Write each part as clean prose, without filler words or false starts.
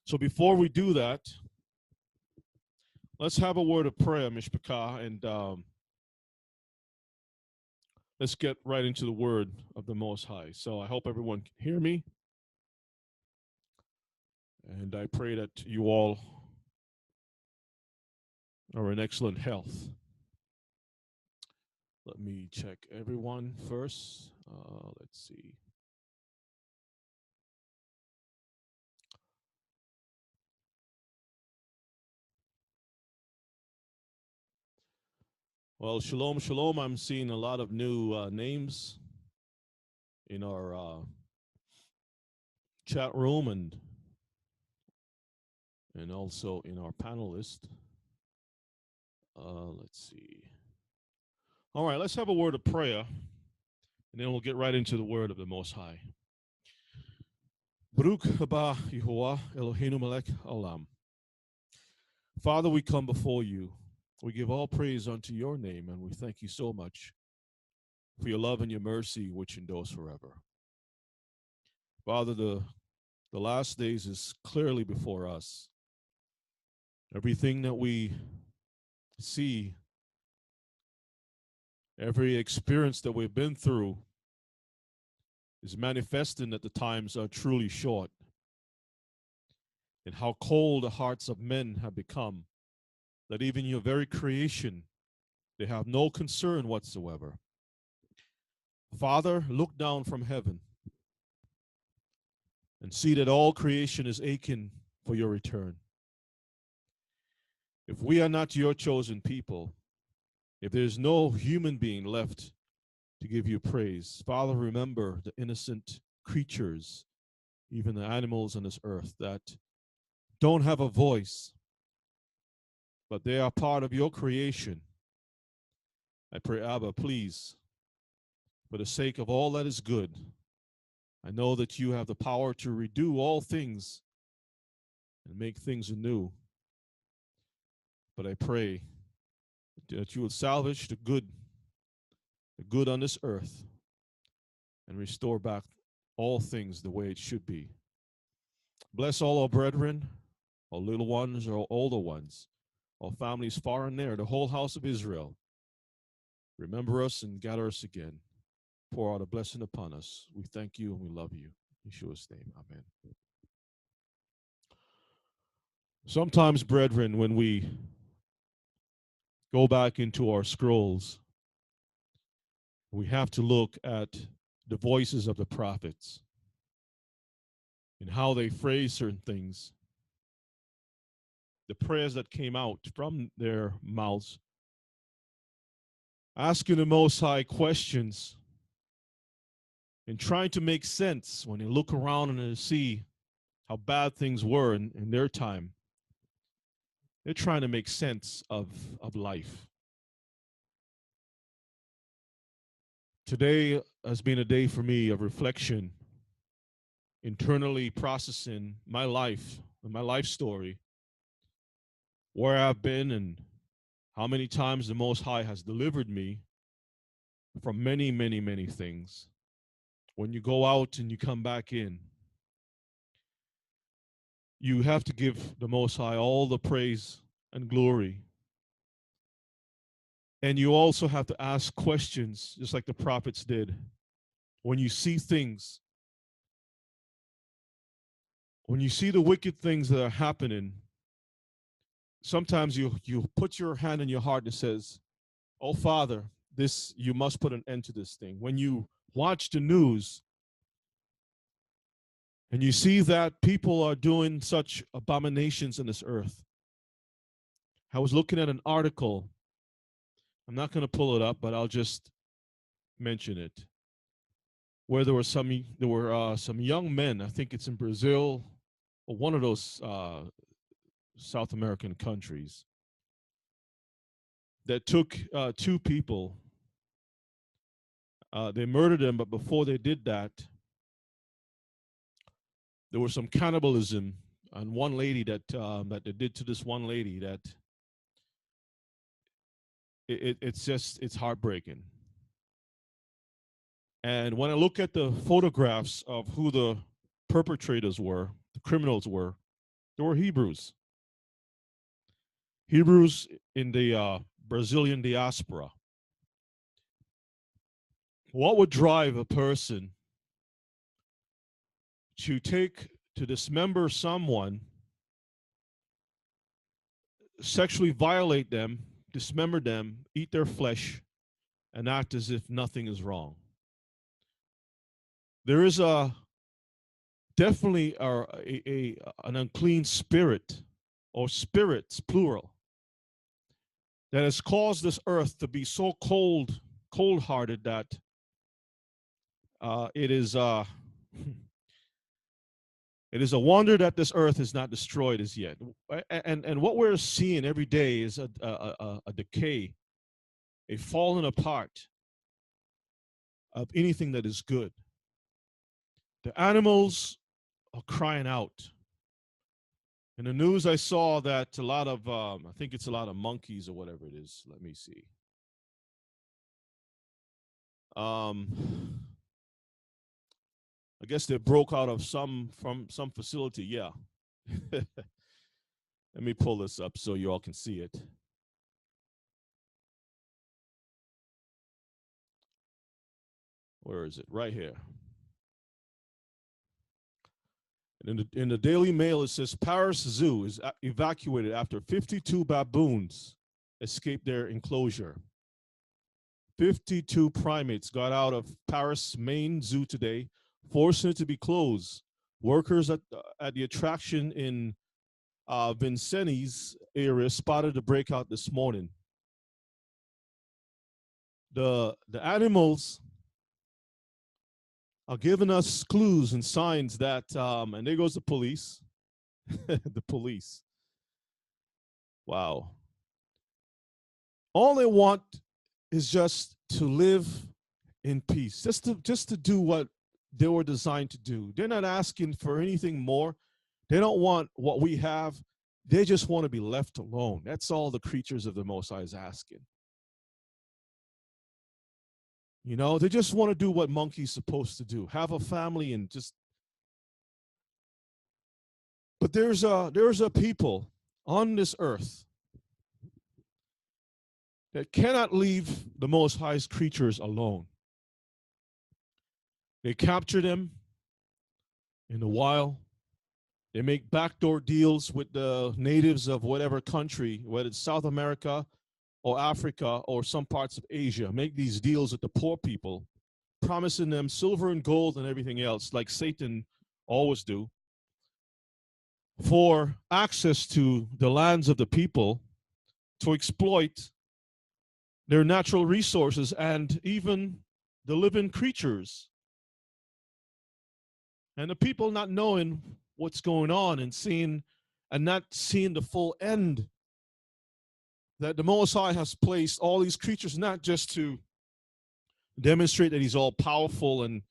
So before we do that, let's have a word of prayer, Mishpachah, and let's get right into the word of the Most High. So I hope everyone can hear me, and I pray that you all are in excellent health. Let me check everyone first. Let's see. Well, shalom, shalom. I'm seeing a lot of new names in our chat room and also in our panel list. Let's see. All right, let's have a word of prayer, and then we'll get right into the word of the Most High. Baruch haba Yehovah Eloheinu melech olam. Father, we come before you. We give all praise unto your name, and we thank you so much for your love and your mercy, which endures forever. Father, the last days is clearly before us. Everything that we see, every experience that we've been through is manifesting that the times are truly short, and how cold the hearts of men have become, that even your very creation, they have no concern whatsoever. Father, look down from heaven and see that all creation is aching for your return. If we are not your chosen people, if there's no human being left to give you praise, Father, remember the innocent creatures, even the animals on this earth that don't have a voice, but they are part of your creation. I pray, Abba, please, for the sake of all that is good, I know that you have the power to redo all things and make things anew. But I pray that you would salvage the good on this earth, and restore back all things the way it should be. Bless all our brethren, our little ones, our older ones, our families far and near, the whole house of Israel. Remember us and gather us again. Pour out a blessing upon us. We thank you and we love you. In Yeshua's name, amen. Sometimes, brethren, when we go back into our scrolls, we have to look at the voices of the prophets and how they phrase certain things, the prayers that came out from their mouths, asking the Most High questions and trying to make sense when they look around and they see how bad things were in their time. They're trying to make sense of life. Today has been a day for me of reflection, internally processing my life and my life story, where I've been and how many times the Most High has delivered me from many, many, many things. When you go out and you come back in, you have to give the Most High all the praise and glory. And you also have to ask questions, just like the prophets did. When you see things, when you see the wicked things that are happening, sometimes you put your hand in your heart and says, "Oh Father, this, you must put an end to this thing." When you watch the news and you see that people are doing such abominations in this earth. I was looking at an article. I'm not going to pull it up, but I'll just mention it. Where there were some young men. I think it's in Brazil or one of those South American countries that took two people. They murdered them, but before they did that, there was some cannibalism on one lady that they did to this one lady that it's heartbreaking. And when I look at the photographs of who the perpetrators were, the criminals were, There were Hebrews. Hebrews in the Brazilian diaspora. What would drive a person to dismember someone, sexually violate them, dismember them, eat their flesh, and act as if nothing is wrong? There is definitely an unclean spirit, or spirits plural, that has caused this earth to be so cold-hearted that it is it is a wonder that this earth is not destroyed as yet. And what we're seeing every day is a decay, a falling apart of anything that is good. The animals are crying out. In the news, I saw that a lot of, I think it's a lot of monkeys or whatever it is. Let me see. I guess they broke out of from some facility. Yeah. Let me pull this up so you all can see it. Where is it? Right here. In the Daily Mail, it says Paris Zoo is evacuated after 52 baboons escaped their enclosure. 52 primates got out of Paris' main zoo today, forcing it to be closed. Workers at the attraction in Vincennes area spotted the breakout this morning. The animals are giving us clues and signs that, and there goes the police. The police. Wow. All they want is just to live in peace, just to do what they were designed to do. They're not asking for anything more. They don't want what we have. They just want to be left alone. That's all the creatures of the Most High is asking. You know, they just want to do what monkeys supposed to do, have a family and just. But there's a people on this earth that cannot leave the Most High's creatures alone. They capture them in the wild. They make backdoor deals with the natives of whatever country, whether it's South America or Africa or some parts of Asia. Make these deals with the poor people, promising them silver and gold and everything else, like Satan always do, for access to the lands of the people, to exploit their natural resources and even the living creatures. And the people not knowing what's going on and not seeing the full end, that the Most High has placed all these creatures not just to demonstrate that he's all powerful and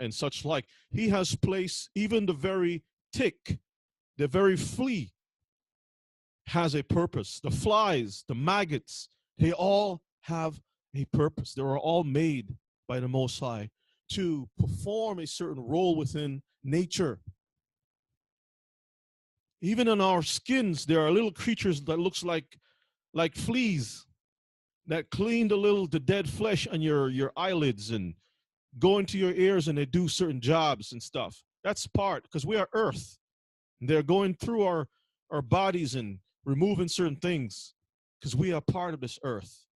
such like. He has placed even the very tick, the very flea has a purpose. The flies, the maggots, they all have a purpose. They are all made by the Most High to perform a certain role within nature. Even on our skins, there are little creatures that looks like fleas that clean the dead flesh on your eyelids and go into your ears, and they do certain jobs and stuff. That's part, because we are earth. They're going through our bodies and removing certain things because we are part of this earth.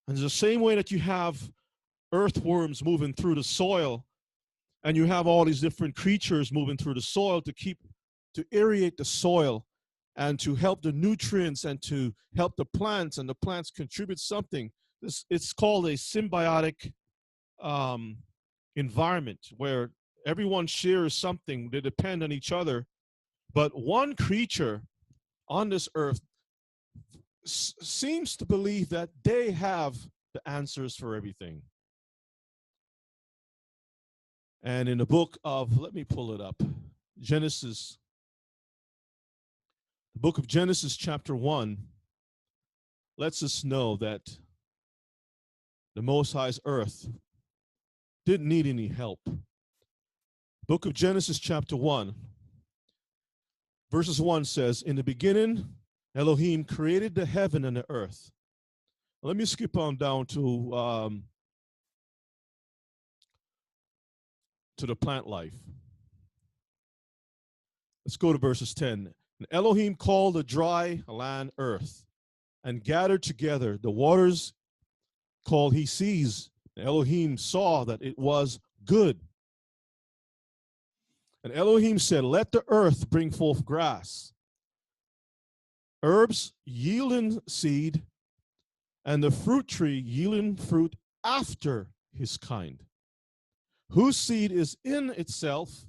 And it's the same way that you have earthworms moving through the soil, and you have all these different creatures moving through the soil to aerate the soil and to help the nutrients and to help the plants, and the plants contribute something. It's called a symbiotic environment where everyone shares something. They depend on each other. But one creature on this earth seems to believe that they have the answers for everything. And in the book of, let me pull it up, Genesis, the book of Genesis chapter 1 lets us know that the Most High's earth didn't need any help. Book of Genesis chapter 1, Verses 1 says, in the beginning, Elohim created the heaven and the earth. Let me skip on down to the plant life. Let's go to verses 10. And Elohim called the dry land earth and gathered together the waters called he seas. And Elohim saw that it was good. And Elohim said, let the earth bring forth grass, herbs yielding seed, and the fruit tree yielding fruit after his kind, whose seed is in itself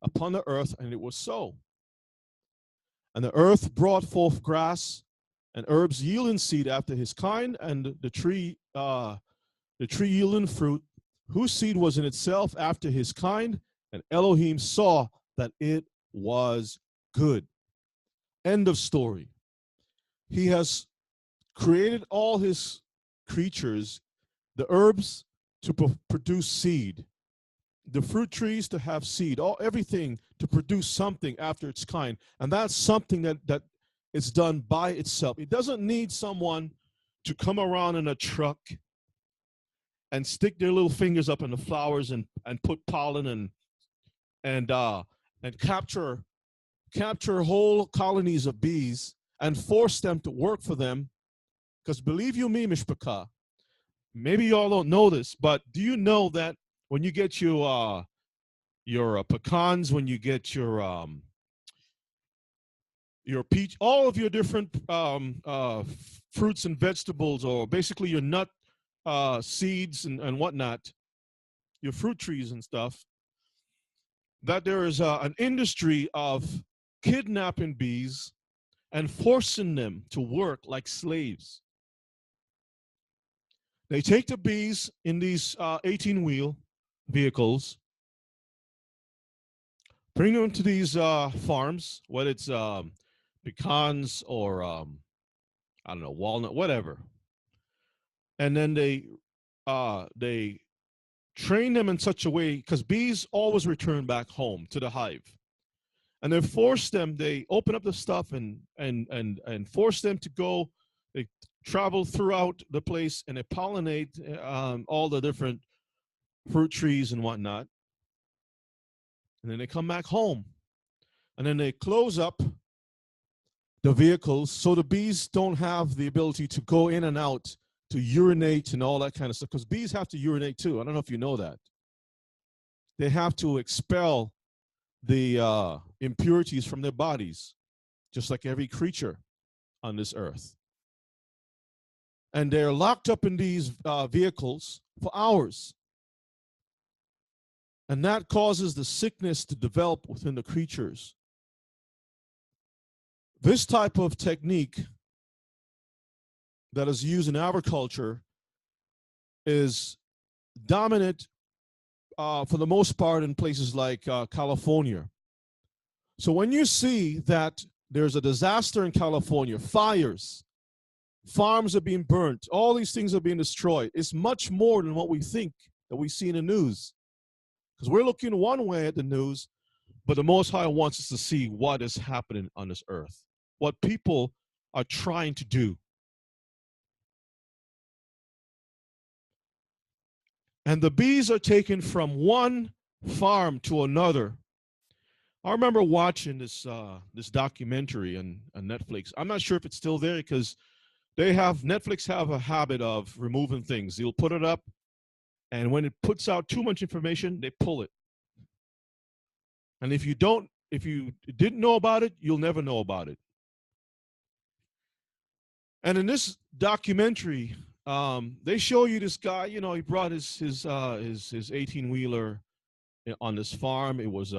upon the earth, and it was so. And the earth brought forth grass and herbs yielding seed after his kind, and the tree yielding fruit, whose seed was in itself after his kind. And Elohim saw that it was good. End of story. He has created all his creatures, the herbs to produce seed, the fruit trees to have seed, everything to produce something after its kind. And that's something that is done by itself. It doesn't need someone to come around in a truck and stick their little fingers up in the flowers and put pollen and capture whole colonies of bees and force them to work for them. Because believe you me, Mishpachah, maybe y'all don't know this, but do you know that when you get your pecans, when you get your peach, all of your different fruits and vegetables, or basically your nut seeds and whatnot, your fruit trees and stuff, that there is an industry of kidnapping bees and forcing them to work like slaves. They take the bees in these 18-wheel vehicles, bring them to these farms, whether it's pecans or I don't know, walnut, whatever, and then they train them in such a way, because bees always return back home to the hive, and they force them. They open up the stuff and force them to go. They travel throughout the place and they pollinate all the different fruit trees and whatnot, and then they come back home, and then they close up the vehicles so the bees don't have the ability to go in and out to urinate and all that kind of stuff, because bees have to urinate too. I don't know if you know that. They have to expel the impurities from their bodies, just like every creature on this earth. And they're locked up in these vehicles for hours. And that causes the sickness to develop within the creatures. This type of technique that is used in agriculture is dominant for the most part in places like California. So when you see that there's a disaster in California, fires, farms are being burnt, all these things are being destroyed, it's much more than what we think that we see in the news. Because we're looking one way at the news, but the Most High wants us to see what is happening on this earth, what people are trying to do. And the bees are taken from one farm to another. I remember watching this documentary on Netflix. I'm not sure if it's still there, because Netflix have a habit of removing things. They'll put it up, and when it puts out too much information, they pull it. And if you didn't know about it, you'll never know about it. And in this documentary, they show you this guy. You know, he brought his 18-wheeler on this farm. It was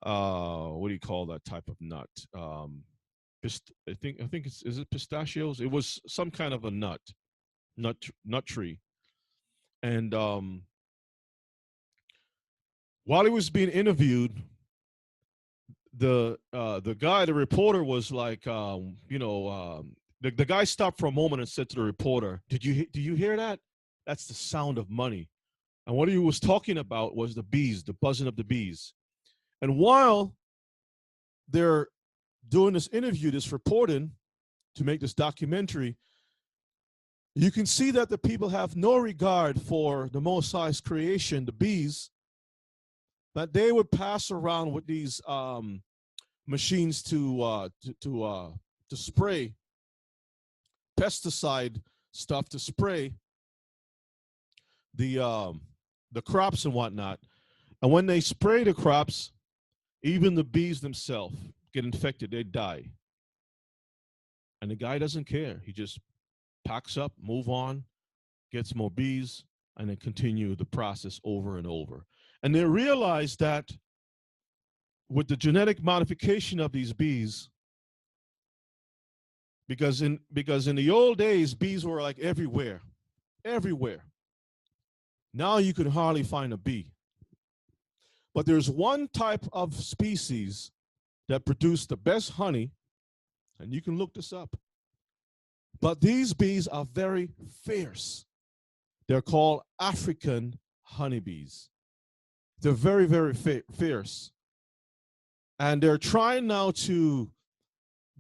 what do you call that type of nut? I think is it pistachios? It was some kind of a nut tree. And while he was being interviewed, the reporter was like, the guy stopped for a moment and said to the reporter, do you hear that? That's the sound of money. And what he was talking about was the bees, the buzzing of the bees. And while they're doing this interview, this reporting to make this documentary, you can see that the people have no regard for the Most High's creation, the bees, that they would pass around with these machines to spray pesticide stuff, to spray the crops and whatnot. And when they spray the crops, even the bees themselves get infected, they die. And the guy doesn't care. He just packs up, move on, gets more bees, and then continue the process over and over. And they realize that with the genetic modification of these bees, because in the old days, bees were like everywhere, everywhere. Now you can hardly find a bee. But there's one type of species that produce the best honey, and you can look this up. But these bees are very fierce. They're called African honeybees. They're very, very fierce. And they're trying now to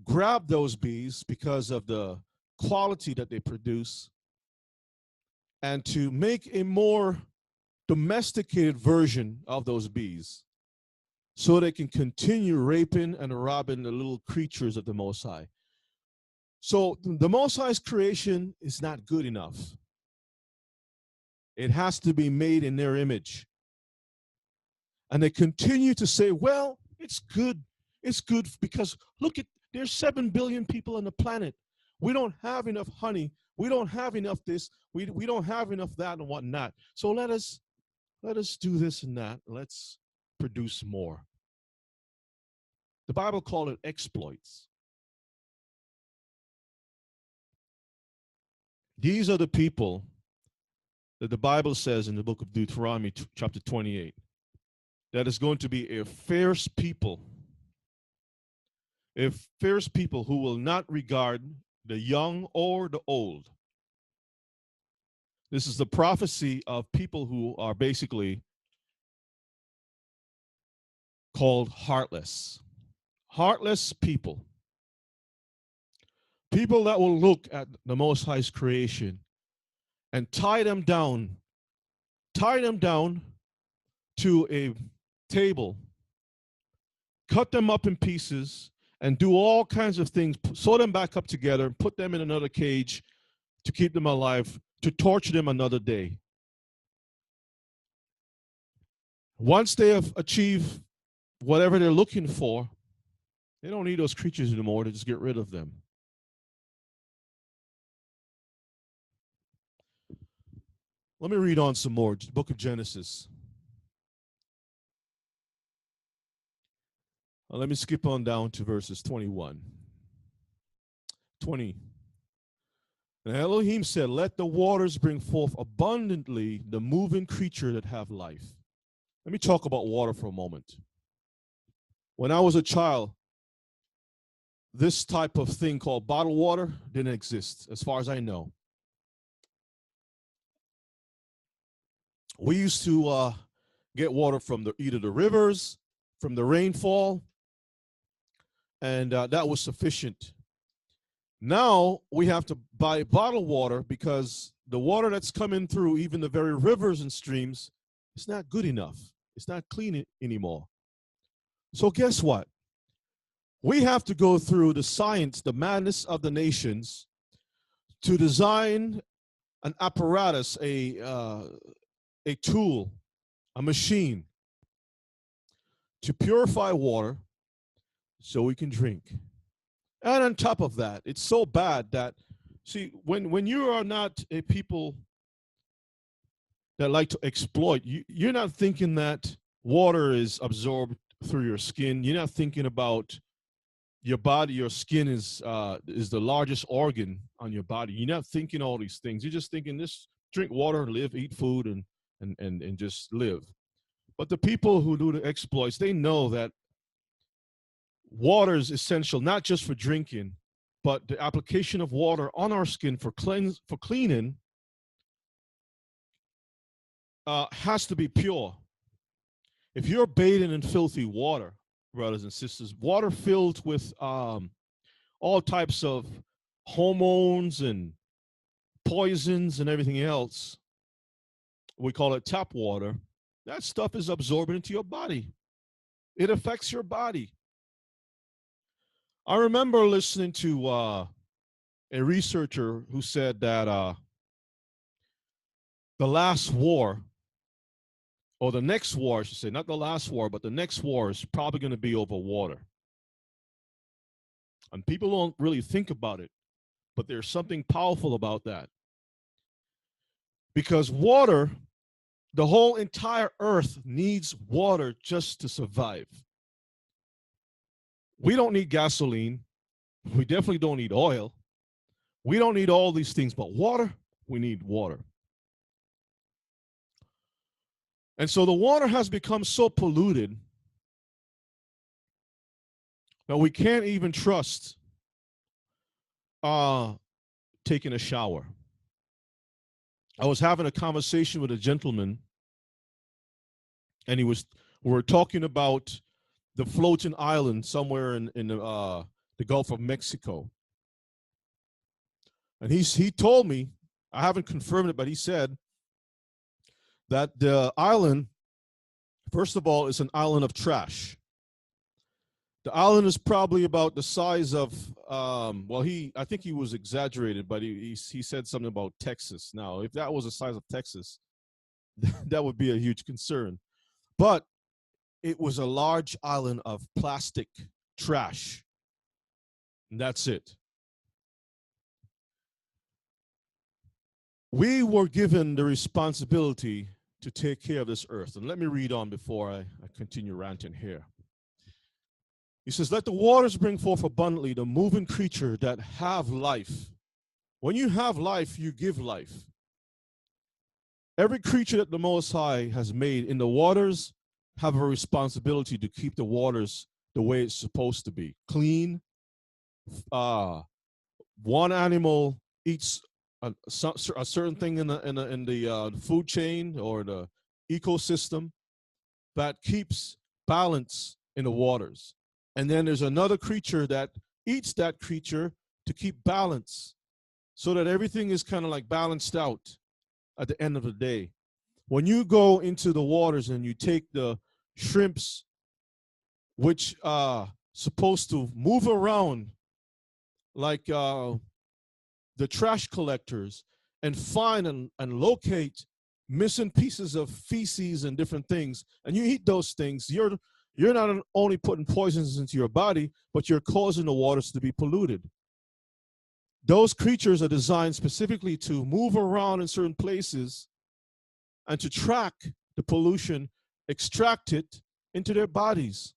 grab those bees because of the quality that they produce and to make a more domesticated version of those bees so they can continue raping and robbing the little creatures of the Most High. So the Most High's creation is not good enough. It has to be made in their image. And they continue to say, well, it's good. It's good because look at, there's 7 billion people on the planet. We don't have enough honey. We don't have enough this. We don't have enough that and whatnot. So let us do this and that. Let's produce more. The Bible called it exploits. These are the people that the Bible says in the book of Deuteronomy chapter 28, that is going to be a fierce people who will not regard the young or the old. This is the prophecy of people who are basically called heartless. Heartless people. People that will look at the Most High's creation and tie them down to a table, cut them up in pieces, and do all kinds of things, sew them back up together, put them in another cage to keep them alive, to torture them another day. Once they have achieved whatever they're looking for, they don't need those creatures anymore. They just get rid of them. Let me read on some more. Book of Genesis. Let me skip on down to verses 21. 20. And Elohim said, let the waters bring forth abundantly the moving creature that have life. Let me talk about water for a moment. When I was a child, this type of thing called bottled water didn't exist, as far as I know. We used to get water from either the rivers, from the rainfall, and that was sufficient. Now we have to buy bottled water because the water that's coming through even the very rivers and streams, it's not good enough. It's not clean anymore. So guess what? We have to go through the science, the madness of the nations, to design an apparatus, a tool, a machine to purify water so we can drink. And on top of that, it's so bad that, see, when you are not a people that like to exploit, you're not thinking that water is absorbed through your skin. You're not thinking about your body. Your skin is the largest organ on your body. You're not thinking all these things. You're just thinking, just drink water, live, eat food, and just live. But the people who do the exploits, they know that water is essential, not just for drinking, but the application of water on our skin for cleaning has to be pure. If you're bathing in filthy water, brothers and sisters. Water filled with all types of hormones and poisons and everything else. We call it tap water. That stuff is absorbed into your body. It affects your body. I remember listening to a researcher who said that the last war, or the next war, I should say, not the last war, but the next war is probably going to be over water. And people don't really think about it, but there's something powerful about that. Because water, the whole entire earth needs water just to survive. We don't need gasoline. We definitely don't need oil. We don't need all these things, but water, we need water. And so the water has become so polluted that we can't even trust taking a shower. I was having a conversation with a gentleman, and we were talking about the floating island somewhere in the Gulf of Mexico. And he told me, I haven't confirmed it, but he said that the island, first of all, is an island of trash. The island is probably about the size of, I think he was exaggerated, but he said something about Texas. Now, if that was the size of Texas, that would be a huge concern. But it was a large island of plastic trash. And that's it. We were given the responsibility to take care of this earth. And let me read on before I continue ranting here. He says, let the waters bring forth abundantly the moving creature that have life. When you have life, you give life. Every creature that the Most High has made in the waters have a responsibility to keep the waters the way it's supposed to be. Clean. One animal eats a certain thing in the food chain or the ecosystem that keeps balance in the waters. And then there's another creature that eats that creature to keep balance so that everything is kind of like balanced out at the end of the day. When you go into the waters and you take the shrimps, which are supposed to move around like the trash collectors and find and locate missing pieces of feces and different things, and you eat those things, you're not only putting poisons into your body, but you're causing the waters to be polluted. Those creatures are designed specifically to move around in certain places and to track the pollution, extract it into their bodies,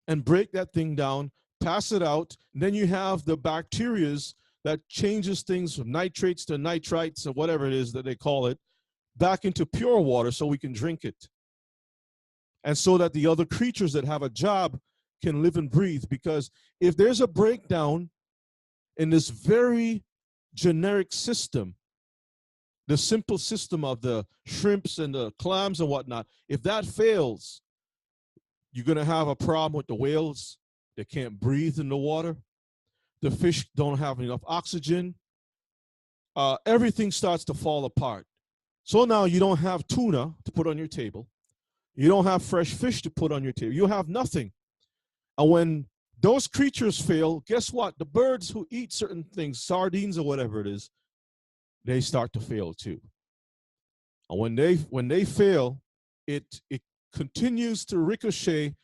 and break that thing down, pass it out. And then you have the bacterias that changes things from nitrates to nitrites or whatever it is that they call it, back into pure water so we can drink it. And so that the other creatures that have a job can live and breathe. Because if there's a breakdown in this very generic system, the simple system of the shrimps and the clams and whatnot, if that fails, you're going to have a problem with the whales. They can't breathe in the water. The fish don't have enough oxygen. Everything starts to fall apart. So now you don't have tuna to put on your table. You don't have fresh fish to put on your table. You have nothing. And when those creatures fail, guess what? The birds who eat certain things, sardines or whatever it is, they start to fail too. And when they fail, it continues to ricochet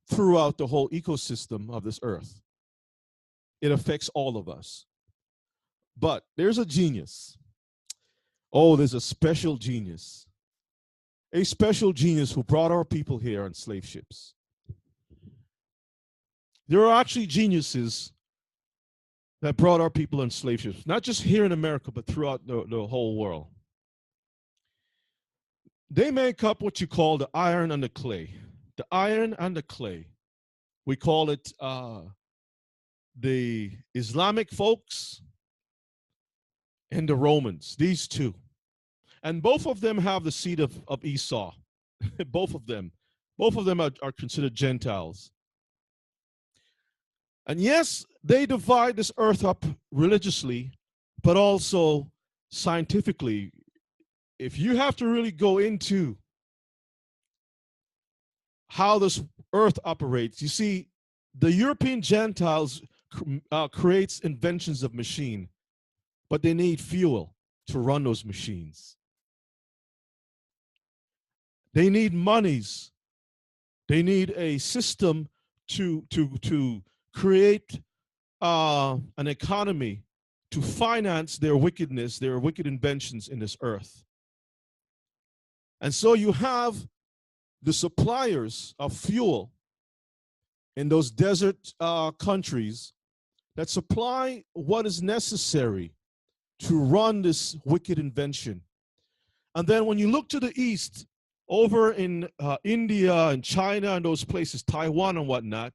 throughout the whole ecosystem of this earth. It affects all of us. But there's a genius. Oh, there's a special genius. A special genius who brought our people here on slave ships. There are actually geniuses that brought our people on slave ships, not just here in America, but throughout the whole world. They make up what you call the iron and the clay. The iron and the clay. We call it the Islamic folks and the Romans, these two. And both of them have the seed of Esau. both of them. Both of them are considered Gentiles. And yes, they divide this earth up religiously, but also scientifically. If you have to really go into how this earth operates, you see, the European Gentiles creates inventions of machine, but they need fuel to run those machines. They need monies. They need a system to create an economy to finance their wickedness, their wicked inventions in this earth. And so you have the suppliers of fuel in those desert countries that supply what is necessary to run this wicked invention. And then when you look to the east, over in India and China and those places, Taiwan and whatnot,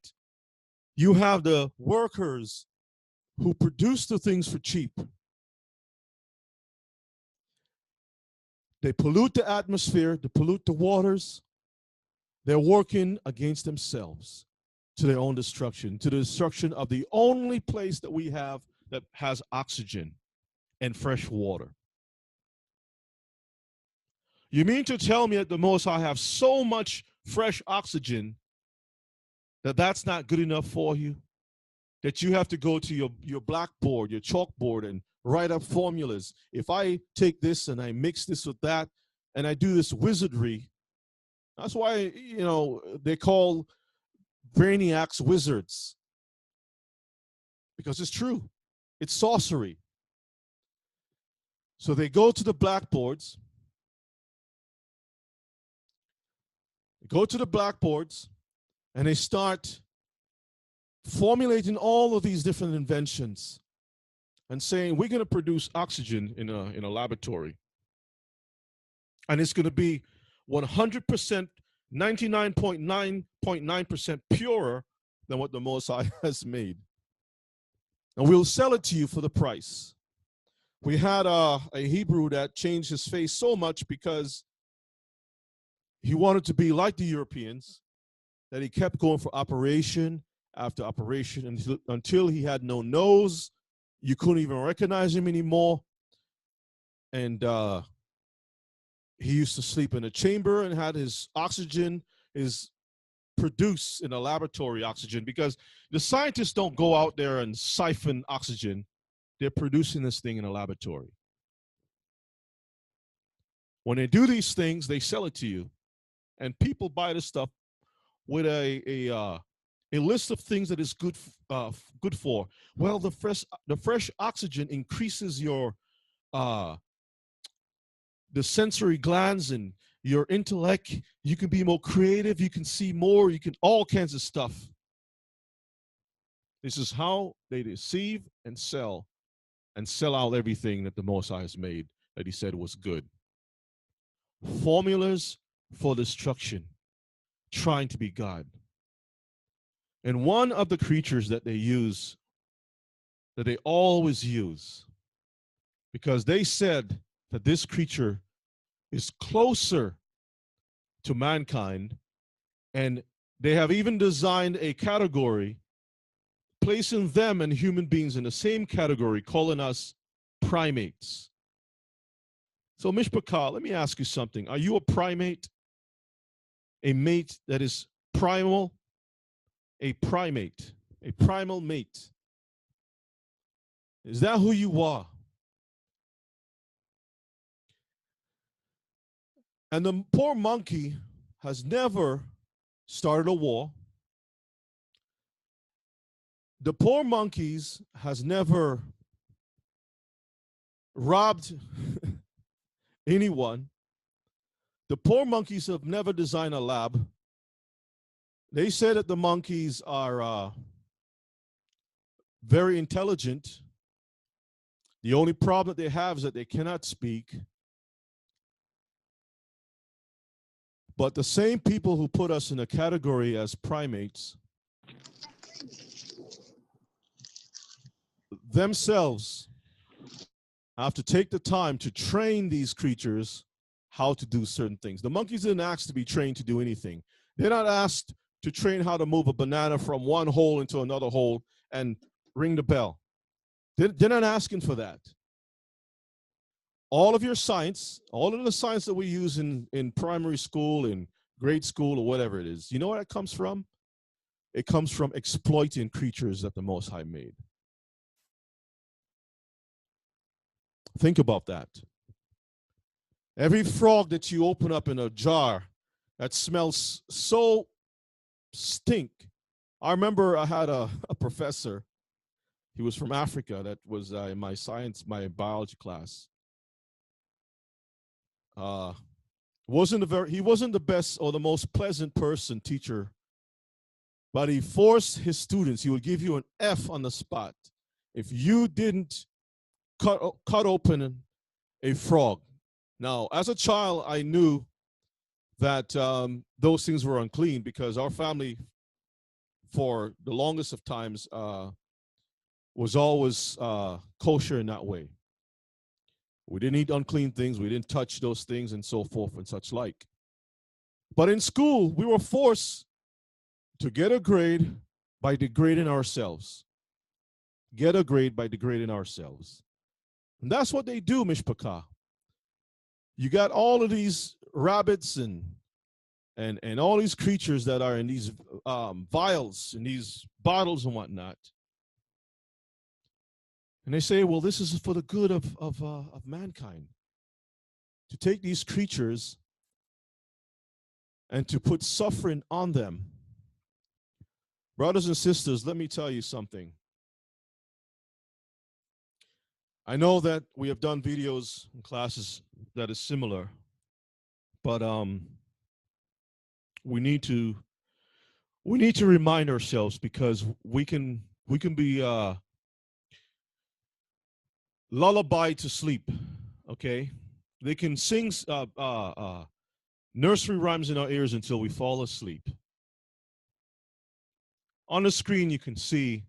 you have the workers who produce the things for cheap. They pollute the atmosphere, they pollute the waters. They're working against themselves to their own destruction, to the destruction of the only place that we have that has oxygen and fresh water. You mean to tell me that the Most High have so much fresh oxygen that that's not good enough for you? That you have to go to your blackboard, your chalkboard, and write up formulas. If I take this and I mix this with that, and I do this wizardry, that's why, they call brainiacs wizards. Because it's true. It's sorcery. So they go to the blackboards, and they start formulating all of these different inventions and saying, we're going to produce oxygen in a laboratory. And it's going to be 100%, 99.9% purer than what the Most High has made. And we'll sell it to you for the price. We had a Hebrew that changed his face so much because he wanted to be like the Europeans, that he kept going for operation after operation until he had no nose. You couldn't even recognize him anymore. And he used to sleep in a chamber and had his oxygen is produced in a laboratory oxygen, because the scientists don't go out there and siphon oxygen. They're producing this thing in a laboratory. When they do these things, they sell it to you, and people buy this stuff with a list of things that is good for. Well, the fresh oxygen increases your the sensory glands and your intellect. You can be more creative. You can see more. You can all kinds of stuff. This is how they deceive and sell out everything that the Most High has made that He said was good. Formulas for destruction, trying to be God. And one of the creatures that they use, that they always use, because they said that this creature is closer to mankind, and they have even designed a category placing them and human beings in the same category, calling us primates. So, Mishpachah, let me ask you something. Are you a primate? A mate that is primal? A primate, a primal mate. Is that who you are? And the poor monkey has never started a war. The poor monkeys has never robbed anyone. The poor monkeys have never designed a lab. They say that the monkeys are very intelligent. The only problem that they have is that they cannot speak. But the same people who put us in a category as primates themselves have to take the time to train these creatures how to do certain things. The monkeys didn't ask to be trained to do anything. They're not asked to train how to move a banana from one hole into another hole and ring the bell. They're not asking for that. All of your science, all of the science that we use in primary school, in grade school, or whatever it is, you know where it comes from? It comes from exploiting creatures that the Most High made. Think about that. Every frog that you open up in a jar that smells so stink. I remember I had a professor. He was from Africa. That was in my biology class. He wasn't the best or the most pleasant teacher, but he forced his students. He would give you an F on the spot if you didn't cut open a frog. Now, as a child, I knew that those things were unclean because our family, for the longest of times, was always kosher in that way. We didn't eat unclean things. We didn't touch those things and so forth and such like. But in school, we were forced to get a grade by degrading ourselves. Get a grade by degrading ourselves. And that's what they do, Mishpachah. You got all of these rabbits and all these creatures that are in these vials and these bottles and whatnot. And they say, well, this is for the good of mankind. To take these creatures and to put suffering on them. Brothers and sisters, let me tell you something. I know that we have done videos and classes that is similar, but we need to remind ourselves, because we can be lullabied to sleep. Okay, they can sing nursery rhymes in our ears until we fall asleep. On the screen, you can see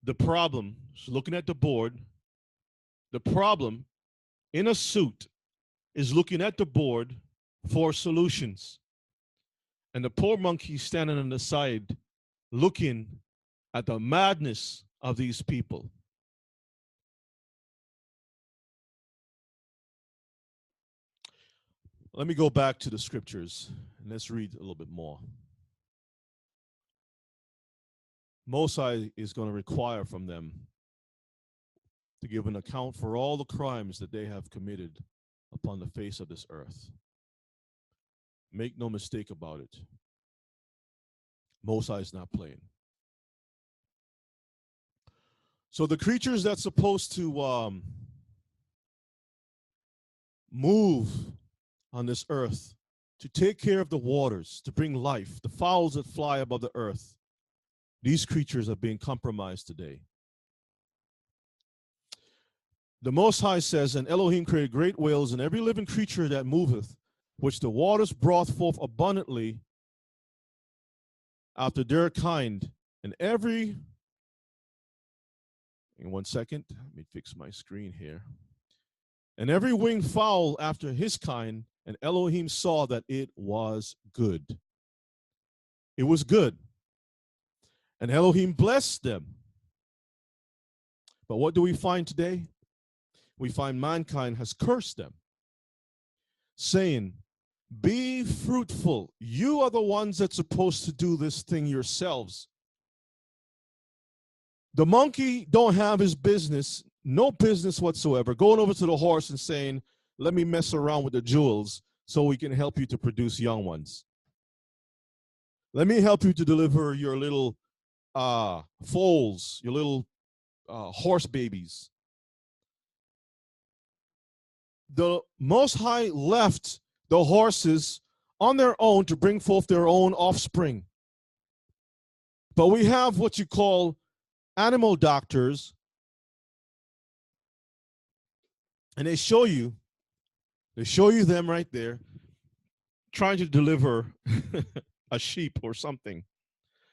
the problem. So looking at the board, the problem in a suit is looking at the board for solutions. And the poor monkey standing on the side looking at the madness of these people. Let me go back to the scriptures and let's read a little bit more. Most High is going to require from them to give an account for all the crimes that they have committed upon the face of this earth. Make no mistake about it. Most High is not playing. So the creatures that's supposed to move on this earth, to take care of the waters, to bring life, the fowls that fly above the earth, these creatures are being compromised today. The Most High says, and Elohim created great whales and every living creature that moveth, which the waters brought forth abundantly after their kind, and every, in 1 second, let me fix my screen here. And every winged fowl after his kind, and Elohim saw that it was good. It was good. And Elohim blessed them. But what do we find today? We find mankind has cursed them, saying, be fruitful. You are the ones that's supposed to do this thing yourselves. The monkey don't have his business, no business whatsoever, going over to the horse and saying, let me mess around with the jewels so we can help you to produce young ones. Let me help you to deliver your little foals, your little horse babies. The Most High left the horses on their own to bring forth their own offspring. But we have what you call animal doctors, and they show you them right there trying to deliver a sheep or something,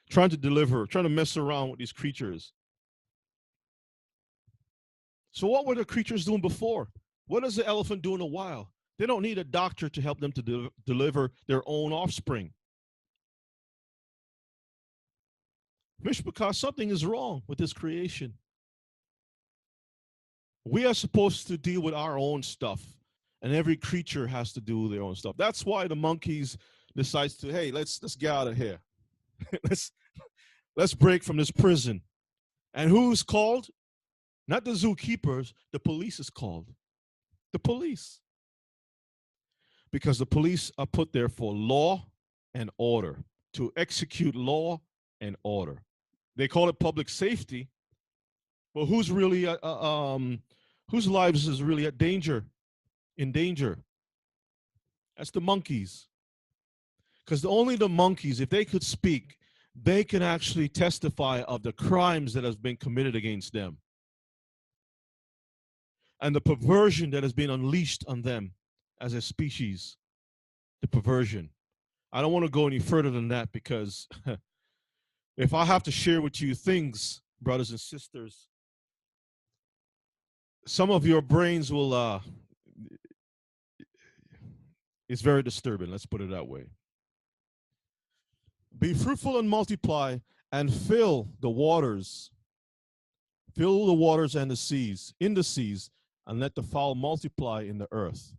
trying to mess around with these creatures. So what were the creatures doing before? What does the elephant do in a while? They don't need a doctor to help them to deliver their own offspring. Because something is wrong with this creation. We are supposed to deal with our own stuff, and every creature has to do their own stuff. That's why the monkeys decides to, hey, let's get out of here. let's let's break from this prison. And who's called? Not the zookeepers, the police is called. The police. Because the police are put there for law and order, to execute law and order. They call it public safety, but whose lives is really at danger, in danger? That's the monkeys. Because only the monkeys, if they could speak, they can actually testify of the crimes that has been committed against them and the perversion that has been unleashed on them as a species. The perversion. I don't want to go any further than that, because if I have to share with you things, brothers and sisters, some of your brains will, it's very disturbing. Let's put it that way. Be fruitful and multiply and fill the waters and the seas, in the seas, and let the fowl multiply in the earth.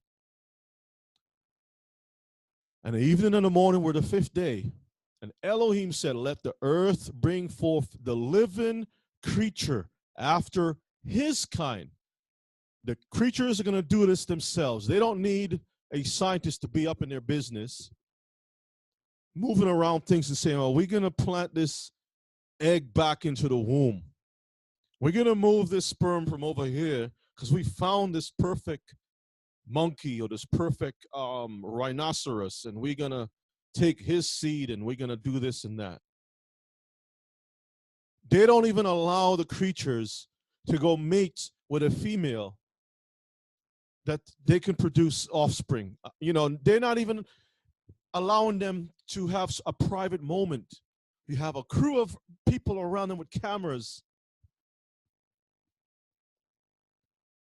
And the evening and the morning were the fifth day. And Elohim said, let the earth bring forth the living creature after his kind. The creatures are going to do this themselves. They don't need a scientist to be up in their business, moving around things and saying, oh, we're going to plant this egg back into the womb. We're going to move this sperm from over here because we found this perfect monkey or this perfect rhinoceros, and we're going to take his seed and we're going to do this and that. They don't even allow the creatures to go mate with a female that they can produce offspring. You know, they're not even allowing them to have a private moment. You have a crew of people around them with cameras.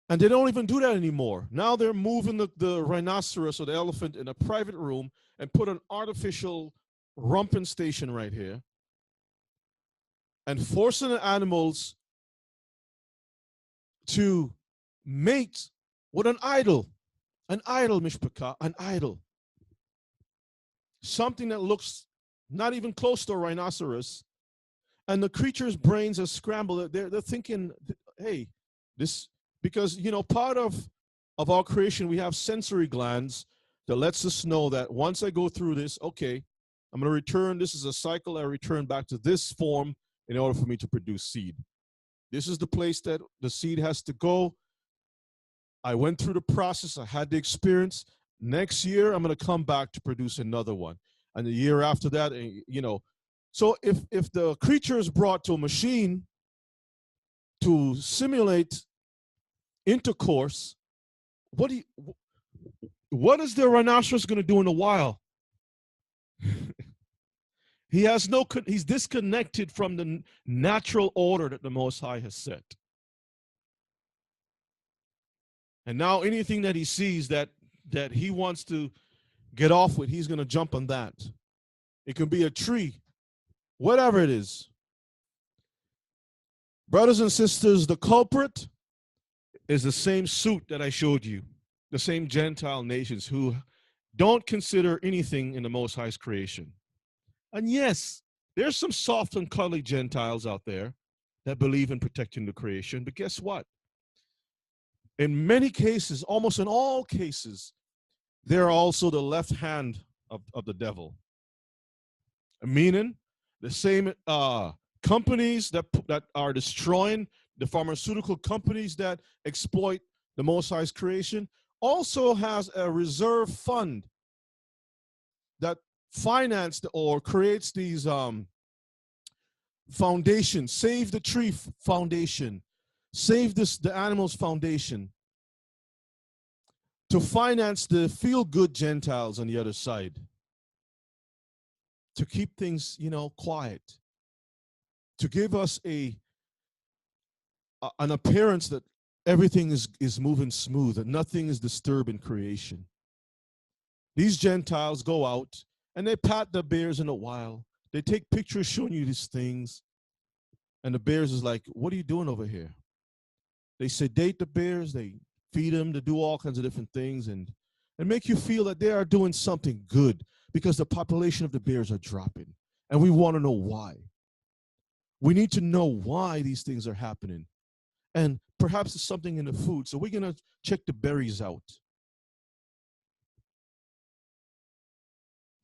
And they don't even do that anymore. Now they're moving the rhinoceros or the elephant in a private room and put an artificial rumping station right here and forcing the animals to mate with an idol, mishpachah, an idol. Something that looks not even close to a rhinoceros. And the creature's brains are scrambled. They're thinking, hey, this, because, you know, part of our creation, we have sensory glands that lets us know that once I go through this, okay, I'm going to return. This is a cycle. I return back to this form in order for me to produce seed. This is the place that the seed has to go. I went through the process. I had the experience. Next year, I'm going to come back to produce another one. And the year after that, you know. So if the creature is brought to a machine to simulate intercourse, what is the rhinoceros going to do in a while? He's disconnected from the natural order that the Most High has set. And now anything that he sees that he wants to get off with, he's going to jump on that. It can be a tree, whatever it is. Brothers and sisters, the culprit is the same suit that I showed you, the same Gentile nations who don't consider anything in the Most High's creation. And yes, there's some soft and cuddly Gentiles out there that believe in protecting the creation, but guess what? In many cases, almost in all cases, they're also the left hand of the devil. Meaning, the same companies that are destroying, the pharmaceutical companies that exploit the Most High's creation, also has a reserve fund that financed or creates these foundations. Save the Tree Foundation, Save the Animals Foundation, to finance the feel-good Gentiles on the other side, to keep things, you know, quiet, to give us an appearance that everything is moving smooth, that nothing is disturbed in creation. These Gentiles go out and they pat the bears in a while. They take pictures showing you these things. And the bears is like, what are you doing over here? They sedate the bears, they feed them, to do all kinds of different things, and make you feel that they are doing something good because the population of the bears are dropping. And we want to know why. We need to know why these things are happening. And perhaps it's something in the food. So we're going to check the berries out.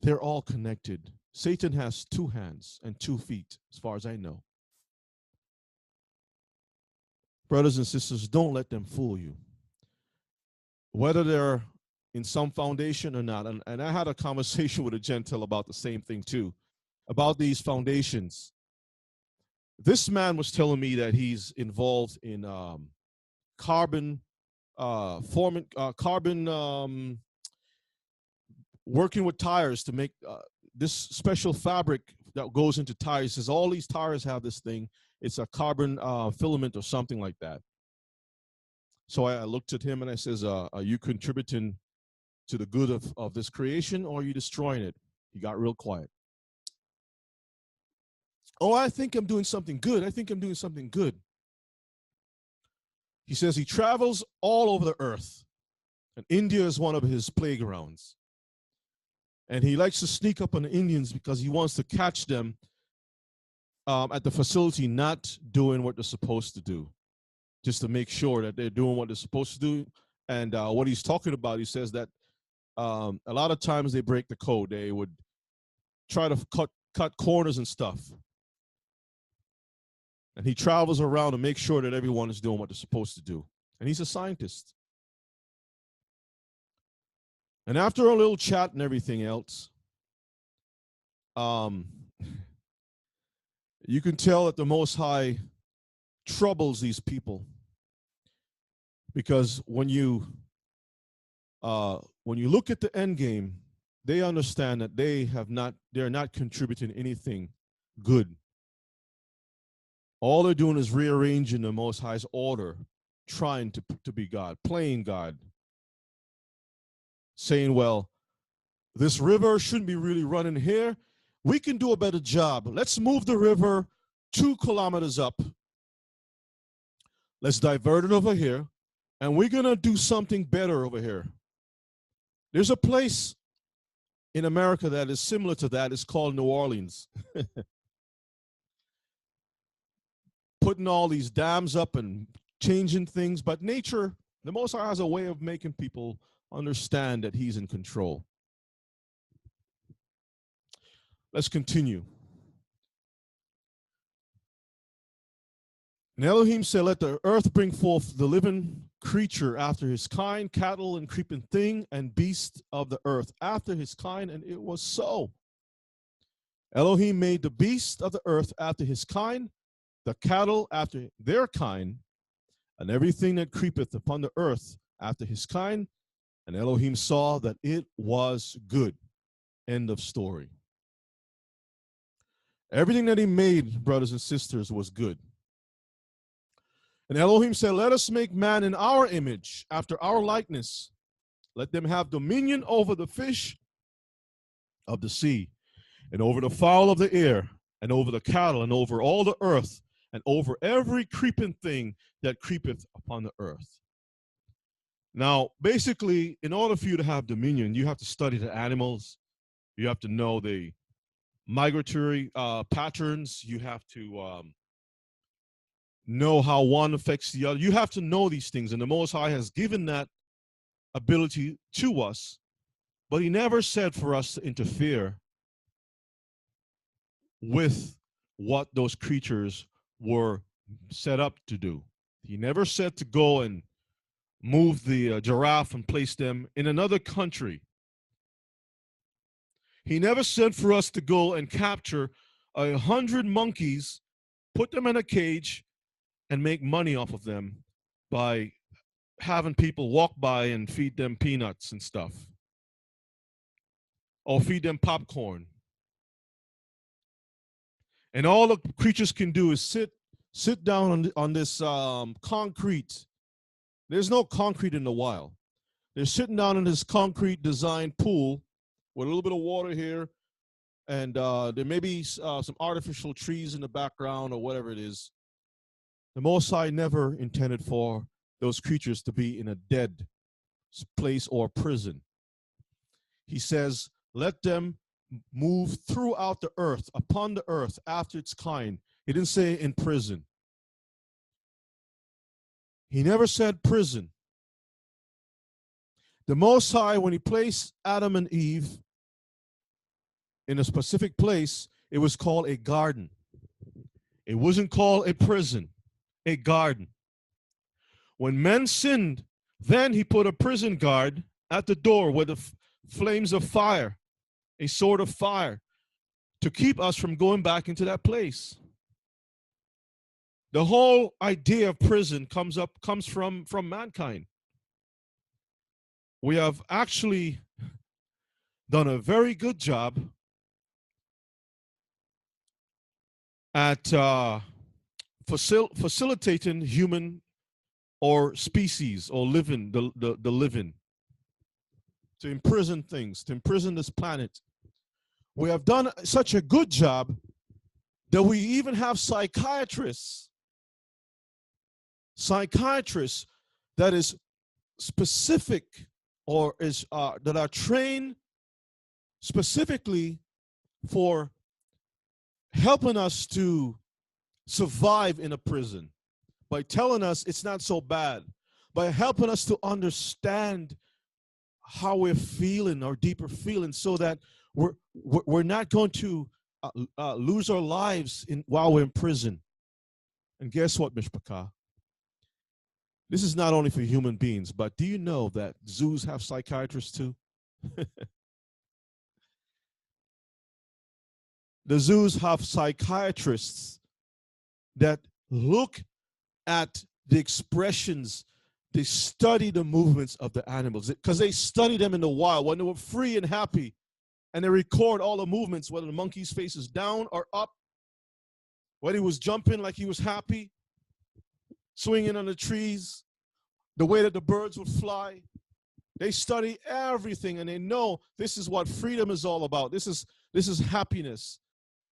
They're all connected. Satan has 2 hands and 2 feet, as far as I know. Brothers and sisters, don't let them fool you. Whether they're in some foundation or not. And I had a conversation with a Gentile about the same thing too, about these foundations. This man was telling me that he's involved in carbon forming, working with tires to make this special fabric that goes into tires. He says all these tires have this thing. It's a carbon filament or something like that. So I looked at him and I says, are you contributing to the good of this creation, or are you destroying it? He got real quiet. Oh, I think I'm doing something good. I think I'm doing something good. He says he travels all over the earth, and India is one of his playgrounds. And he likes to sneak up on the Indians because he wants to catch them at the facility not doing what they're supposed to do, just to make sure that they're doing what they're supposed to do. And what he's talking about, he says that a lot of times they break the code. They would try to cut corners and stuff. And he travels around to make sure that everyone is doing what they're supposed to do. And he's a scientist. And after a little chat and everything else, you can tell that the Most High troubles these people, because when you look at the end game, they understand that they're not contributing anything good. All they're doing is rearranging the Most High's order, trying to be God, playing God, saying, well, this river shouldn't be really running here. We can do a better job. Let's move the river 2 kilometers up. Let's divert it over here, and we're going to do something better over here. There's a place in America that is similar to that. It's called New Orleans. Putting all these dams up and changing things, but nature, the Most High has a way of making people understand that he's in control. Let's continue. And Elohim said, let the earth bring forth the living creature after his kind, cattle and creeping thing, and beast of the earth after his kind, and it was so. Elohim made the beast of the earth after his kind, the cattle after their kind, and everything that creepeth upon the earth after his kind. And Elohim saw that it was good. End of story. Everything that he made, brothers and sisters, was good. And Elohim said, let us make man in our image, after our likeness. Let them have dominion over the fish of the sea, and over the fowl of the air, and over the cattle, and over all the earth, and over every creeping thing that creepeth upon the earth. Now, basically, in order for you to have dominion, you have to study the animals. You have to know the migratory patterns. You have to know how one affects the other. You have to know these things, and the Most High has given that ability to us, but he never said for us to interfere with what those creatures were set up to do. He never said to go and move the giraffe and place them in another country. He never said for us to go and capture 100 monkeys, put them in a cage, and make money off of them by having people walk by and feed them peanuts and stuff, or feed them popcorn. And all the creatures can do is sit down on this concrete. There's no concrete in the wild. They're sitting down in this concrete designed pool with a little bit of water here and there may be some artificial trees in the background or whatever it is. The Most High never intended for those creatures to be in a dead place or prison. He says, let them move throughout the earth, upon the earth, after its kind. He didn't say in prison. He never said prison. The Most High, when he placed Adam and Eve in a specific place, it was called a garden. It wasn't called a prison, a garden. When men sinned, then he put a prison guard at the door with the flames of fire, a sword of fire, to keep us from going back into that place. The whole idea of prison comes from mankind. We have actually done a very good job at facilitating human or species or living, the living, to imprison things, to imprison this planet. We have done such a good job that we even have psychiatrists that is specific or is that are trained specifically for helping us to survive in a prison, by telling us it's not so bad, by helping us to understand how we're feeling, our deeper feelings, so that we're not going to lose our lives while we're in prison. And guess what, Mishpachah? This is not only for human beings, but do you know that zoos have psychiatrists too? The zoos have psychiatrists that look at the expressions, they study the movements of the animals, because they study them in the wild when they were free and happy, and they record all the movements, whether the monkey's face is down or up, whether he was jumping like he was happy, swinging on the trees, the way that the birds would fly. They study everything, and they know this is what freedom is all about. This is happiness.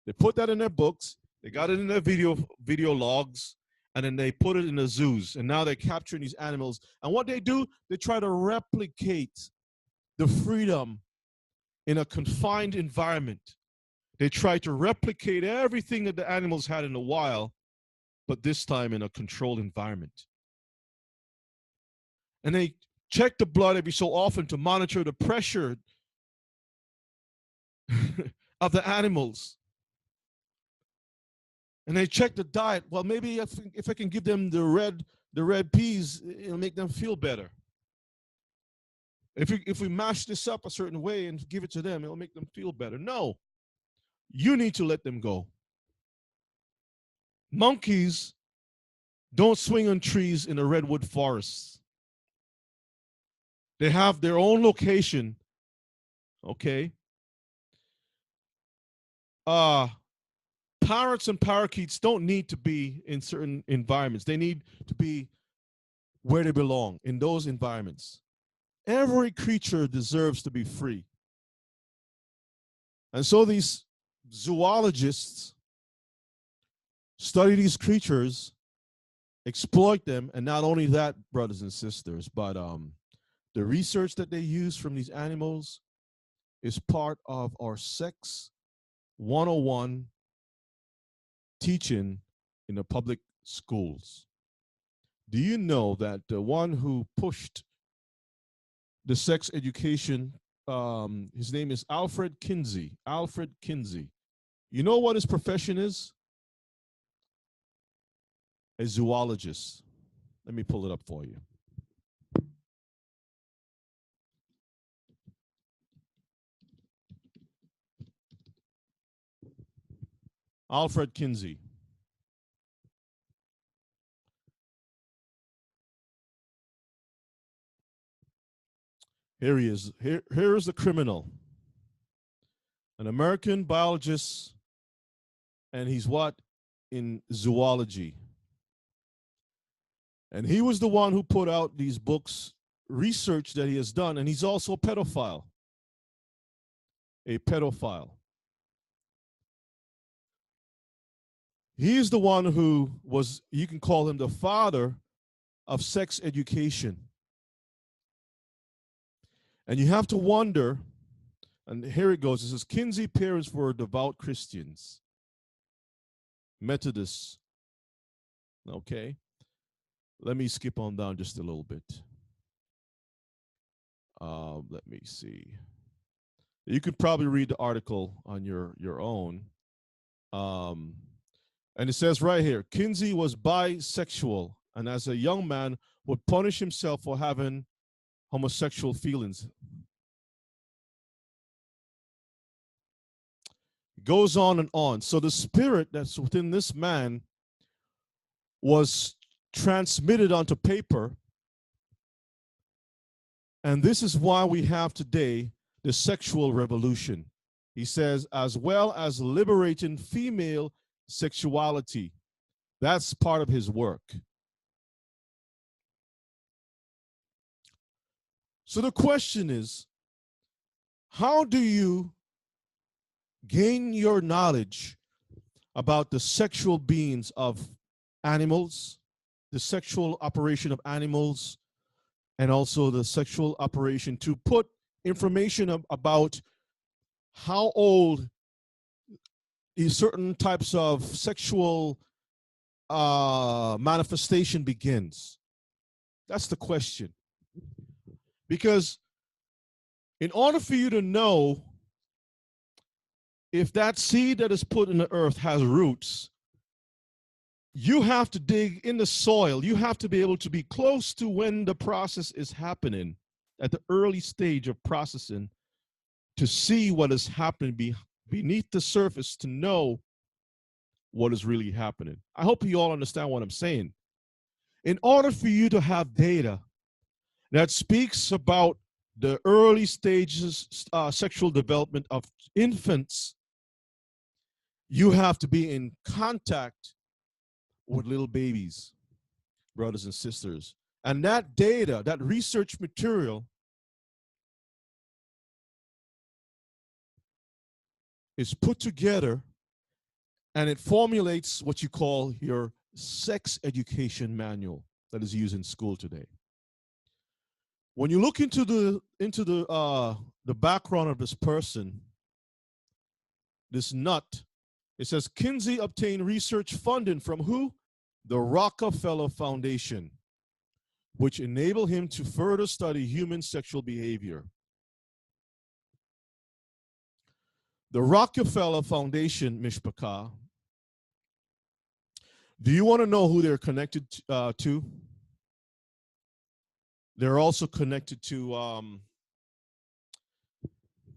They put that in their books. They got it in their video logs, and then they put it in the zoos. And now they're capturing these animals. And what they do, they try to replicate the freedom in a confined environment. They try to replicate everything that the animals had in the wild, but this time in a controlled environment. And they check the blood every so often to monitor the pressure of the animals. And they check the diet. Well, maybe if I can give them the red peas, it'll make them feel better. If we mash this up a certain way and give it to them, it'll make them feel better. No, you need to let them go. Monkeys don't swing on trees in the redwood forests. They have their own location, okay? Parrots and parakeets don't need to be in certain environments. They need to be where they belong, in those environments. Every creature deserves to be free. And so these zoologists study these creatures, exploit them, and not only that, brothers and sisters, but the research that they use from these animals is part of our Sex 101 teaching in the public schools. Do you know that the one who pushed the sex education, his name is Alfred Kinsey. Alfred Kinsey. You know what his profession is? A zoologist. Let me pull it up for you. Alfred Kinsey. Here he is. Here is the criminal. An American biologist, and he's what? In zoology. And he was the one who put out these books, research that he has done, and he's also a pedophile. A pedophile. He is the one who was, you can call him the father of sex education. And you have to wonder, and here it goes. It says Kinsey parents were devout Christians, Methodists. Okay. Let me skip on down just a little bit. Let me see. You could probably read the article on your own. And it says right here, Kinsey was bisexual, and as a young man would punish himself for having homosexual feelings. It goes on and on. So the spirit that's within this man was transmitted onto paper. And this is why we have today the sexual revolution. He says, as well as liberating female sexuality. That's part of his work. So the question is, how do you gain your knowledge about the sexual beings of animals, the sexual operation of animals, and also the sexual operation to put information about how old these certain types of sexual manifestation begins? That's the question. Because in order for you to know if that seed that is put in the earth has roots, you have to dig in the soil. You have to be able to be close to when the process is happening, at the early stage of processing, to see what is happening beneath the surface, to know what is really happening. I hope you all understand what I'm saying. In order for you to have data that speaks about the early stages, sexual development of infants, you have to be in contact with little babies, brothers and sisters. And that data, that research material, is put together and it formulates what you call your sex education manual that is used in school today. When you look into the background of this person, this nut, it says Kinsey obtained research funding from who? The Rockefeller Foundation, which enabled him to further study human sexual behavior. The Rockefeller Foundation, Mishpachah, do you want to know who they're connected to? They're also connected to,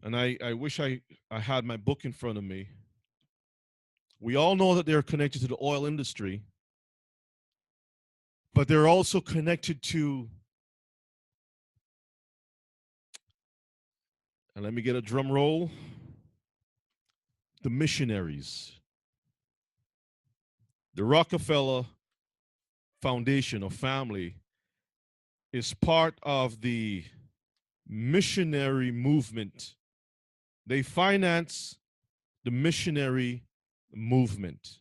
and I wish I had my book in front of me. We all know that they're connected to the oil industry, but they're also connected to, and let me get a drum roll, the missionaries. The Rockefeller Foundation or family is part of the missionary movement. They finance the missionary movement.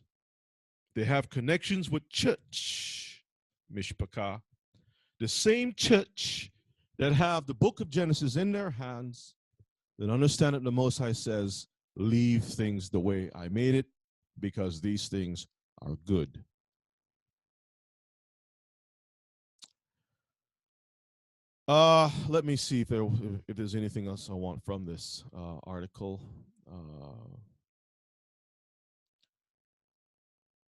They have connections with church, Mishpachah, the same church that have the book of Genesis in their hands, that understand that the Most High says, leave things the way I made it, because these things are good. Let me see if there's anything else I want from this article.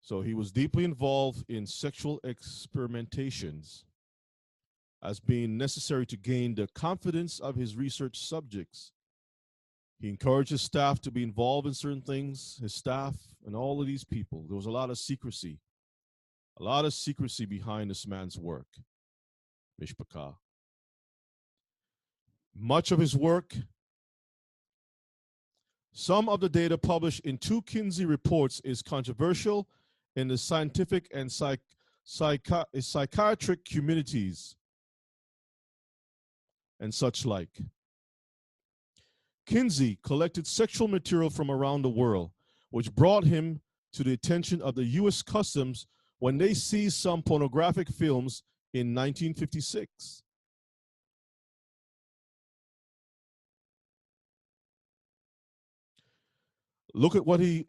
So he was deeply involved in sexual experimentations as being necessary to gain the confidence of his research subjects. He encouraged his staff to be involved in certain things, his staff and all of these people. There was a lot of secrecy behind this man's work, Mishpachah. Much of his work, some of the data published in two Kinsey reports is controversial in the scientific and psychiatric communities and such like. Kinsey collected sexual material from around the world, which brought him to the attention of the U.S. Customs when they seized some pornographic films in 1956. Look at what he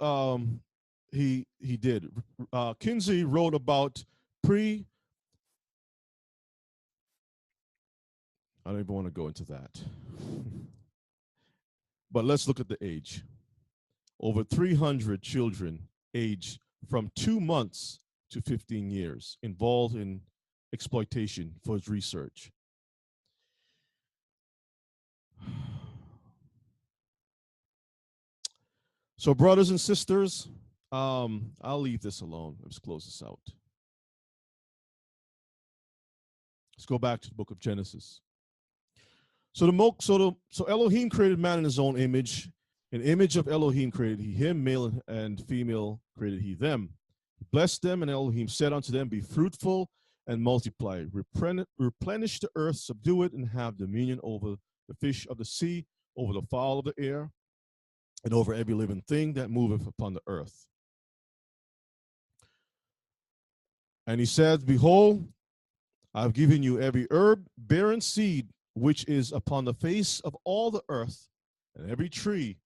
did. Kinsey wrote about pre. I don't even want to go into that. But let's look at the age. Over 300 children aged from 2 months to 15 years involved in exploitation for his research. So, brothers and sisters, I'll leave this alone. Let's close this out. Let's go back to the book of Genesis. So Elohim created man in his own image. An image of Elohim created he him, male and female created he them. He blessed them, and Elohim said unto them, be fruitful and multiply, replenish the earth, subdue it, and have dominion over the fish of the sea, over the fowl of the air, and over every living thing that moveth upon the earth. And he said, behold, I have given you every herb bearing seed which is upon the face of all the earth, and every tree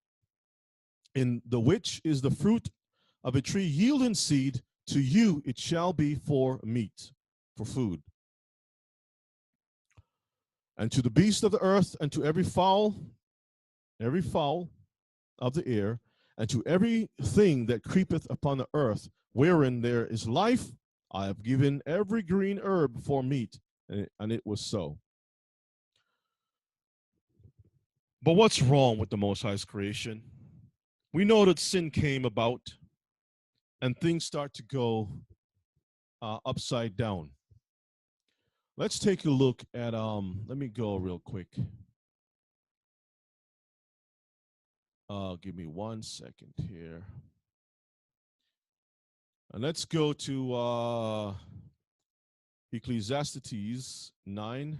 in the which is the fruit of a tree yielding seed, to you it shall be for meat, for food. And to the beast of the earth, and to every fowl of the air, and to everything that creepeth upon the earth, wherein there is life, I have given every green herb for meat. And it was so. But what's wrong with the Most High's creation? We know that sin came about and things start to go upside down. Let's take a look at, let me go real quick. Give me 1 second here. And let's go to Ecclesiastes 9,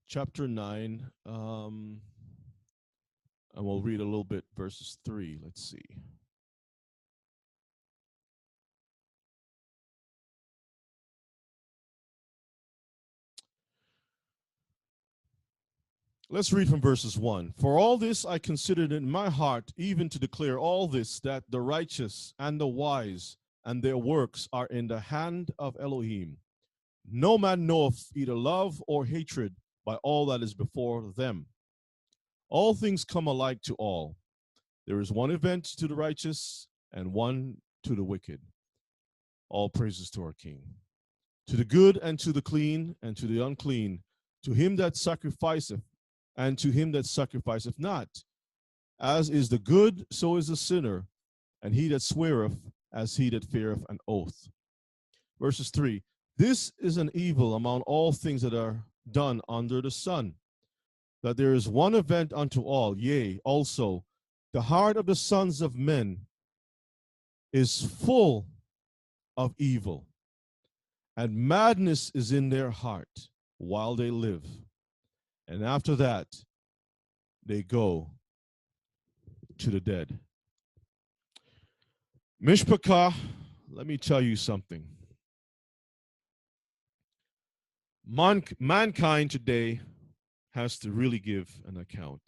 chapter 9, and we'll read a little bit verses 3. Let's see. Let's read from verses 1. For all this I considered in my heart, even to declare all this, that the righteous and the wise and their works are in the hand of Elohim. No man knoweth either love or hatred by all that is before them. All things come alike to all. There is one event to the righteous and one to the wicked. All praises to our King. To the good and to the clean and to the unclean, to him that sacrificeth and to him that sacrificeth not. As is the good, so is the sinner, and he that sweareth, as he that feareth an oath. Verses 3. This is an evil among all things that are done under the sun, that there is one event unto all, yea, also, the heart of the sons of men is full of evil, and madness is in their heart while they live. And after that, they go to the dead. Mishpachah, let me tell you something. Mankind today has to really give an account.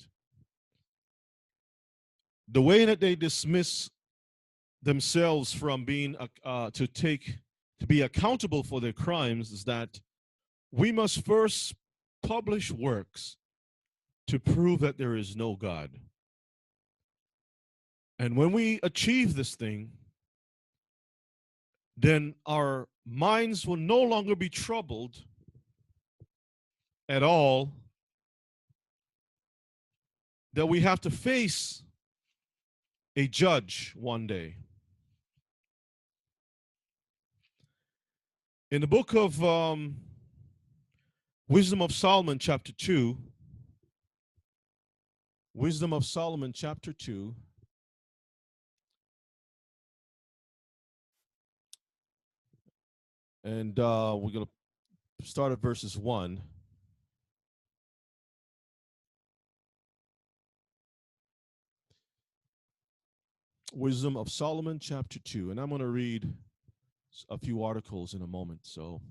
The way that they dismiss themselves from being to be accountable for their crimes is that we must first publish works to prove that there is no God. And when we achieve this thing, then our minds will no longer be troubled at all that we have to face a judge one day. In the book of Wisdom of Solomon, chapter 2, Wisdom of Solomon, chapter 2, and we're going to start at verses 1. Wisdom of Solomon, chapter 2. And I'm going to read a few articles in a moment so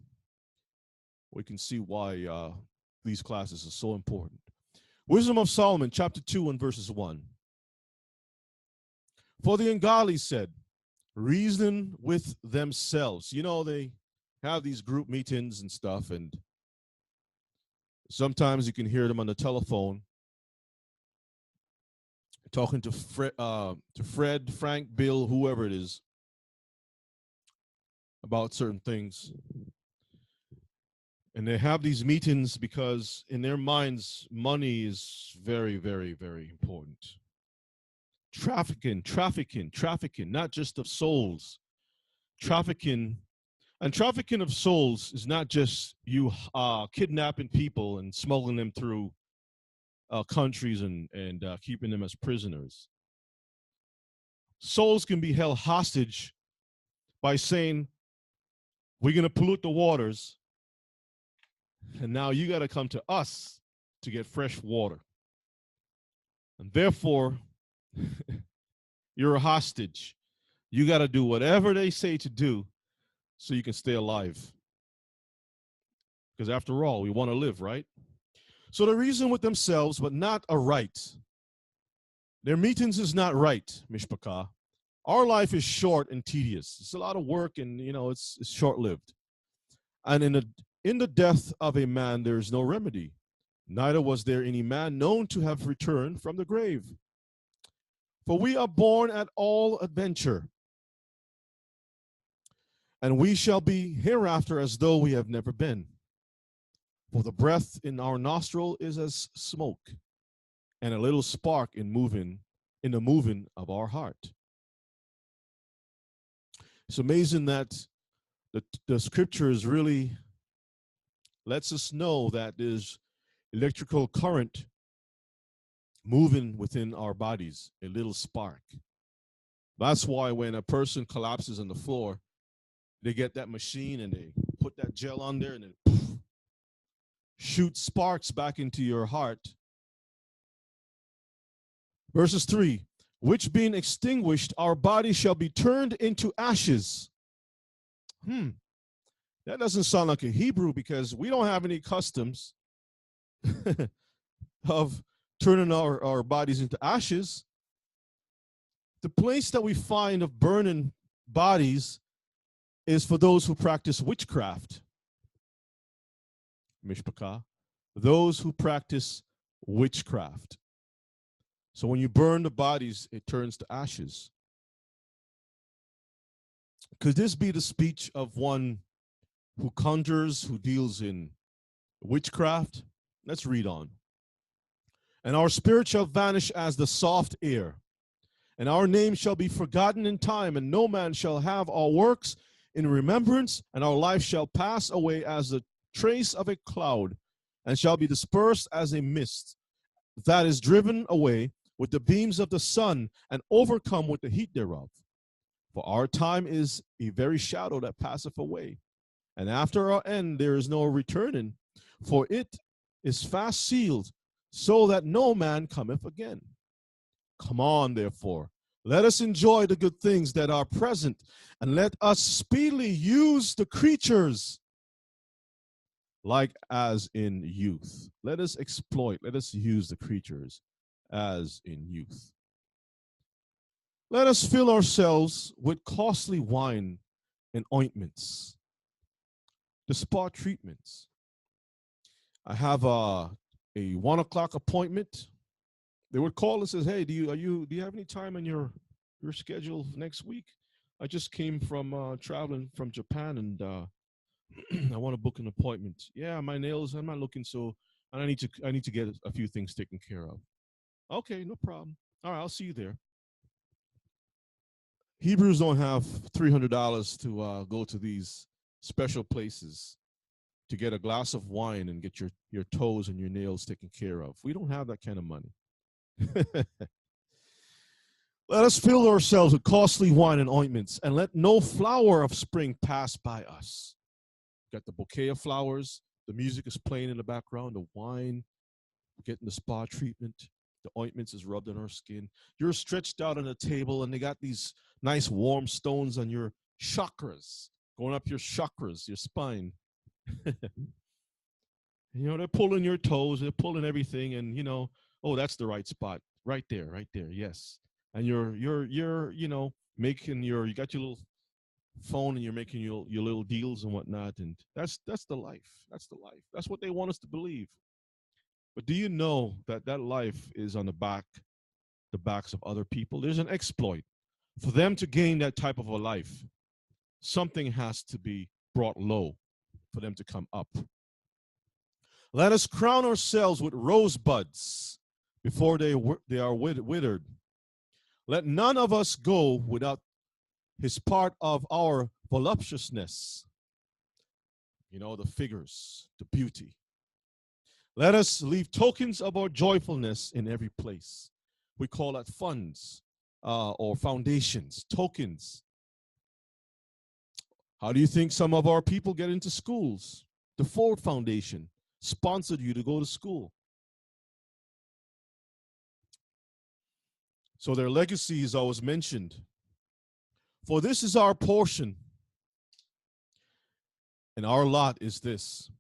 we can see why these classes are so important. Wisdom of Solomon, chapter 2, and verses 1. For the ungodly said, reason with themselves. You know, they have these group meetings and stuff, and sometimes you can hear them on the telephone talking to Fred, Frank, Bill, whoever it is, about certain things. And they have these meetings because in their minds, money is very, very, very important. Trafficking, not just of souls. Trafficking, and trafficking of souls is not just you kidnapping people and smuggling them through countries and keeping them as prisoners. Souls can be held hostage by saying, we're going to pollute the waters, and now you got to come to us to get fresh water. And therefore, you're a hostage. You got to do whatever they say to do so you can stay alive. Because after all, we want to live, right? So they reason with themselves, but not aright. Their meetings is not right, Mishpachah. Our life is short and tedious. It's a lot of work, and it's short-lived. And in the death of a man, there is no remedy. Neither was there any man known to have returned from the grave. For we are born at all adventure, and we shall be hereafter as though we have never been. For the breath in our nostril is as smoke, and a little spark in the moving of our heart. It's amazing that the scriptures really lets us know that there's electrical current moving within our bodies, a little spark. That's why when a person collapses on the floor, they get that machine and they put that gel on there and then poof, shoot sparks back into your heart. Verses 3, which being extinguished, our body shall be turned into ashes. That doesn't sound like a Hebrew, because we don't have any customs of turning our bodies into ashes. The place that we find of burning bodies is for those who practice witchcraft. Mishpachah. Those who practice witchcraft. So when you burn the bodies, it turns to ashes. Could this be the speech of one who conjures, who deals in witchcraft? Let's read on. And our spirit shall vanish as the soft air, and our name shall be forgotten in time, and no man shall have our works in remembrance, and our life shall pass away as the trace of a cloud, and shall be dispersed as a mist that is driven away with the beams of the sun, and overcome with the heat thereof. For our time is a very shadow that passeth away, and after our end there is no returning, for it is fast sealed, so that no man cometh again. Come on, therefore, let us enjoy the good things that are present, and let us speedily use the creatures like as in youth. Let us use the creatures as in youth. Let us fill ourselves with costly wine and ointments, the spa treatments. I have a 1 o'clock appointment. They would call and says, "Hey, do you have any time on your schedule next week? I just came from traveling from Japan, and I want to book an appointment. Yeah, my nails, I'm not looking so, and I need to get a few things taken care of. Okay, no problem. All right, I'll see you there." Hebrews don't have $300 to go to these special places to get a glass of wine and get your toes and your nails taken care of. We don't have that kind of money. Let us fill ourselves with costly wine and ointments, and let no flower of spring pass by us. Got the bouquet of flowers, the music is playing in the background, the wine, getting the spa treatment. The ointments is rubbed on our skin. You're stretched out on a table, and they got these nice warm stones on your chakras, going up your chakras, your spine. They're pulling your toes, they're pulling everything, and oh, that's the right spot, right there, yes. And you're making you got your little phone, and you're making your little deals and whatnot, and that's the life. That's the life. That's what they want us to believe. But do you know that life is on the backs of other people? There's an exploit for them to gain that type of a life. Something has to be brought low for them to come up. Let us crown ourselves with rosebuds before they are withered. Let none of us go without his part of our voluptuousness. The figures, the beauty. Let us leave tokens of our joyfulness in every place. We call that funds or foundations, tokens. How do you think some of our people get into schools? The Ford Foundation sponsored you to go to school. So their legacy is always mentioned. For this is our portion, and our lot is this.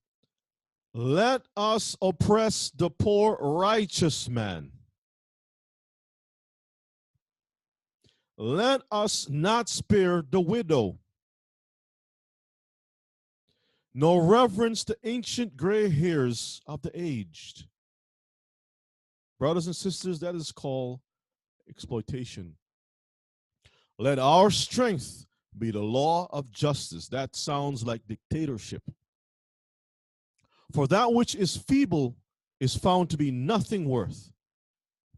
Let us oppress the poor righteous man. Let us not spare the widow, nor reverence the ancient gray hairs of the aged. Brothers and sisters, that is called exploitation. Let our strength be the law of justice. That sounds like dictatorship. For that which is feeble is found to be nothing worth.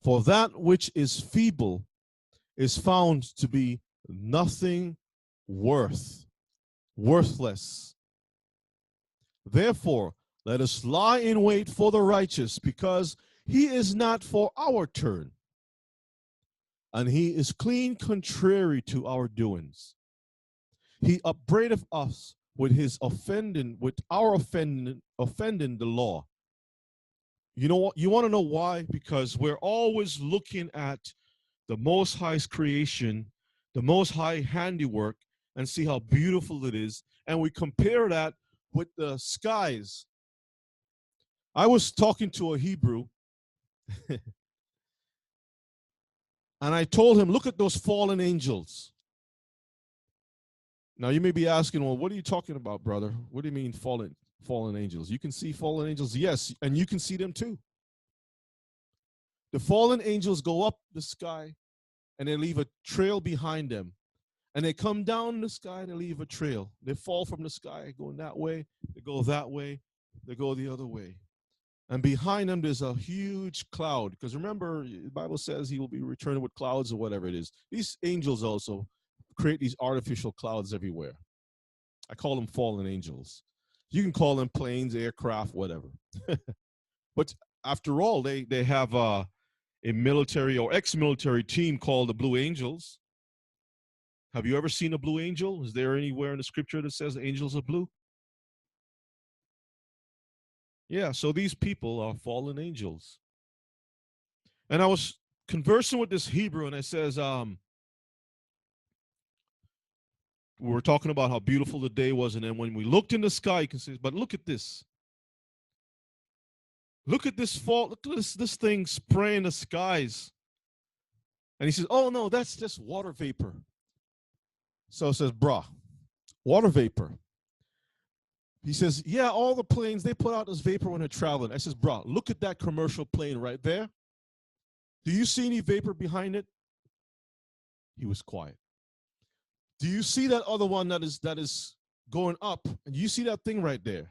For that which is feeble is found to be nothing worthless. Therefore, let us lie in wait for the righteous, because he is not for our turn, and he is clean contrary to our doings. He upbraideth us with our offending the law. You know what? You want to know why? Because we're always looking at the Most High's creation, the Most High handiwork, and see how beautiful it is, and we compare that with the skies. I was talking to a Hebrew, and I told him, look at those fallen angels. Now you may be asking, well, what are you talking about, brother? What do you mean fallen angels? You can see fallen angels, yes, and you can see them too. The fallen angels go up the sky, and they leave a trail behind them. And they come down the sky and they leave a trail. They fall from the sky, going that way, they go that way, they go the other way. And behind them, there's a huge cloud. Because remember, the Bible says he will be returning with clouds or whatever it is. These angels also create these artificial clouds everywhere. I call them fallen angels. You can call them planes, aircraft, whatever. But after all, they have a military or ex-military team called the Blue Angels. Have you ever seen a blue angel? Is there anywhere in the scripture that says angels are blue? Yeah, so these people are fallen angels. And I was conversing with this Hebrew, and I says, we were talking about how beautiful the day was, and then when we looked in the sky, you can see, but look at this. Look at this fall, look at this thing spraying the skies. And he says, oh no, that's just water vapor. So it says, bruh, water vapor. He says, yeah, all the planes, they put out this vapor when they're traveling. I says, bruh, look at that commercial plane right there. Do you see any vapor behind it? He was quiet. Do you see that other one that is going up? And you see that thing right there?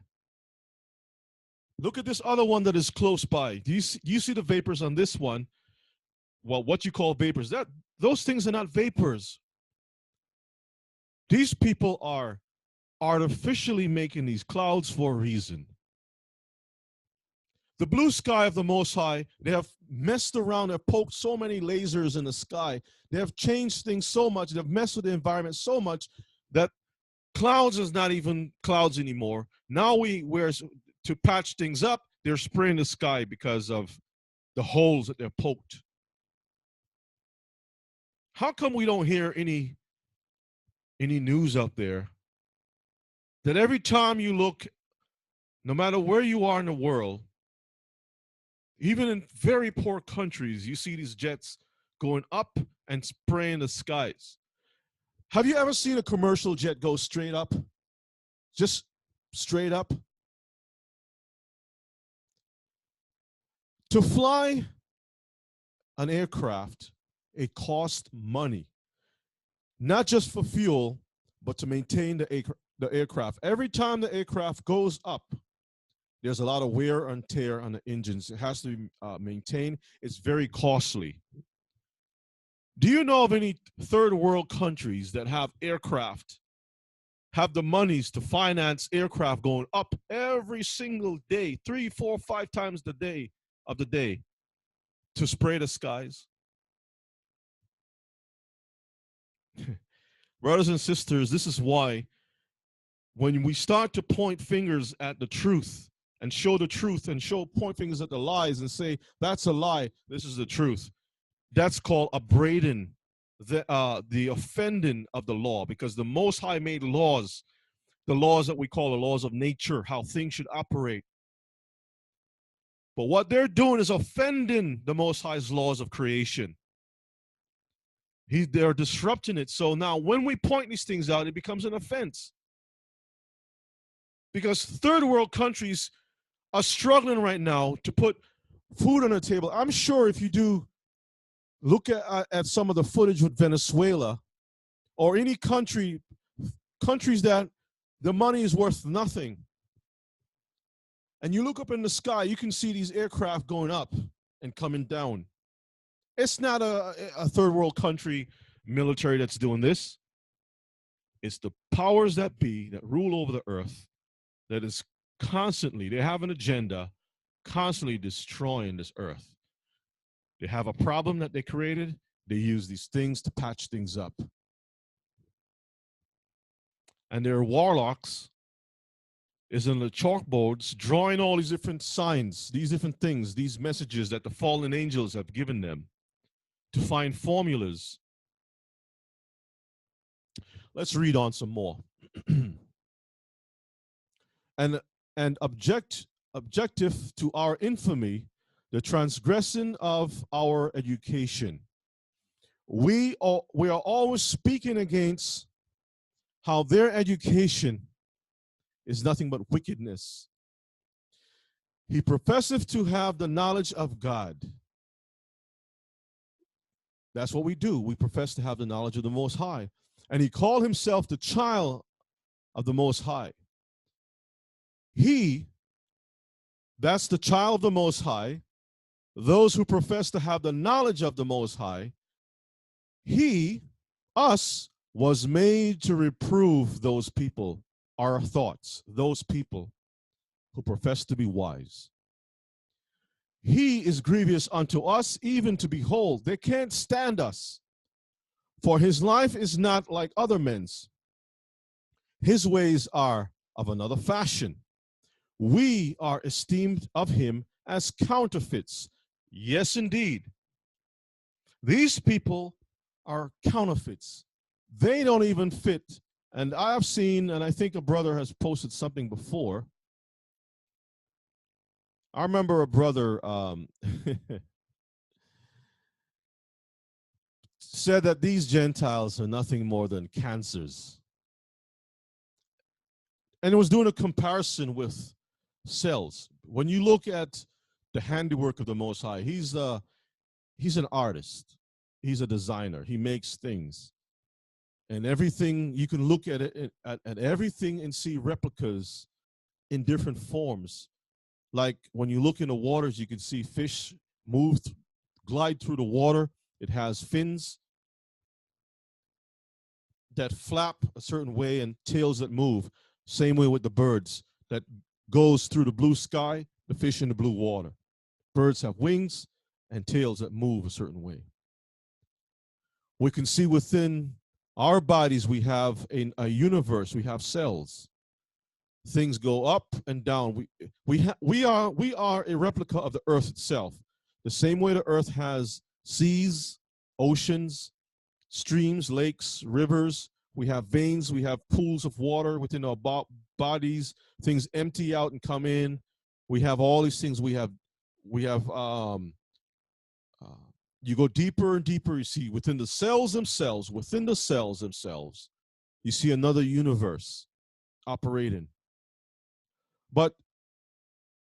Look at this other one that is close by. Do you see the vapors on this one? Well, what you call vapors, those things are not vapors. These people are artificially making these clouds for a reason. The blue sky of the Most High, they have messed around, they've poked so many lasers in the sky, they have changed things so much, they've messed with the environment so much that clouds is not even clouds anymore. Now to patch things up, they're spraying the sky because of the holes that they're poked. How come we don't hear any news up there that every time you look, no matter where you are in the world, even in very poor countries, you see these jets going up and spraying the skies? Have you ever seen a commercial jet go straight up? Just straight up? To fly an aircraft, it costs money, not just for fuel, but to maintain the aircraft. Every time the aircraft goes up, there's a lot of wear and tear on the engines. It has to be maintained. It's very costly. Do you know of any third world countries that have aircraft, have the monies to finance aircraft going up every single day, 3, 4, 5 times the day of the day to spray the skies? Brothers and sisters, this is why when we start to point fingers at the truth and show the truth and point fingers at the lies and say, that's a lie, this is the truth, that's called upbraiding, the offending of the law, because the Most High made laws, the laws that we call the laws of nature, how things should operate. But what they're doing is offending the Most High's laws of creation. They're disrupting it. So now when we point these things out, it becomes an offense. Because third world countries are struggling right now to put food on the table. I'm sure if you do look at some of the footage with Venezuela or any countries that the money is worth nothing, and you look up in the sky, you can see these aircraft going up and coming down. It's not a third world country military that's doing this. It's the powers that be that rule over the earth that is constantly, they have an agenda, constantly destroying this earth. They have a problem that they created. They use these things to patch things up. And their warlocks is in the chalkboards drawing all these different signs, these different things, these messages that the fallen angels have given them to find formulas. Let's read on some more. and objective to our infamy, the transgression of our education. We are always speaking against how their education is nothing but wickedness. He professeth to have the knowledge of God. That's what we do. We profess to have the knowledge of the Most High. And he called himself the child of the Most High. That's the child of the Most High. Those who profess to have the knowledge of the Most High, us, was made to reprove those people, our thoughts, those people who profess to be wise. He is grievous unto us, even to behold. They can't stand us. For his life is not like other men's. His ways are of another fashion. We are esteemed of him as counterfeits. Yes, indeed. These people are counterfeits. They don't even fit. And I have seen, and I think a brother has posted something before. I remember a brother said that these Gentiles are nothing more than cancers. And it was doing a comparison with cells. When you look at the handiwork of the Most High, he's an artist. He's a designer. He makes things. And everything, you can look at it at everything and see replicas in different forms. Like when you look in the waters, you can see fish glide through the water. It has fins that flap a certain way and tails that move. Same way with the birds that goes through the blue sky, the fish in the blue water. Birds have wings and tails that move a certain way. We can see within our bodies, we have a universe, we have cells. Things go up and down. We are a replica of the earth itself. The same way the earth has seas, oceans, streams, lakes, rivers. We have veins, we have pools of water within our bodies. Things empty out and come in. We have all these things. We have you go deeper and deeper, you see within the cells themselves, you see another universe operating. But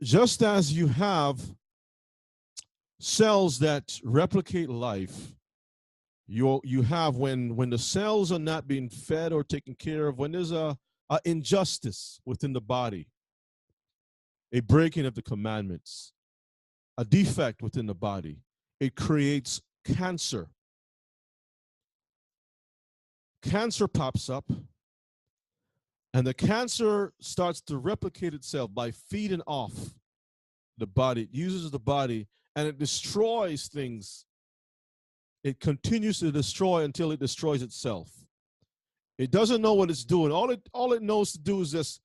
just as you have cells that replicate life, you have when the cells are not being fed or taken care of, when there's a injustice within the body, a breaking of the commandments, a defect within the body, it creates cancer. Cancer pops up, and the cancer starts to replicate itself by feeding off the body. It uses the body and it destroys things. It continues to destroy until it destroys itself. It doesn't know what it's doing. All it knows to do is just,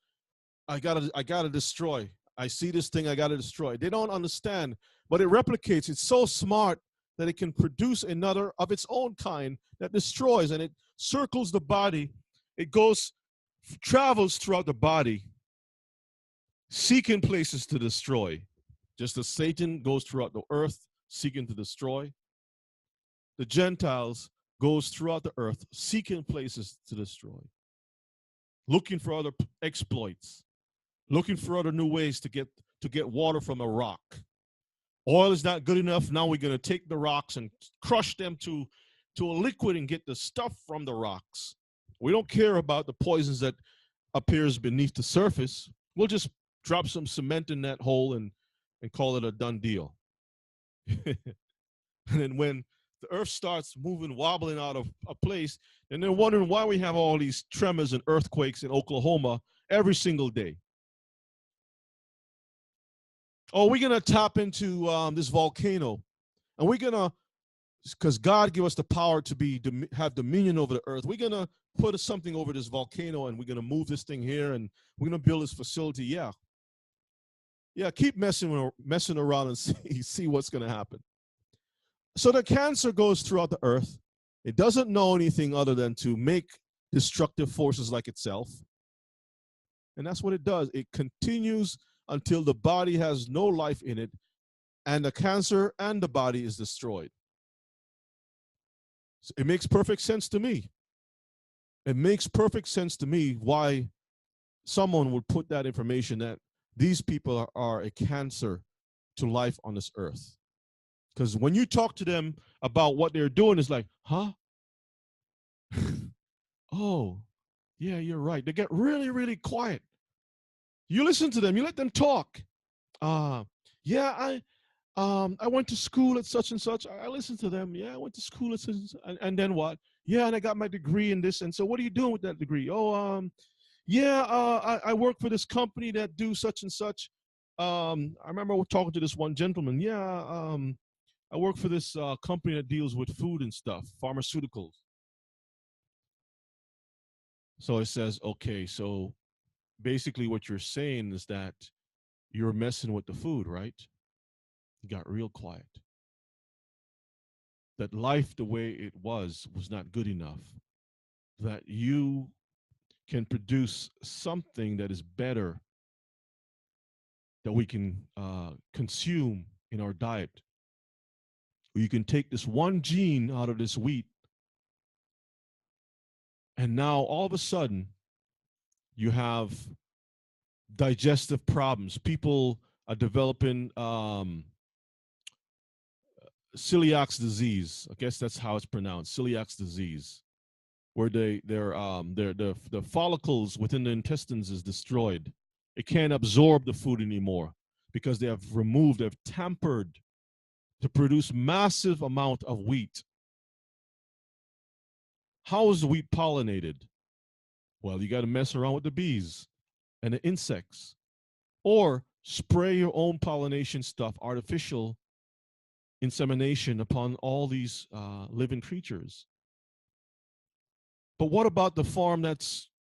I gotta destroy. I see this thing, I gotta destroy. They don't understand, but it replicates. It's so smart that it can produce another of its own kind that destroys, and it circles the body. It travels throughout the body, seeking places to destroy. Just as Satan goes throughout the earth, seeking to destroy, the Gentiles goes throughout the earth, seeking places to destroy, looking for other exploits, looking for other new ways to get water from a rock. Oil is not good enough. Now we're going to take the rocks and crush them to a liquid and get the stuff from the rocks. We don't care about the poisons that appears beneath the surface. We'll just drop some cement in that hole and call it a done deal. And then when the earth starts moving, wobbling out of a place, and they're wondering why we have all these tremors and earthquakes in Oklahoma every single day. Oh, we're going to tap into this volcano, and we're going to, because God gave us the power to have dominion over the earth, we're going to put something over this volcano, and we're going to move this thing here, and we're going to build this facility. Yeah, keep messing around and see what's going to happen. So the cancer goes throughout the earth. It doesn't know anything other than to make destructive forces like itself. And that's what it does. It continues until the body has no life in it, and the cancer and the body is destroyed. So it makes perfect sense to me. It makes perfect sense to me why someone would put that information that these people are a cancer to life on this earth. Because when you talk to them about what they're doing, it's like, huh? Oh, yeah, you're right. They get really, really quiet. You listen to them, you let them talk. Yeah, I went to school at such and such. I listened to them. Yeah, I went to school at such and such. And then what? Yeah, and I got my degree in this. And so what are you doing with that degree? Oh, yeah, I work for this company that do such and such. I remember talking to this one gentleman. Yeah, I work for this company that deals with food and stuff, pharmaceuticals. So it says, okay, so basically what you're saying is that you're messing with the food, right? You got real quiet. That life the way it was not good enough. That you can produce something that is better that we can consume in our diet. You can take this one gene out of this wheat, and now all of a sudden you have digestive problems. People are developing celiac disease. I guess that's how it's pronounced, celiac disease, where the follicles within the intestines is destroyed. It can't absorb the food anymore because they've tampered to produce massive amount of wheat. How is the wheat pollinated? Well, you got to mess around with the bees and the insects, or spray your own pollination stuff, artificial insemination upon all these living creatures. But what about the farm that's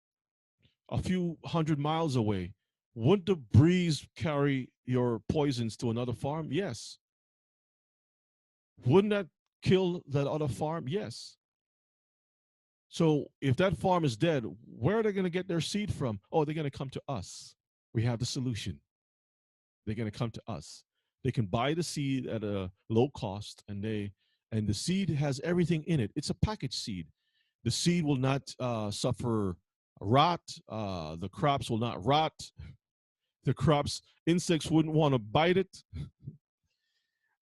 a few 100 miles away? Wouldn't the breeze carry your poisons to another farm? Yes. Wouldn't that kill that other farm? Yes. So if that farm is dead, where are they going to get their seed from? Oh, they're going to come to us. We have the solution. They're going to come to us. They can buy the seed at a low cost, and the seed has everything in it. It's a packaged seed. The seed will not suffer rot. The crops will not rot. The crops, insects wouldn't want to bite it.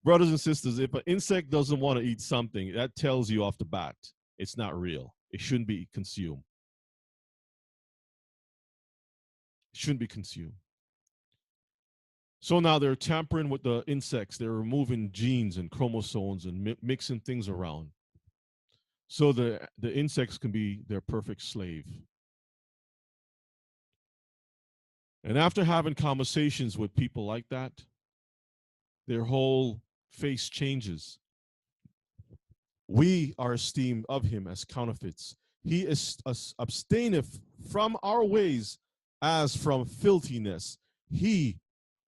Brothers and sisters, if an insect doesn't want to eat something, that tells you off the bat it's not real. It shouldn't be consumed. It shouldn't be consumed. So now they're tampering with the insects. They're removing genes and chromosomes and mixing things around. So the insects can be their perfect slave. And after having conversations with people like that, their whole face changes. We are esteemed of him as counterfeits. He is abstaineth from our ways as from filthiness. He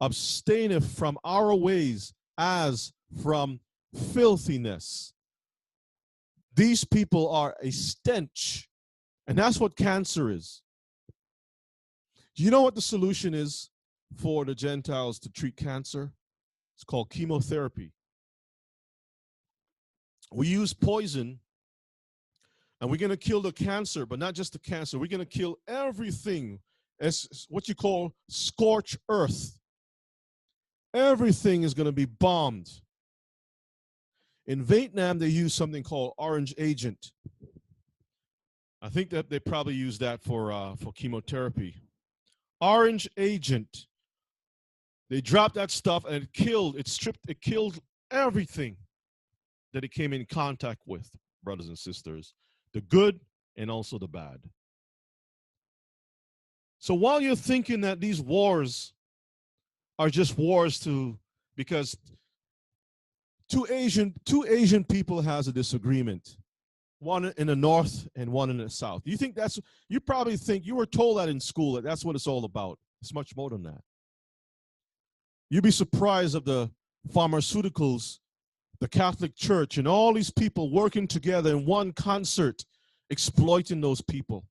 abstaineth from our ways as from filthiness. These people are a stench. And that's what cancer is. Do you know what the solution is for the Gentiles to treat cancer? It's called chemotherapy. We use poison, and we're going to kill the cancer, but not just the cancer. We're going to kill everything. It's what you call scorched earth. Everything is going to be bombed. In Vietnam, they use something called orange agent. I think that they probably use that for chemotherapy. Orange agent. They dropped that stuff and it killed everything that it came in contact with, brothers and sisters, the good and also the bad. So while you're thinking that these wars are just wars because two Asian people has a disagreement, one in the north and one in the south. You probably think you were told that in school that that's what it's all about. It's much more than that. You'd be surprised of the pharmaceuticals, the Catholic Church, and all these people working together in one concert, exploiting those people,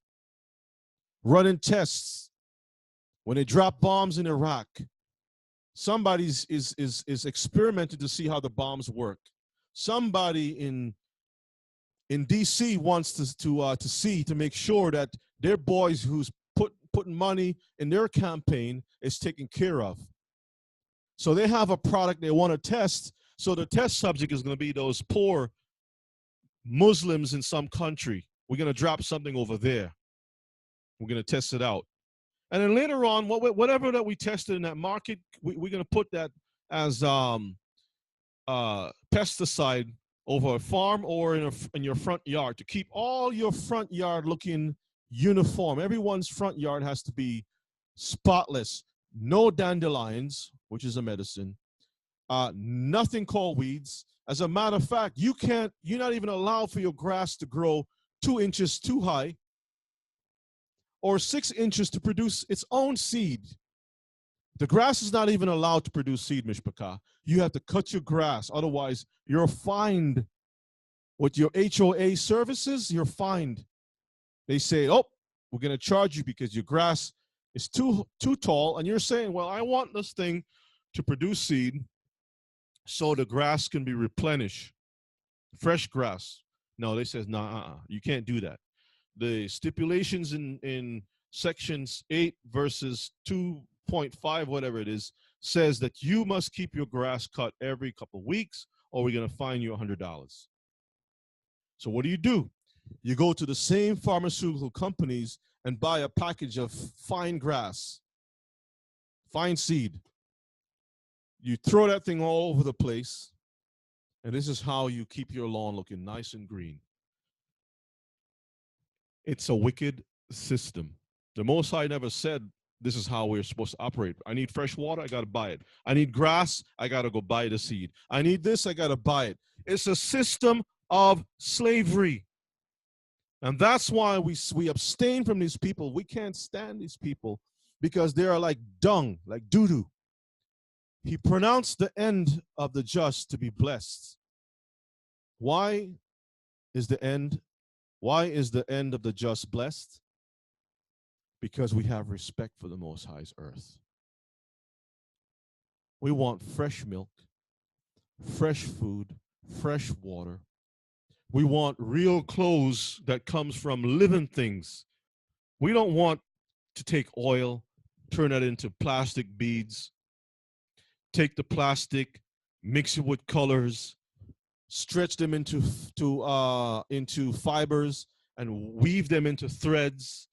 running tests. When they drop bombs in Iraq, somebody is experimenting to see how the bombs work. Somebody in DC wants to make sure that their boys who's putting money in their campaign is taken care of. So they have a product they want to test. So the test subject is going to be those poor Muslims in some country. We're going to drop something over there. We're going to test it out. And then later on, whatever that we tested in that market, we're going to put that as pesticide over a farm or in your front yard to keep all your front yard looking uniform. Everyone's front yard has to be spotless. No dandelions, which is a medicine. Nothing called weeds. As a matter of fact, you're not even allowed for your grass to grow 2 inches too high or 6 inches to produce its own seed. The grass is not even allowed to produce seed, Mishpachah. You have to cut your grass. Otherwise, you're fined. With your HOA services, you're fined. They say, oh, we're going to charge you because your grass is too tall. And you're saying, well, I want this thing to produce seed so the grass can be replenished. Fresh grass. No, they says, nah, you can't do that. The stipulations in sections 8 verses 2.5, whatever it is, says that you must keep your grass cut every couple of weeks or we're going to fine you $100. So what do? You go to the same pharmaceutical companies and buy a package of fine grass, fine seed. You throw that thing all over the place, and this is how you keep your lawn looking nice and green. It's a wicked system. The Most High never said this is how we're supposed to operate. I need fresh water, I got to buy it. I need grass, I got to go buy the seed. I need this, I got to buy it. It's a system of slavery. And that's why we abstain from these people. We can't stand these people because they are like dung, like doo-doo. He pronounced the end of the just to be blessed. Why is the end? Why is the end of the just blessed? Because we have respect for the Most High's earth. We want fresh milk, fresh food, fresh water. We want real clothes that comes from living things. We don't want to take oil, turn it into plastic beads, take the plastic, mix it with colors, stretch them into fibers, and weave them into threads,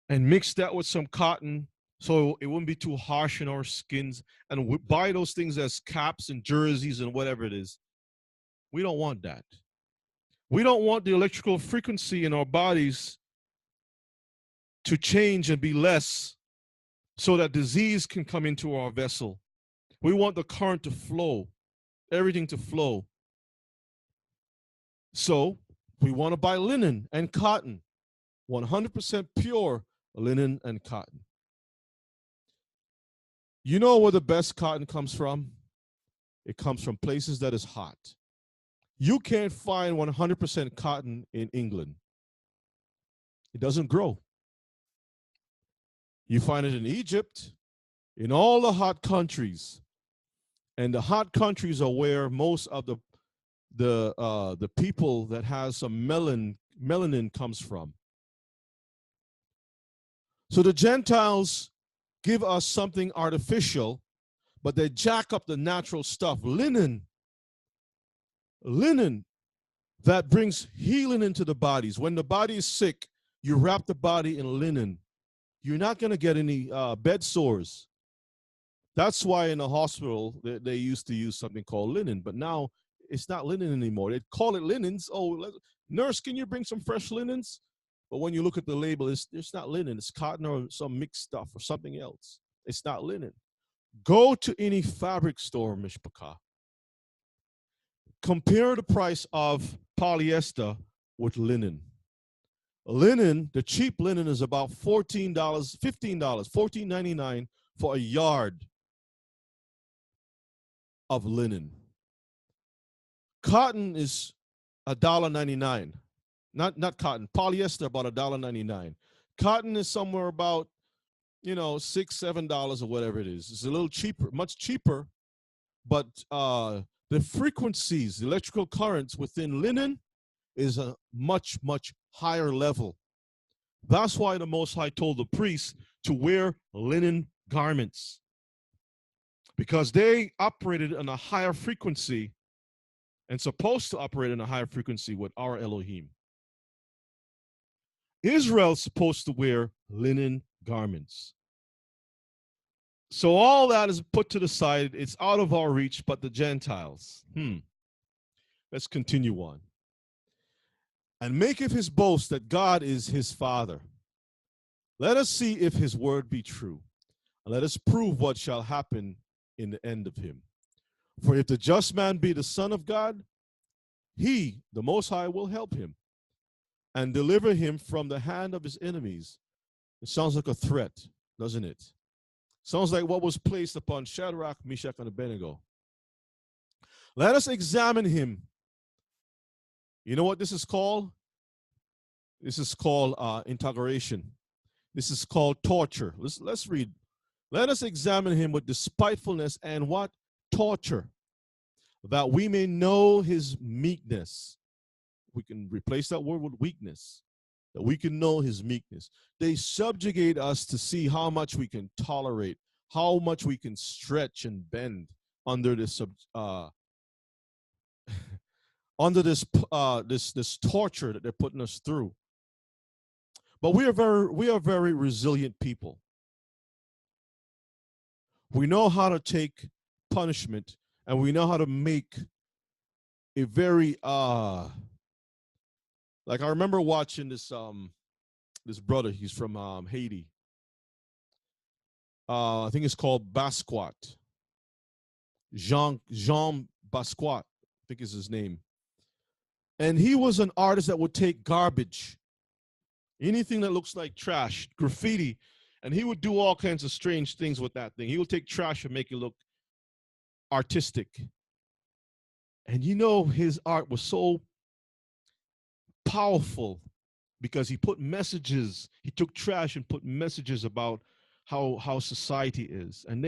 and mix that with some cotton so it wouldn't be too harsh in our skins, and we buy those things as caps and jerseys and whatever it is. We don't want that. We don't want the electrical frequency in our bodies to change and be less so that disease can come into our vessel. We want the current to flow, everything to flow. So we want to buy linen and cotton, 100% pure linen and cotton. You know where the best cotton comes from? It comes from places that is hot. You can't find 100% cotton in England. It doesn't grow. You find it in Egypt, in all the hot countries. And the hot countries are where most of the people that has some melanin comes from. So the Gentiles give us something artificial, but they jack up the natural stuff. Linen that brings healing into the bodies. When the body is sick, you wrap the body in linen. You're not going to get any bed sores. That's why in the hospital they used to use something called linen, but now it's not linen anymore. They call it linens. Oh, nurse, can you bring some fresh linens? But when you look at the label, it's not linen. It's cotton or some mixed stuff or something else. It's not linen. Go to any fabric store, Mishpachah. Compare the price of polyester with linen. Linen, the cheap linen is about $14, $15, $14.99 for a yard of linen. Cotton is $1.99. Not cotton, polyester about $1.99. Cotton is somewhere about, $6, $7 or whatever it is. It's a little cheaper, much cheaper, but the frequencies, the electrical currents within linen is a much, much higher level. That's why the Most High told the priests to wear linen garments, because they operated on a higher frequency and supposed to operate in a higher frequency with our Elohim. Israel's supposed to wear linen garments. So all that is put to the side. It's out of our reach, but the Gentiles. Let's continue on. And maketh his boast that God is his Father. Let us see if his word be true. And let us prove what shall happen in the end of him. For if the just man be the Son of God, he, the Most High, will help him and deliver him from the hand of his enemies. It sounds like a threat, doesn't it? Sounds like what was placed upon Shadrach, Meshach, and Abednego. Let us examine him. You know what this is called? This is called interrogation. This is called torture. Let's read. Let us examine him with despitefulness and what? Torture, that we may know his meekness. We can replace that word with weakness, that we can know his meekness. They subjugate us to see how much we can tolerate, how much we can stretch and bend under this this torture that they're putting us through. But we are very resilient people. We know how to take punishment, and we know how to make a very like I remember watching this brother. He's from Haiti. I think it's called Basquiat. Jean Basquiat, I think is his name. And he was an artist that would take garbage, anything that looks like trash, graffiti, and he would do all kinds of strange things with that thing. He would take trash and make it look artistic. And you know, his art was so powerful because he put messages, he took trash and put messages about how society is. And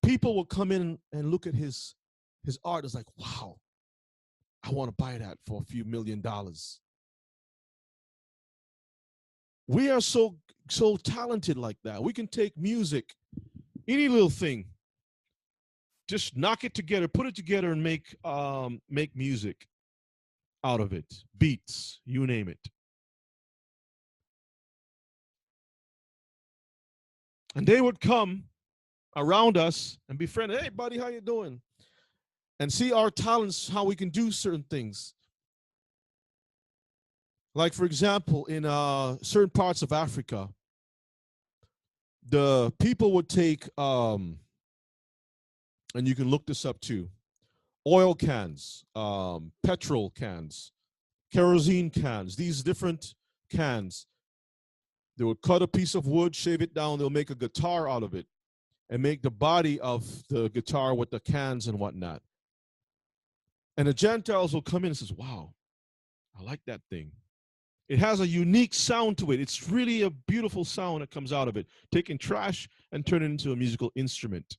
people will come in and look at his art. It's like, wow, I want to buy that for a few $1 million. We are so talented like that. We can take music, any little thing, just knock it together, put it together, and make music out of it, beats, you name it. And they would come around us and be friendly. Hey, buddy, how you doing? And see our talents, how we can do certain things. Like, for example, in certain parts of Africa, the people would take, and you can look this up too, oil cans, petrol cans, kerosene cans, these different cans. They would cut a piece of wood, shave it down, they'll make a guitar out of it and make the body of the guitar with the cans and whatnot. And the Gentiles will come in and says, wow, I like that thing. It has a unique sound to it. It's really a beautiful sound that comes out of it. Taking trash and turning it into a musical instrument.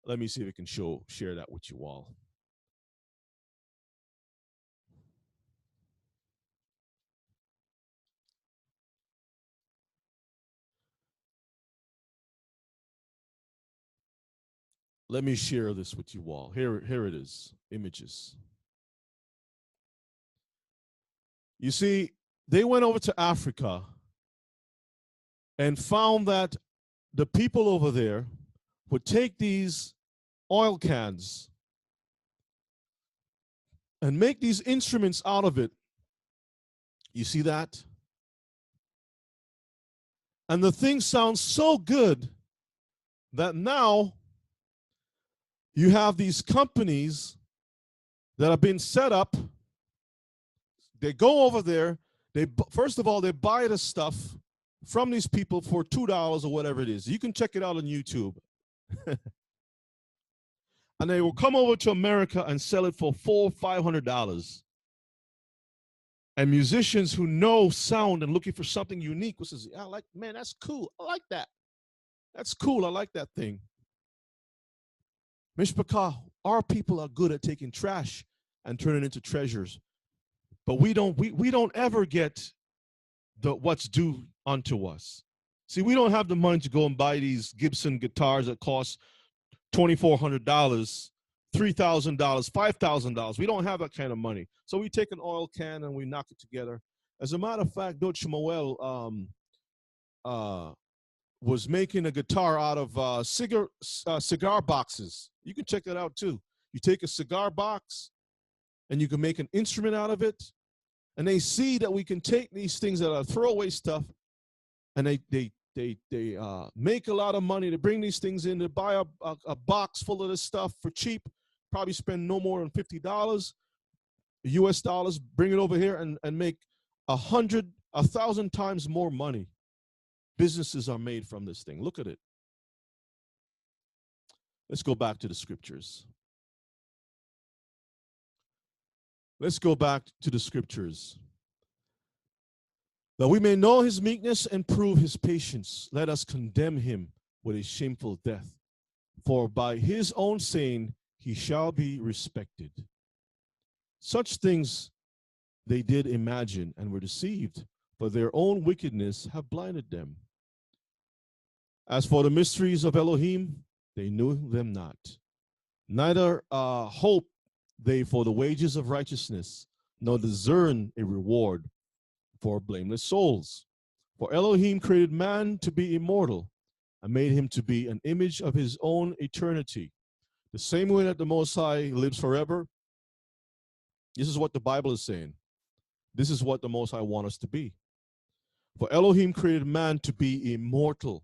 Let me see if I can share that with you all. Let me share this with you all. Here it is, images. You see, they went over to Africa and found that the people over there would take these oil cans and make these instruments out of it. You see that? And the thing sounds so good that now you have these companies that have been set up. They go over there. First of all, they buy the stuff from these people for $2 or whatever it is. You can check it out on YouTube. And they will come over to America and sell it for $400-$500. And musicians who know sound and looking for something unique will say, I like, man, that's cool. I like that. That's cool. I like that thing. Mishpachah, our people are good at taking trash and turning it into treasures. But we don't ever get what's due unto us. See, we don't have the money to go and buy these Gibson guitars that cost $2,400, $3,000, $5,000. We don't have that kind of money. So we take an oil can and we knock it together. As a matter of fact, Dutch Shmuel was making a guitar out of cigar boxes. You can check that out too. You take a cigar box and you can make an instrument out of it. And they see that we can take these things that are throwaway stuff and they make a lot of money to bring these things in, to buy a box full of this stuff for cheap, probably spend no more than $50 US dollars, bring it over here and make 1,000 times more money. Businesses are made from this thing. Look at it. Let's go back to the scriptures. Let's go back to the scriptures. That we may know his meekness and prove his patience, let us condemn him with a shameful death. For by his own saying he shall be respected. Such things they did imagine and were deceived, for their own wickedness have blinded them. As for the mysteries of Elohim, they knew them not. Neither hope they for the wages of righteousness, nor discern a reward for blameless souls. For Elohim created man to be immortal and made him to be an image of his own eternity. The same way that the Most High lives forever, this is what the Bible is saying. This is what the Most High wants us to be. For Elohim created man to be immortal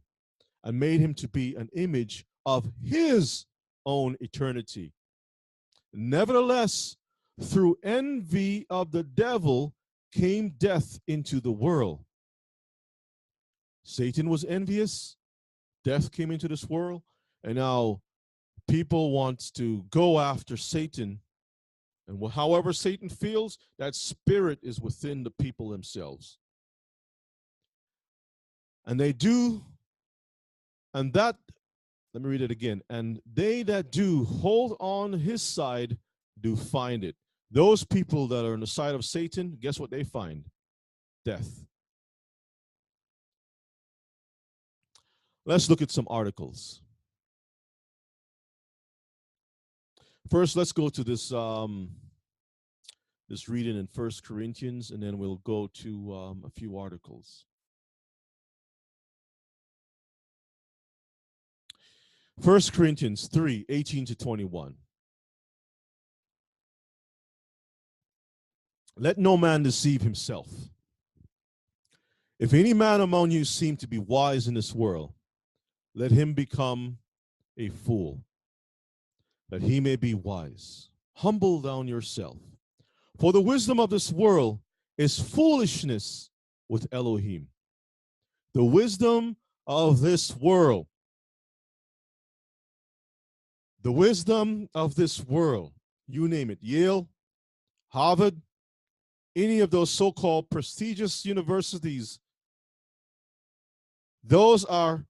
and made him to be an image of his own eternity. Nevertheless, through envy of the devil came death into the world. Satan was envious, death came into this world, and now People want to go after Satan, and however Satan feels, that spirit is within the people themselves. And they do, and that, let me read it again. And they that do hold on his side do find it. Those people that are on the side of Satan, guess what they find? Death. Let's look at some articles. First, let's go to this this reading in 1 Corinthians, and then we'll go to a few articles. 1 Corinthians 3, 18 to 21. Let no man deceive himself. If any man among you seem to be wise in this world, let him become a fool, that he may be wise. Humble down yourself. For the wisdom of this world is foolishness with Elohim. The wisdom of this world. The wisdom of this world. You name it. Yale, Harvard, any of those so-called prestigious universities. Those are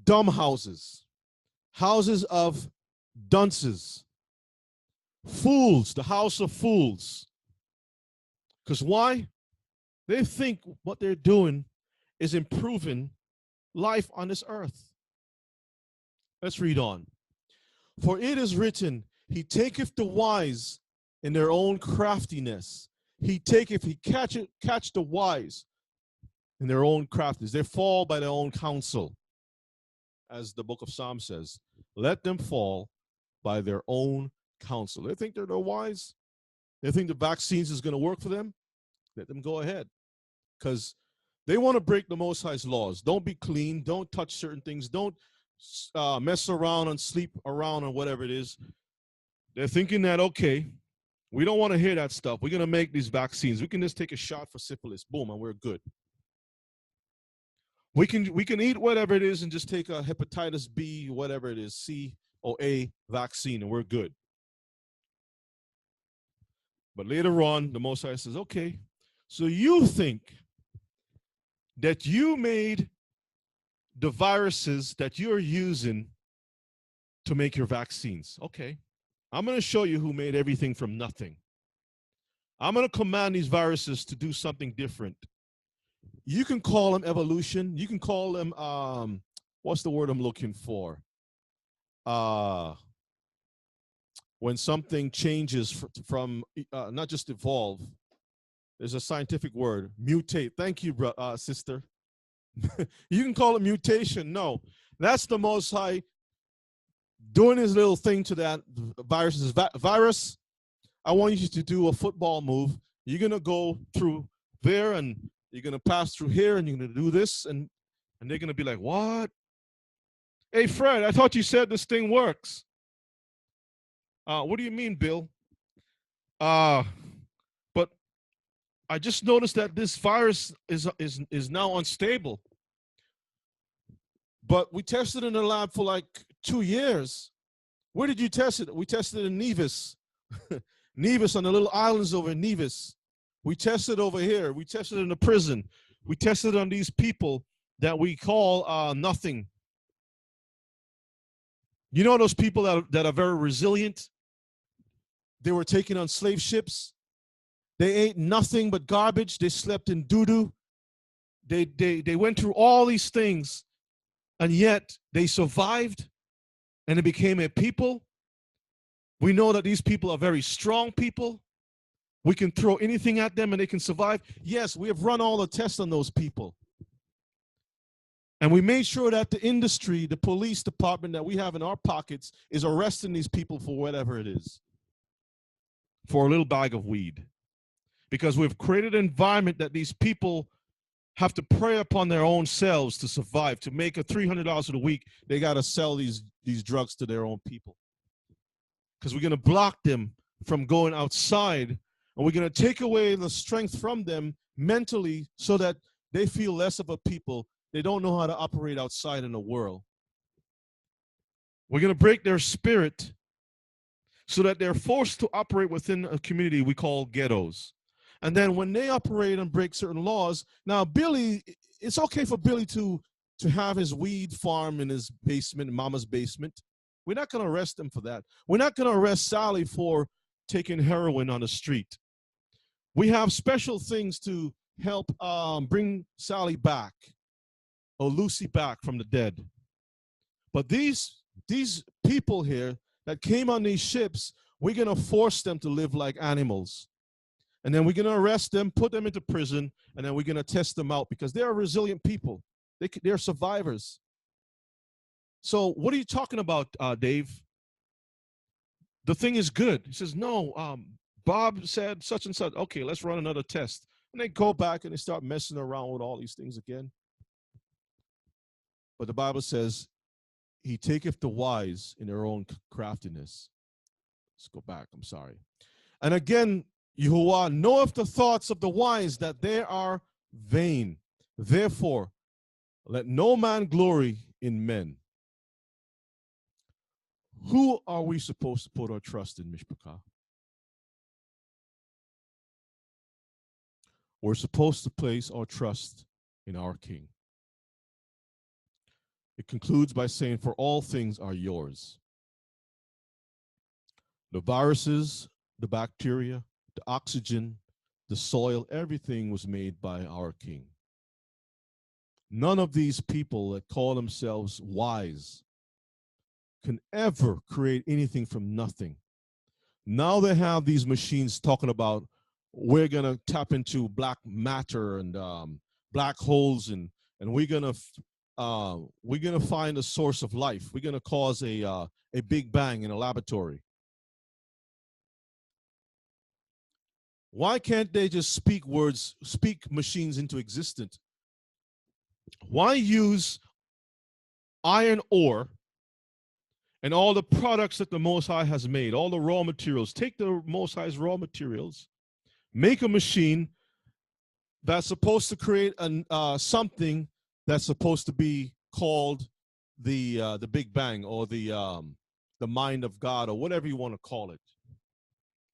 dumb houses. Houses of dunces. Fools, the house of fools. Because why? They think what they're doing is improving life on this earth. Let's read on. For it is written, he taketh the wise in their own craftiness. He catch the wise in their own craftiness. They fall by their own counsel. As the book of Psalms says, let them fall by their own counsel. They think they're wise. They think the vaccines is going to work for them. Let them go ahead. Because they want to break the Most High's laws. Don't be clean. Don't touch certain things. Don't mess around and sleep around or whatever it is. They're thinking that, okay, we don't want to hear that stuff. We're going to make these vaccines. We can just take a shot for syphilis. Boom, and we're good. We can eat whatever it is and just take a hepatitis B, whatever it is, C or A vaccine, and we're good. But later on, the Most High says, okay, so you think that you made the viruses that you're using to make your vaccines. Okay, I'm going to show you who made everything from nothing. I'm going to command these viruses to do something different. You can call them evolution. You can call them, what's the word I'm looking for? When something changes from not just evolve, there's a scientific word, mutate. Thank you, sister. You can call it mutation. No, that's the Most High doing his little thing to that virus. Virus, I want you to do a football move. You're going to go through there, and you're going to pass through here, and you're going to do this, and they're going to be like, what? Hey, Fred, I thought you said this thing works. What do you mean, Bill? But I just noticed that this virus is now unstable. But we tested it in the lab for like 2 years. Where did you test it? We tested it in Nevis. Nevis, on the little islands over in Nevis. We tested over here. We tested in the prison. We tested on these people that we call nothing. You know those people that are very resilient? They were taken on slave ships. They ate nothing but garbage. They slept in doo-doo. They went through all these things, and yet they survived, and they became a people. We know that these people are very strong people. We can throw anything at them and they can survive. Yes, we have run all the tests on those people. And we made sure that the industry, the police department that we have in our pockets is arresting these people for whatever it is. For a little bag of weed. Because we've created an environment that these people have to prey upon their own selves to survive. To make a $300 a week, they got to sell these drugs to their own people. Because we're going to block them from going outside, and we're going to take away the strength from them mentally so that they feel less of a people. They don't know how to operate outside in the world. We're going to break their spirit so that they're forced to operate within a community we call ghettos. And then when they operate and break certain laws, now Billy, it's okay for Billy to have his weed farm in his basement, mama's basement. We're not going to arrest him for that. We're not going to arrest Sally for taking heroin on the street. We have special things to help bring Sally back or Lucy back from the dead. But these people here that came on these ships, we're going to force them to live like animals. And then we're going to arrest them, put them into prison, and then we're going to test them out because they're resilient people. They're survivors. So what are you talking about, Dave? The thing is good. He says, no, Bob said such and such. Okay, let's run another test. And they go back and they start messing around with all these things again. But the Bible says, he taketh the wise in their own craftiness. Let's go back. I'm sorry. And again, Yahuwah knoweth the thoughts of the wise, that they are vain. Therefore, let no man glory in men. Who are we supposed to put our trust in, Mishpachah? We're supposed to place our trust in our King. It concludes by saying, for all things are yours. The viruses, the bacteria, the oxygen, the soil, everything was made by our King. None of these people that call themselves wise can ever create anything from nothing. Now they have these machines talking about we're going to tap into black matter and black holes, and we're going to find a source of life. We're going to cause a big bang in a laboratory. Why can't they just speak machines into existence? Why use iron ore and all the products that the Most High has made, all the raw materials? Take the Most High's raw materials, make a machine that's supposed to create something that's supposed to be called the Big Bang, or the mind of God, or whatever you want to call it.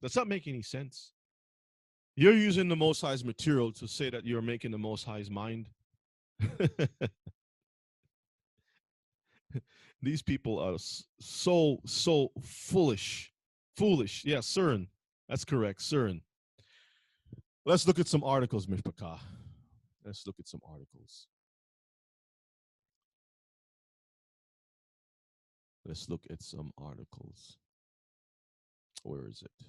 Does that make any sense? You're using the Most High's material to say that you're making the Most High's mind. These people are so foolish. Yeah, CERN. That's correct, CERN. Let's look at some articles, Mishpachah. Let's look at some articles. Let's look at some articles. Where is it?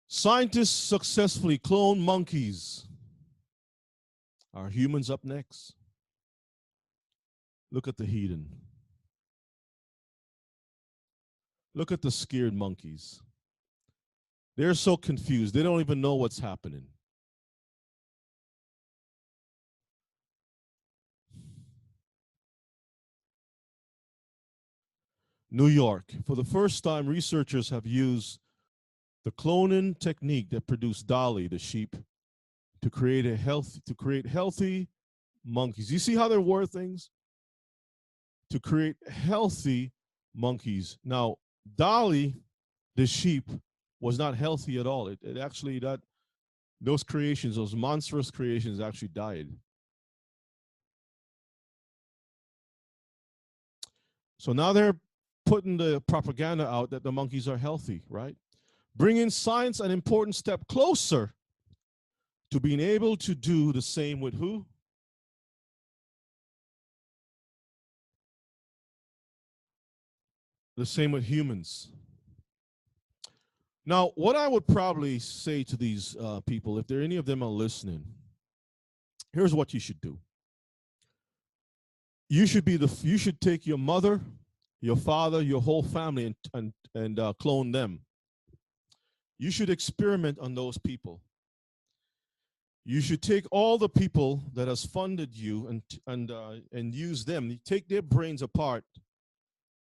Scientists successfully clone monkeys. Are humans up next? Look at the heathen. Look at the scared monkeys. They're so confused. They don't even know what's happening. New York. For the first time, researchers have used the cloning technique that produced Dolly, the sheep, to create healthy monkeys. You see how there were things? To create healthy monkeys. Now, Dolly, the sheep, was not healthy at all. It actually, those creations, those monstrous creations, actually died. So now they're putting the propaganda out that the monkeys are healthy, right? Bringing science an important step closer to being able to do the same with who? The same with humans. Now, what I would probably say to these people, if there any of them are listening, here's what you should do. You should take your mother, your father, your whole family, and clone them. You should experiment on those people. You should take all the people that has funded you and use them. You take their brains apart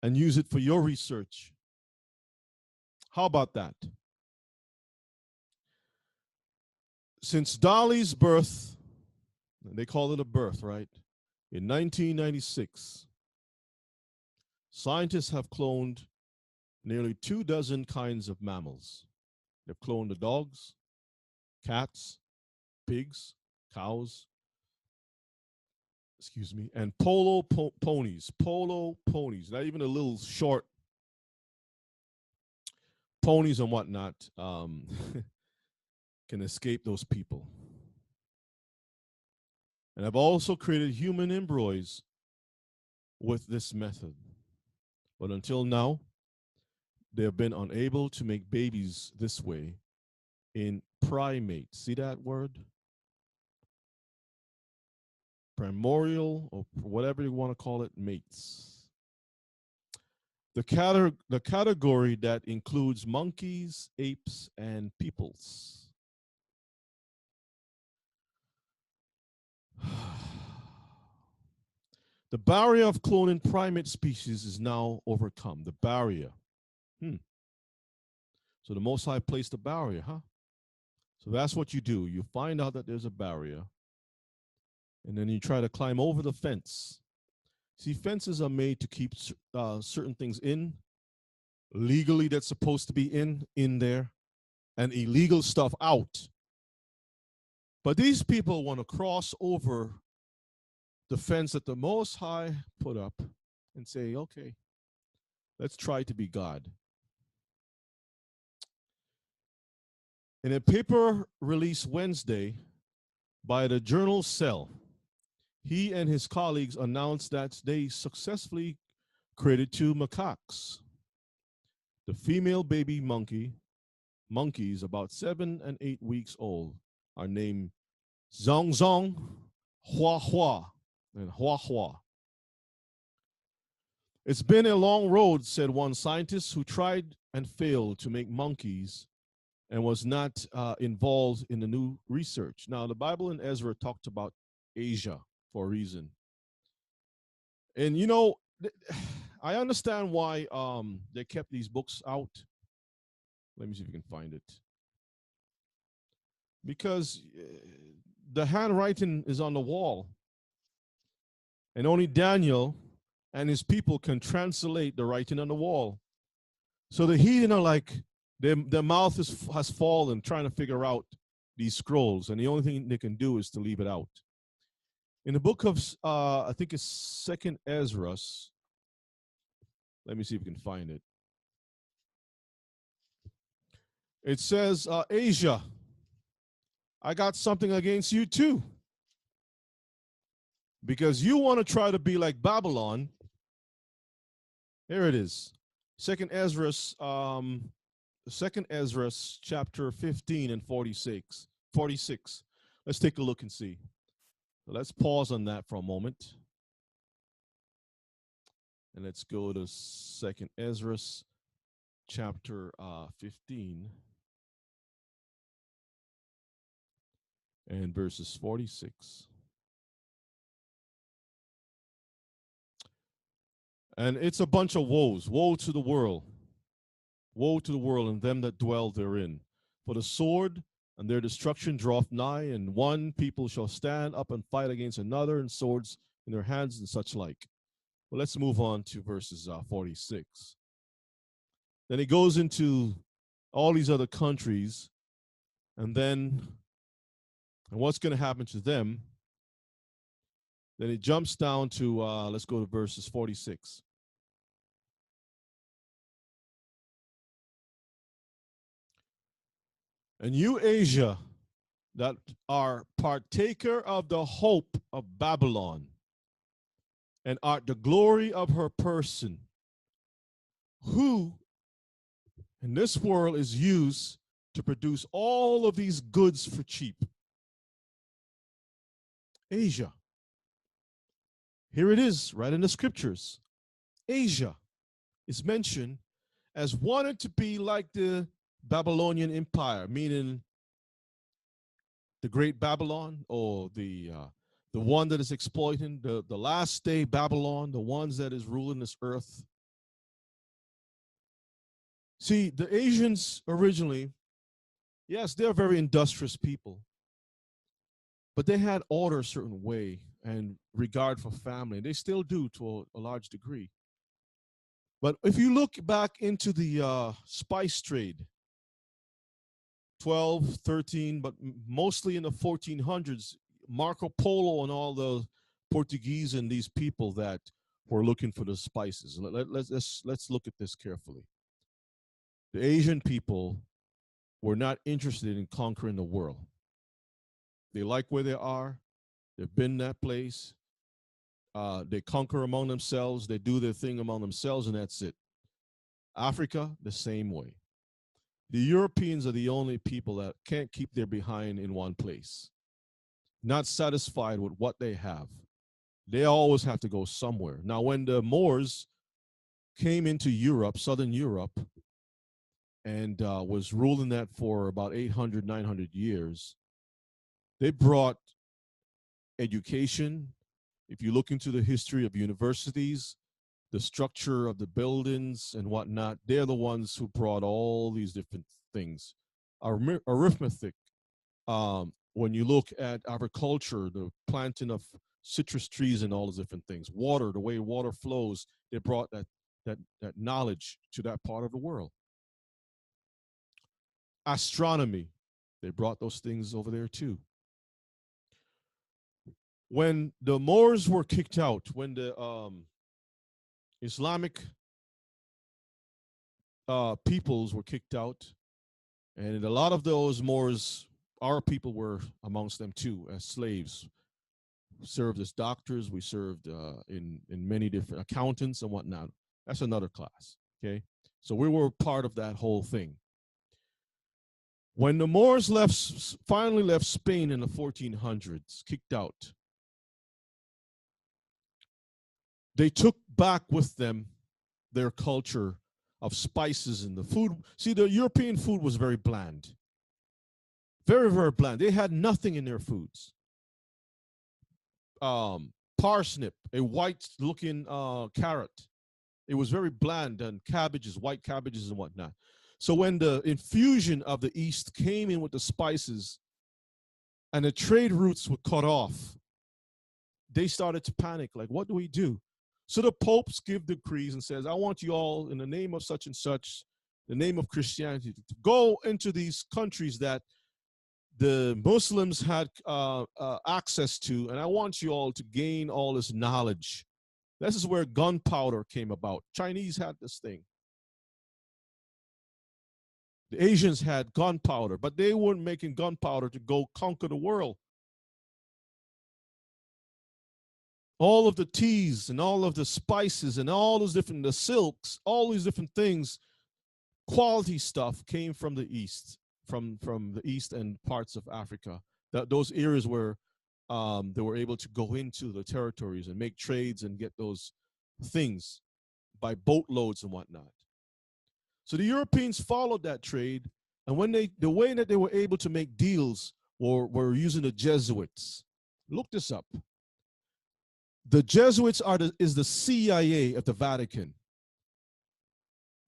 and use it for your research. How about that? Since Dolly's birth, They call it a birth, right? In 1996, scientists have cloned nearly 2 dozen kinds of mammals. They've cloned the dogs, cats, pigs, cows, excuse me, and polo ponies, not even the little short ponies and whatnot, can escape those people. And I've also created human embryos with this method. But until now, they have been unable to make babies this way in primates. See that word? Primordial, or whatever you want to call it, mates. The category that includes monkeys, apes, and peoples. The barrier of cloning primate species is now overcome. The barrier. So the Most High placed a barrier, huh? So that's what you do. You find out that there's a barrier, and then you try to climb over the fence. See, fences are made to keep certain things in, legally that's supposed to be in there, and illegal stuff out. But these people want to cross over the fence that the Most High put up and say, okay, let's try to be God. In a paper released Wednesday by the journal Cell, he and his colleagues announced that they successfully created 2 macaques. The female baby monkeys about 7 and 8 weeks old, are named Zong Zong, Hua Hua, and Hua Hua. It's been a long road, said one scientist who tried and failed to make monkeys and was not involved in the new research. Now, the Bible in Ezra talked about Asia for a reason. And you know, I understand why they kept these books out. Let me see if we can find it. Because the handwriting is on the wall, and only Daniel and his people can translate the writing on the wall. So the heathen are like, their mouth has fallen trying to figure out these scrolls, and the only thing they can do is to leave it out. In the book of, I think it's Second Ezra. Let me see if we can find it. It says, Asia, I got something against you too. Because you want to try to be like Babylon. Here it is. Second Ezra, chapter 15 and 46. 46. Let's take a look and see. Let's pause on that for a moment. And let's go to Second Ezra chapter 15 and verses 46. And it's a bunch of woes. Woe to the world. Woe to the world and them that dwell therein. For the sword and their destruction draweth nigh, and one people shall stand up and fight against another, and swords in their hands and such like. Well, let's move on to verses 46. Then it goes into all these other countries, and what's going to happen to them. Then it jumps down to, let's go to verses 46. And you, Asia, that are partaker of the hope of Babylon, and art the glory of her person, who in this world is used to produce all of these goods for cheap. Asia. Here it is, right in the scriptures. Asia is mentioned as wanting to be like the Babylonian Empire, meaning the Great Babylon, or the one that is exploiting, the last day Babylon, the ones that is ruling this earth. See, the Asians originally, yes, they're very industrious people. But they had order a certain way and regard for family. They still do to a large degree. But if you look back into the spice trade, 12, 13, but mostly in the 1400s, Marco Polo and all the Portuguese and these people that were looking for the spices. Let's look at this carefully. The Asian people were not interested in conquering the world. They like where they are. They've been that place. They conquer among themselves. They do their thing among themselves, and that's it. Africa, the same way. The Europeans are the only people that can't keep their behind in one place, not satisfied with what they have. They always have to go somewhere. Now, when the Moors came into Europe, southern Europe, and was ruling that for about 800, 900 years, they brought education. If you look into the history of universities, the structure of the buildings and whatnot, they're the ones who brought all these different things. Arithmetic, when you look at agriculture, the planting of citrus trees and all those different things, water, the way water flows, they brought that knowledge to that part of the world. Astronomy, they brought those things over there too. When the Moors were kicked out, when the Islamic peoples were kicked out, and a lot of those Moors, our people were amongst them too, as slaves. We served as doctors, we served in many different accountants and whatnot. That's another class, okay? So we were part of that whole thing. When the Moors finally left Spain in the 1400s, kicked out, they took back with them their culture of spices and the food. See, the European food was very bland. Very, very bland. They had nothing in their foods. Parsnip, a white-looking carrot. It was very bland, and cabbages, white cabbages and whatnot. So when the infusion of the East came in with the spices and the trade routes were cut off, they started to panic, like, what do we do? So the popes give decrees and says, I want you all, in the name of such and such, the name of Christianity, to go into these countries that the Muslims had access to, and I want you all to gain all this knowledge. This is where gunpowder came about. Chinese had this thing. The Asians had gunpowder, but they weren't making gunpowder to go conquer the world. All of the teas and all of the spices and all those different, the silks, all these different things, quality stuff came from the East, from the East and parts of Africa. Those areas where they were able to go into the territories and make trades and get those things by boatloads and whatnot. So the Europeans followed that trade, and when the way that they were able to make deals were using the Jesuits. Look this up. The Jesuits is the CIA of the Vatican.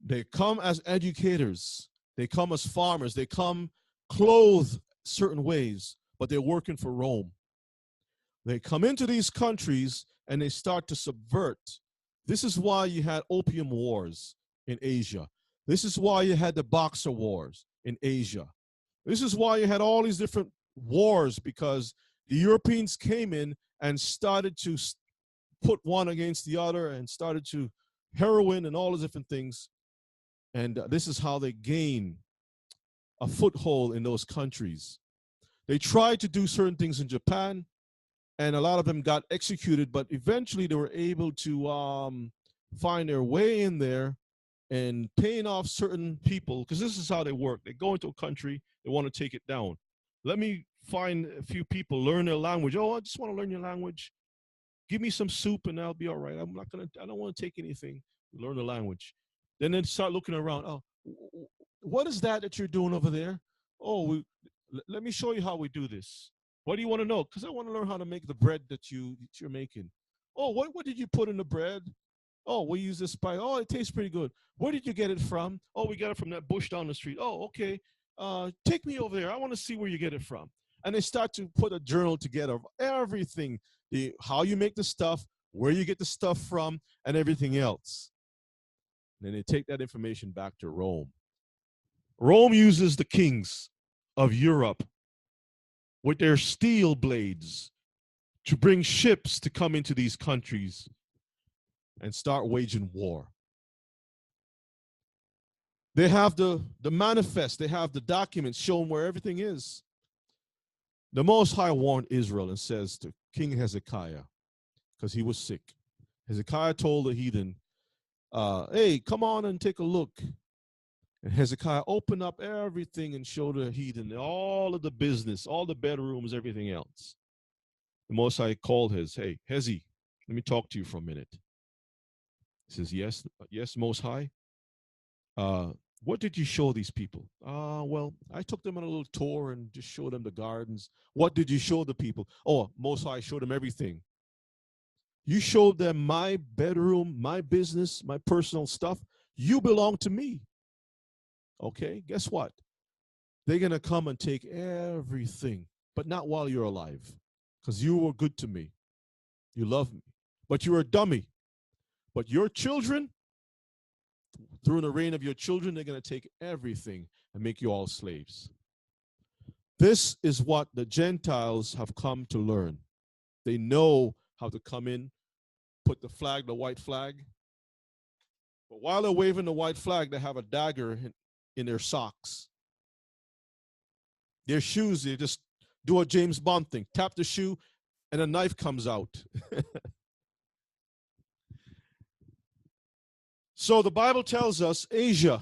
They come as educators. They come as farmers. They come clothed certain ways, but they're working for Rome. They come into these countries and they start to subvert. This is why you had opium wars in Asia. This is why you had the Boxer Wars in Asia. This is why you had all these different wars, because the Europeans came in and started to put one against the other and started to heroin and all those different things. And this is how they gain a foothold in those countries. They tried to do certain things in Japan, and a lot of them got executed, but eventually they were able to find their way in there and paying off certain people, because this is how they work. They go into a country, they want to take it down. Let me find a few people, learn their language. Oh, I just want to learn your language. Give me some soup and I'll be all right. I don't want to take anything. Learn the language. Then they start looking around. Oh, what is that you're doing over there? Oh, let me show you how we do this. What do you want to know? Because I want to learn how to make the bread that you're making. Oh, what did you put in the bread? Oh, we use this spice. Oh, it tastes pretty good. Where did you get it from? Oh, we got it from that bush down the street. Oh, okay. Take me over there. I want to see where you get it from. And they start to put a journal together of everything, how you make the stuff, where you get the stuff from, and everything else. And then they take that information back to Rome. Rome uses the kings of Europe with their steel blades to bring ships to come into these countries and start waging war. They have the manifest, they have the documents showing where everything is. The Most High warned Israel and says to King Hezekiah, because he was sick, Hezekiah told the heathen, hey, come on and take a look. And Hezekiah opened up everything and showed the heathen all of the business, all the bedrooms, everything else. The Most High called hey, Hezi, let me talk to you for a minute. He says, yes, Most High. What did you show these people? Well, I took them on a little tour and just showed them the gardens. What did you show the people? Oh, Most High showed them everything. You showed them my bedroom, my business, my personal stuff. You belong to me. Okay, guess what? They're going to come and take everything, but not while you're alive, because you were good to me. You love me, but you're a dummy. But your children, through the reign of your children, they're going to take everything and make you all slaves. This is what the Gentiles have come to learn. They know how to come in, put the flag, the white flag. But while they're waving the white flag, they have a dagger in their socks. Their shoes, they just do a James Bond thing, tap the shoe, and a knife comes out. So the Bible tells us, Asia,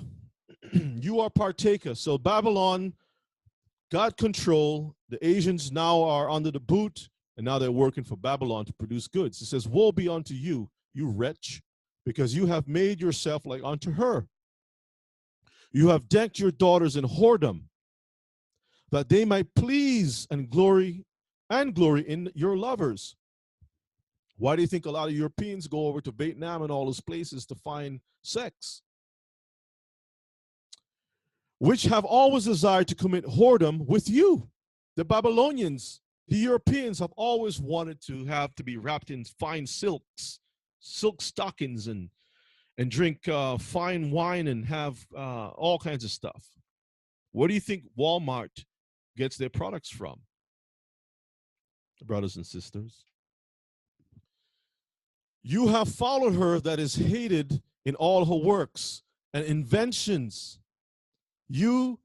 you are partaker. So Babylon got control. The Asians now are under the boot, and now they're working for Babylon to produce goods. It says, woe be unto you, you wretch, because you have made yourself like unto her. You have decked your daughters in whoredom, that they might please and glory in your lovers. Why do you think a lot of Europeans go over to Vietnam and all those places to find sex? Which have always desired to commit whoredom with you. The Babylonians, the Europeans have always wanted to be wrapped in fine silks, silk stockings, and drink fine wine and have all kinds of stuff. Where do you think Walmart gets their products from, brothers and sisters? You have followed her that is hated in all her works and inventions. You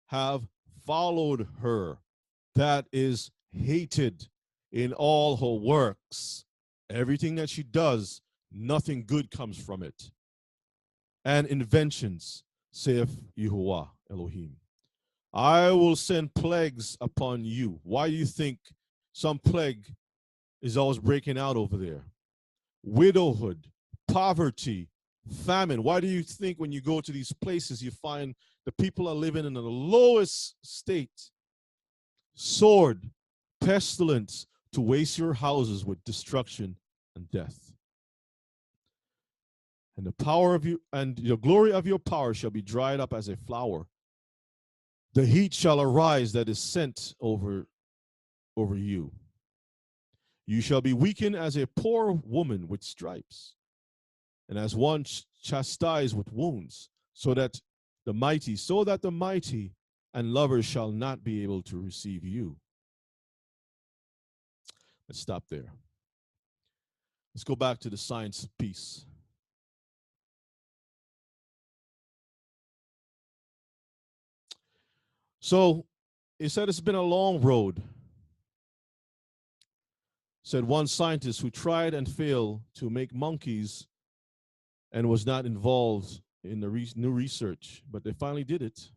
have followed her that is hated in all her works. Everything that she does, nothing good comes from it. And inventions, saith Yahuwah Elohim. I will send plagues upon you. Why do you think some plague is always breaking out over there? Widowhood, poverty, famine. Why do you think when you go to these places you find the people are living in the lowest state? Sword, pestilence, to waste your houses with destruction and death. And the power of you and the glory of your power shall be dried up as a flower. The heat shall arise that is sent over you. You shall be weakened as a poor woman with stripes, and as one chastised with wounds, so that the mighty and lovers shall not be able to receive you. Let's stop there. Let's go back to the science piece. So it said it's been a long road. Said one scientist who tried and failed to make monkeys and was not involved in the new research, but they finally did it.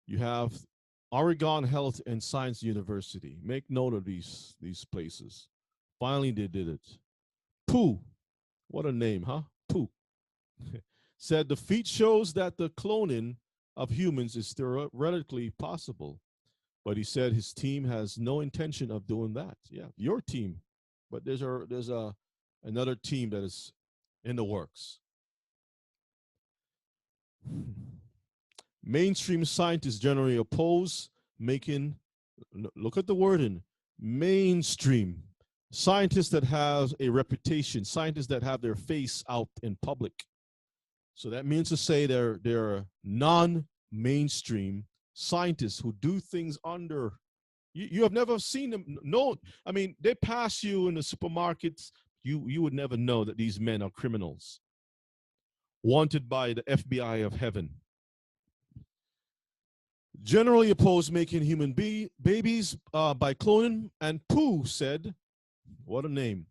You have Oregon Health and Science University. Make note of these places. Finally, they did it. Pooh, what a name, huh? Pooh. Said the feat shows that the cloning of humans is theoretically possible. But he said his team has no intention of doing that. Yeah, your team. But there's another team that is in the works. Mainstream scientists generally oppose making, look at the wording, mainstream. Scientists that have a reputation, scientists that have their face out in public. So that means to say they're non-mainstream scientists who do things under. You have never seen them. No, I mean they pass you in the supermarkets. You would never know that these men are criminals, wanted by the FBI of heaven. Generally oppose making human babies by cloning, and Pooh said, what a name,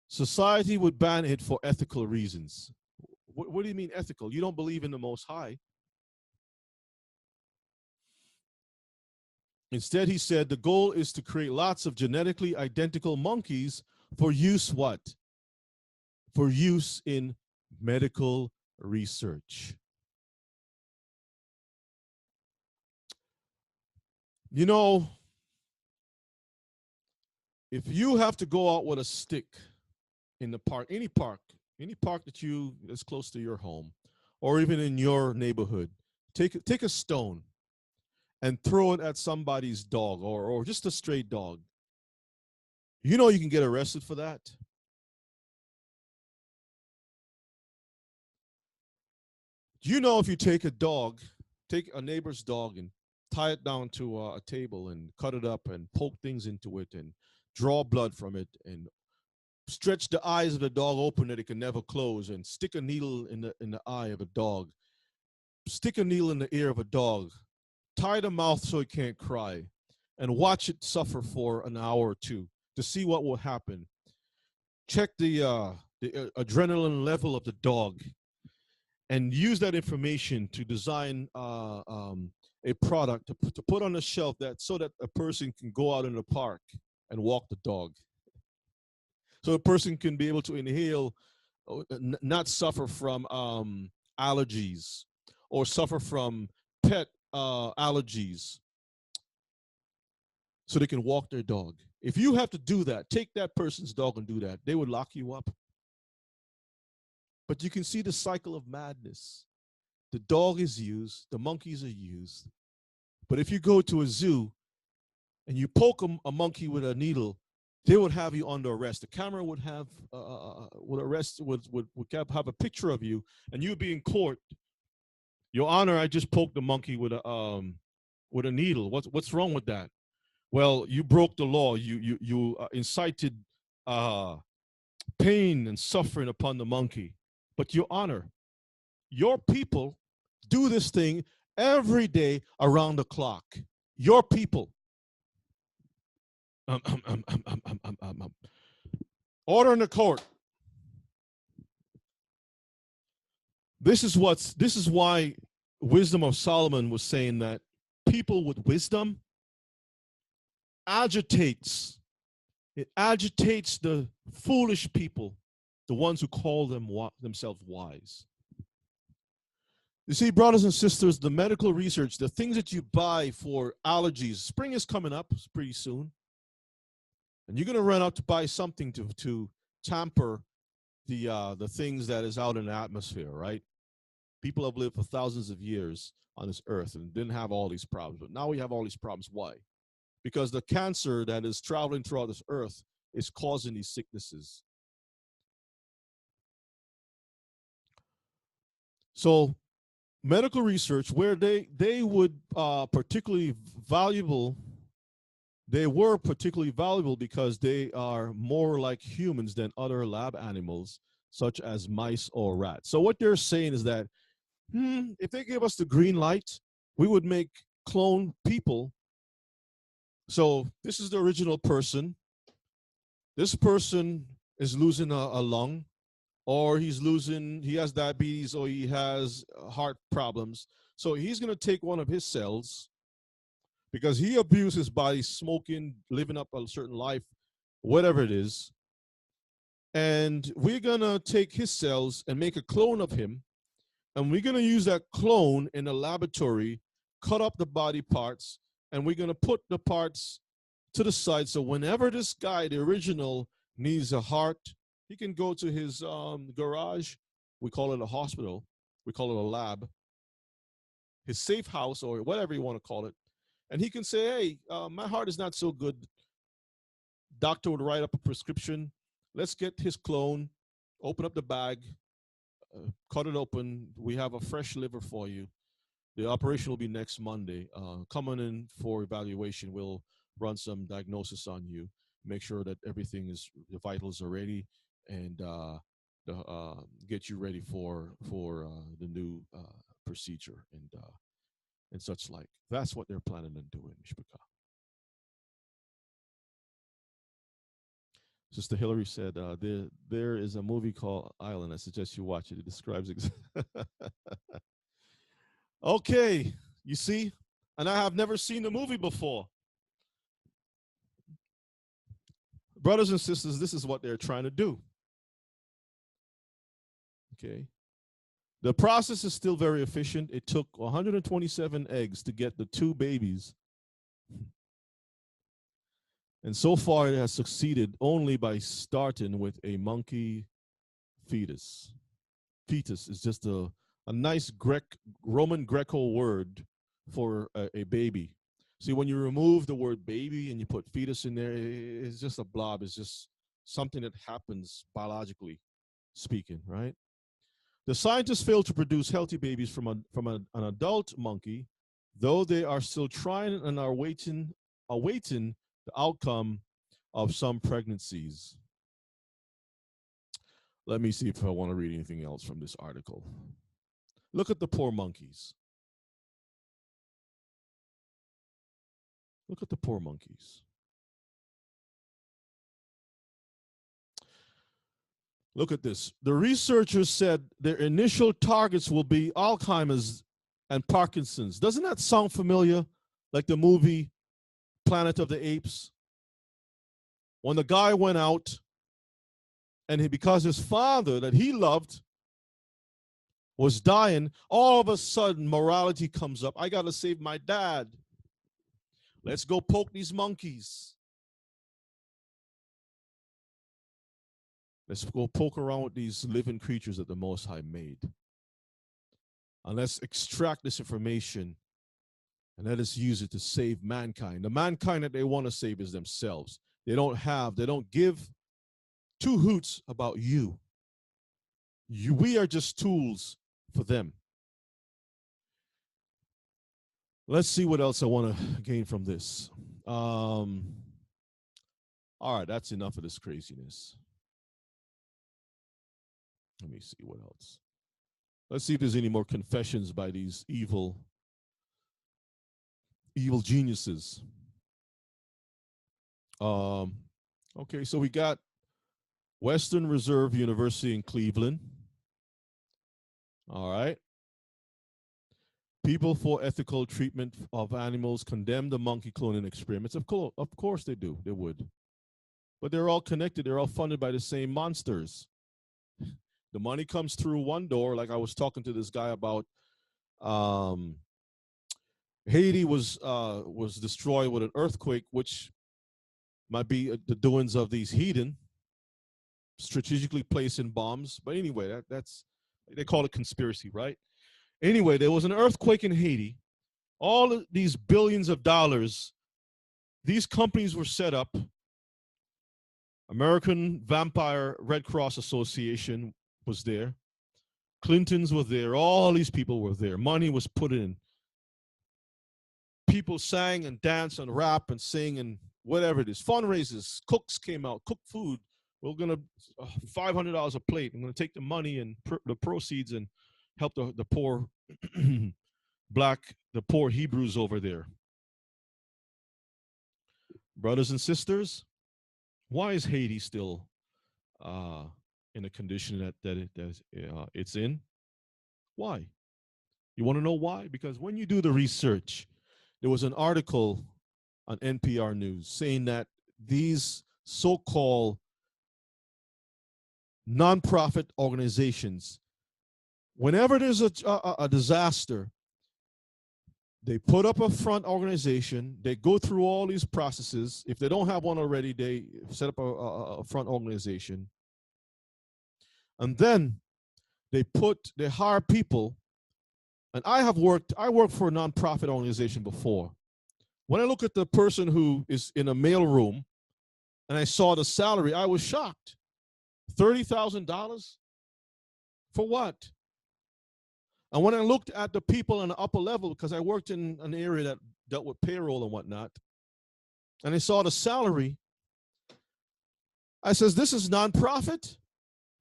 society would ban it for ethical reasons. What do you mean ethical? You don't believe in the Most High. Instead, he said the goal is to create lots of genetically identical monkeys for use what? For use in medical research. You know, if you have to go out with a stick in the park, any park that's close to your home, or even in your neighborhood, take a stone and throw it at somebody's dog or just a stray dog. You know you can get arrested for that. Do you know if you take a neighbor's dog and tie it down to a table and cut it up and poke things into it and draw blood from it and stretch the eyes of the dog open that it can never close and stick a needle in the eye of a dog, stick a needle in the ear of a dog, tie the mouth so it can't cry, and watch it suffer for an hour or two to see what will happen. Check the adrenaline level of the dog and use that information to design a product to put on a shelf that so that a person can go out in the park and walk the dog. So a person can be able to inhale, not suffer from allergies or suffer from pet allergies, so they can walk their dog. If you have to do that, take that person's dog and do that, they would lock you up. But you can see the cycle of madness. The dog is used, the monkeys are used. But if you go to a zoo and you poke a monkey with a needle, they would have you under arrest. The camera would have would have a picture of you, and you'd be in court. Your Honor, I just poked the monkey with a needle. What's wrong with that? Well, you broke the law. You incited pain and suffering upon the monkey. But Your Honor, your people do this thing every day around the clock. Your people. Order in the court. This is why Wisdom of Solomon was saying that people with wisdom agitates the foolish people, the ones who call themselves wise. You see, brothers and sisters, the medical research, the things that you buy for allergies, spring is coming up pretty soon, and you're going to run out to buy something to tamper the things that is out in the atmosphere, right? People have lived for thousands of years on this earth and didn't have all these problems, but now we have all these problems. Why? Because the cancer that is traveling throughout this earth is causing these sicknesses. So medical research, where they would particularly valuable, they were particularly valuable because they are more like humans than other lab animals, such as mice or rats. So what they're saying is that if they gave us the green light, we would make clone people. So this is the original person. This person is losing a lung, or he has diabetes, or he has heart problems. So he's going to take one of his cells because he abused his body, smoking, living up a certain life, whatever it is. And we're going to take his cells and make a clone of him. And we're going to use that clone in a laboratory, cut up the body parts, and we're going to put the parts to the side. So whenever this guy, the original, needs a heart, he can go to his garage. We call it a hospital. We call it a lab. His safe house, or whatever you want to call it. And he can say, hey, my heart is not so good. Doctor would write up a prescription. Let's get his clone, open up the bag, cut it open. We have a fresh liver for you. The operation will be next Monday. Come on in for evaluation. We'll run some diagnosis on you, make sure that everything is, the vitals are ready, and get you ready for the new procedure and such like. That's what they're planning on doing, Mishpaka. Sister Hillary said, there is a movie called Island. I suggest you watch it. It describes Okay, you see? And I have never seen the movie before. Brothers and sisters, this is what they're trying to do. Okay. The process is still very efficient. It took 127 eggs to get the 2 babies. And so far, it has succeeded only by starting with a monkey fetus. Fetus is just a nice Roman Greco word for a baby. See, when you remove the word baby and you put fetus in there, it's just a blob. It's just something that happens biologically speaking, right? The scientists failed to produce healthy babies from an adult monkey, though they are still trying and are awaiting the outcome of some pregnancies. Let me see if I want to read anything else from this article. Look at the poor monkeys. Look at the poor monkeys. Look at this. The researchers said their initial targets will be Alzheimer's and Parkinson's. Doesn't that sound familiar? Like the movie Planet of the Apes? When the guy went out and because his father that he loved was dying, all of a sudden morality comes up. I got to save my dad. Let's go poke these monkeys. Let's go poke around with these living creatures that the Most High made. And let's extract this information and let us use it to save mankind. The mankind that they want to save is themselves. They don't give 2 hoots about you. We are just tools for them. Let's see what else I want to gain from this. All right, that's enough of this craziness. Let me see what else. Let's see if there's any more confessions by these evil geniuses. Okay, so we got Western Reserve University in Cleveland. All right. People for ethical treatment of animals condemn the monkey cloning experiments. Of course they do. They would. But they're all connected. They're all funded by the same monsters. The money comes through one door. Like I was talking to this guy about, Haiti was destroyed with an earthquake, which might be the doings of these heathen strategically placing bombs. But anyway, that's they call it conspiracy, right? Anyway, there was an earthquake in Haiti. All of these billions of dollars, these companies were set up. American Vampire Red Cross Association was there. Clintons were there. All these people were there. Money was put in. People sang and danced and rap and sing and whatever it is. Fundraisers, cooks came out, cooked food. We're going to $500 a plate. I'm going to take the money and the proceeds and help the poor the poor Hebrews over there. Brothers and sisters, why is Haiti still in the condition that it's in? Why? You want to know why? Because when you do the research, there was an article on NPR News saying that these so-called nonprofit organizations, whenever there's a disaster, they put up a front organization. They go through all these processes. If they don't have one already, they set up a front organization. And then they hire people. And I worked for a nonprofit organization before. When I look at the person who is in a mail room and I saw the salary, I was shocked. $30,000 for what? And when I looked at the people on the upper level, because I worked in an area that dealt with payroll and whatnot, and I saw the salary, I says, this is nonprofit.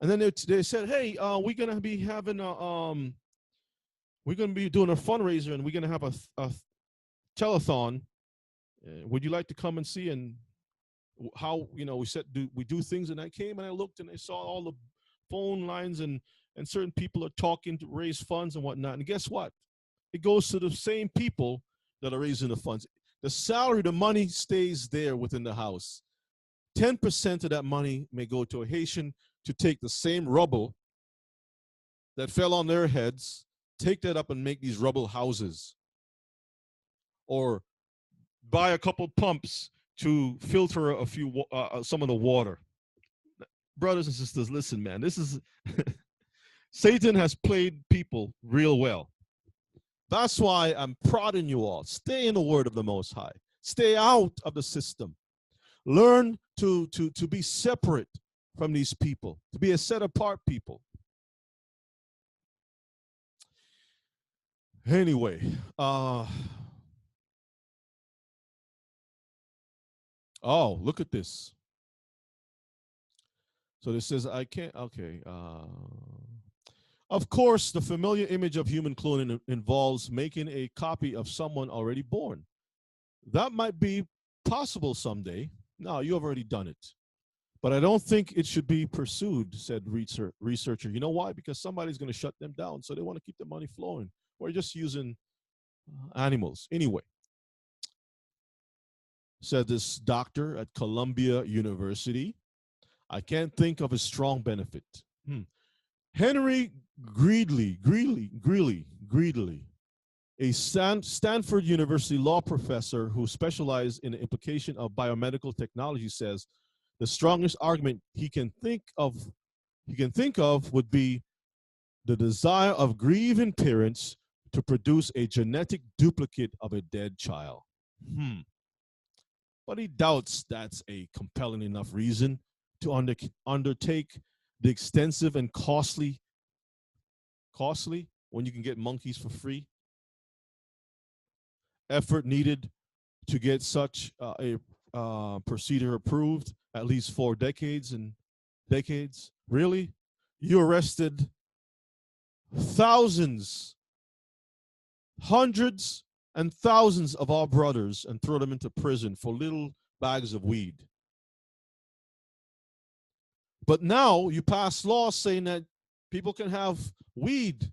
And then they said, hey, we're gonna be having we're gonna be doing a fundraiser, and we're gonna have a telethon. Would you like to come and see? And how, we said we do things. And I came and I looked and I saw all the phone lines, and certain people are talking to raise funds and whatnot. And guess what? It goes to the same people that are raising the funds. The salary, the money stays there within the house. 10% of that money may go to a Haitian to take the same rubble that fell on their heads, take that up and make these rubble houses, or buy a couple pumps to filter a few some of the water. Brothers and sisters, listen, man. This is Satan has played people real well. That's why I'm prodding you all. Stay in the word of the Most High. Stay out of the system. Learn to be separate from these people, to be a set apart people. Anyway, oh, look at this. So this says, I can't, okay. Of course, the familiar image of human cloning involves making a copy of someone already born. That might be possible someday. No, you have already done it. But I don't think it should be pursued, said researcher. You know why? Because somebody's going to shut them down, so they want to keep the money flowing. We're just using animals. Anyway, said this doctor at Columbia University. I can't think of a strong benefit. Henry Greeley, a Stanford University law professor who specialized in the implication of biomedical technology, says the strongest argument he can think of would be the desire of grieving parents to produce a genetic duplicate of a dead child. But he doubts that's a compelling enough reason to undertake the extensive and costly when you can get monkeys for free effort needed to get such a procedure approved, at least 4 decades and decades. Really? You arrested thousands, hundreds and thousands of our brothers and throw them into prison for little bags of weed. But now you pass laws saying that people can have weed.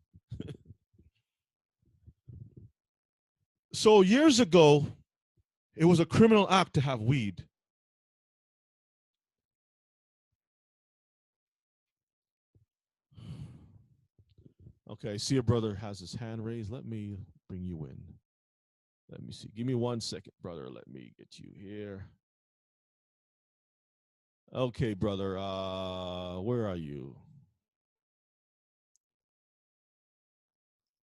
So years ago, it was a criminal act to have weed. Okay, I see a brother has his hand raised. Let me bring you in. Let me see. Give me 1 second, brother. Let me get you here. Okay, brother. Where are you?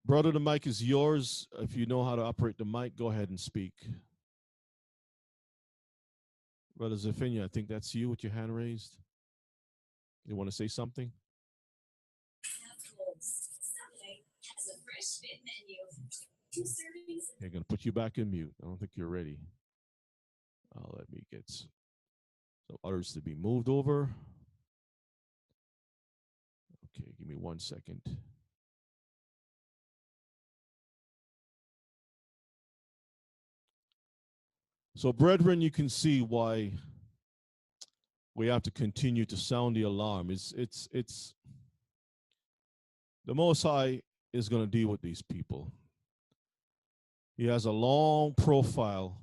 Brother, the mic is yours. If you know how to operate the mic, go ahead and speak. Brother Zephaniah, I think that's you with your hand raised. You want to say something? I'm going to put you back in mute. I don't think you're ready. Let me get some others to be moved over. Okay, give me 1 second. So, brethren, you can see why we have to continue to sound the alarm. It's the Most High is going to deal with these people. He has a long profile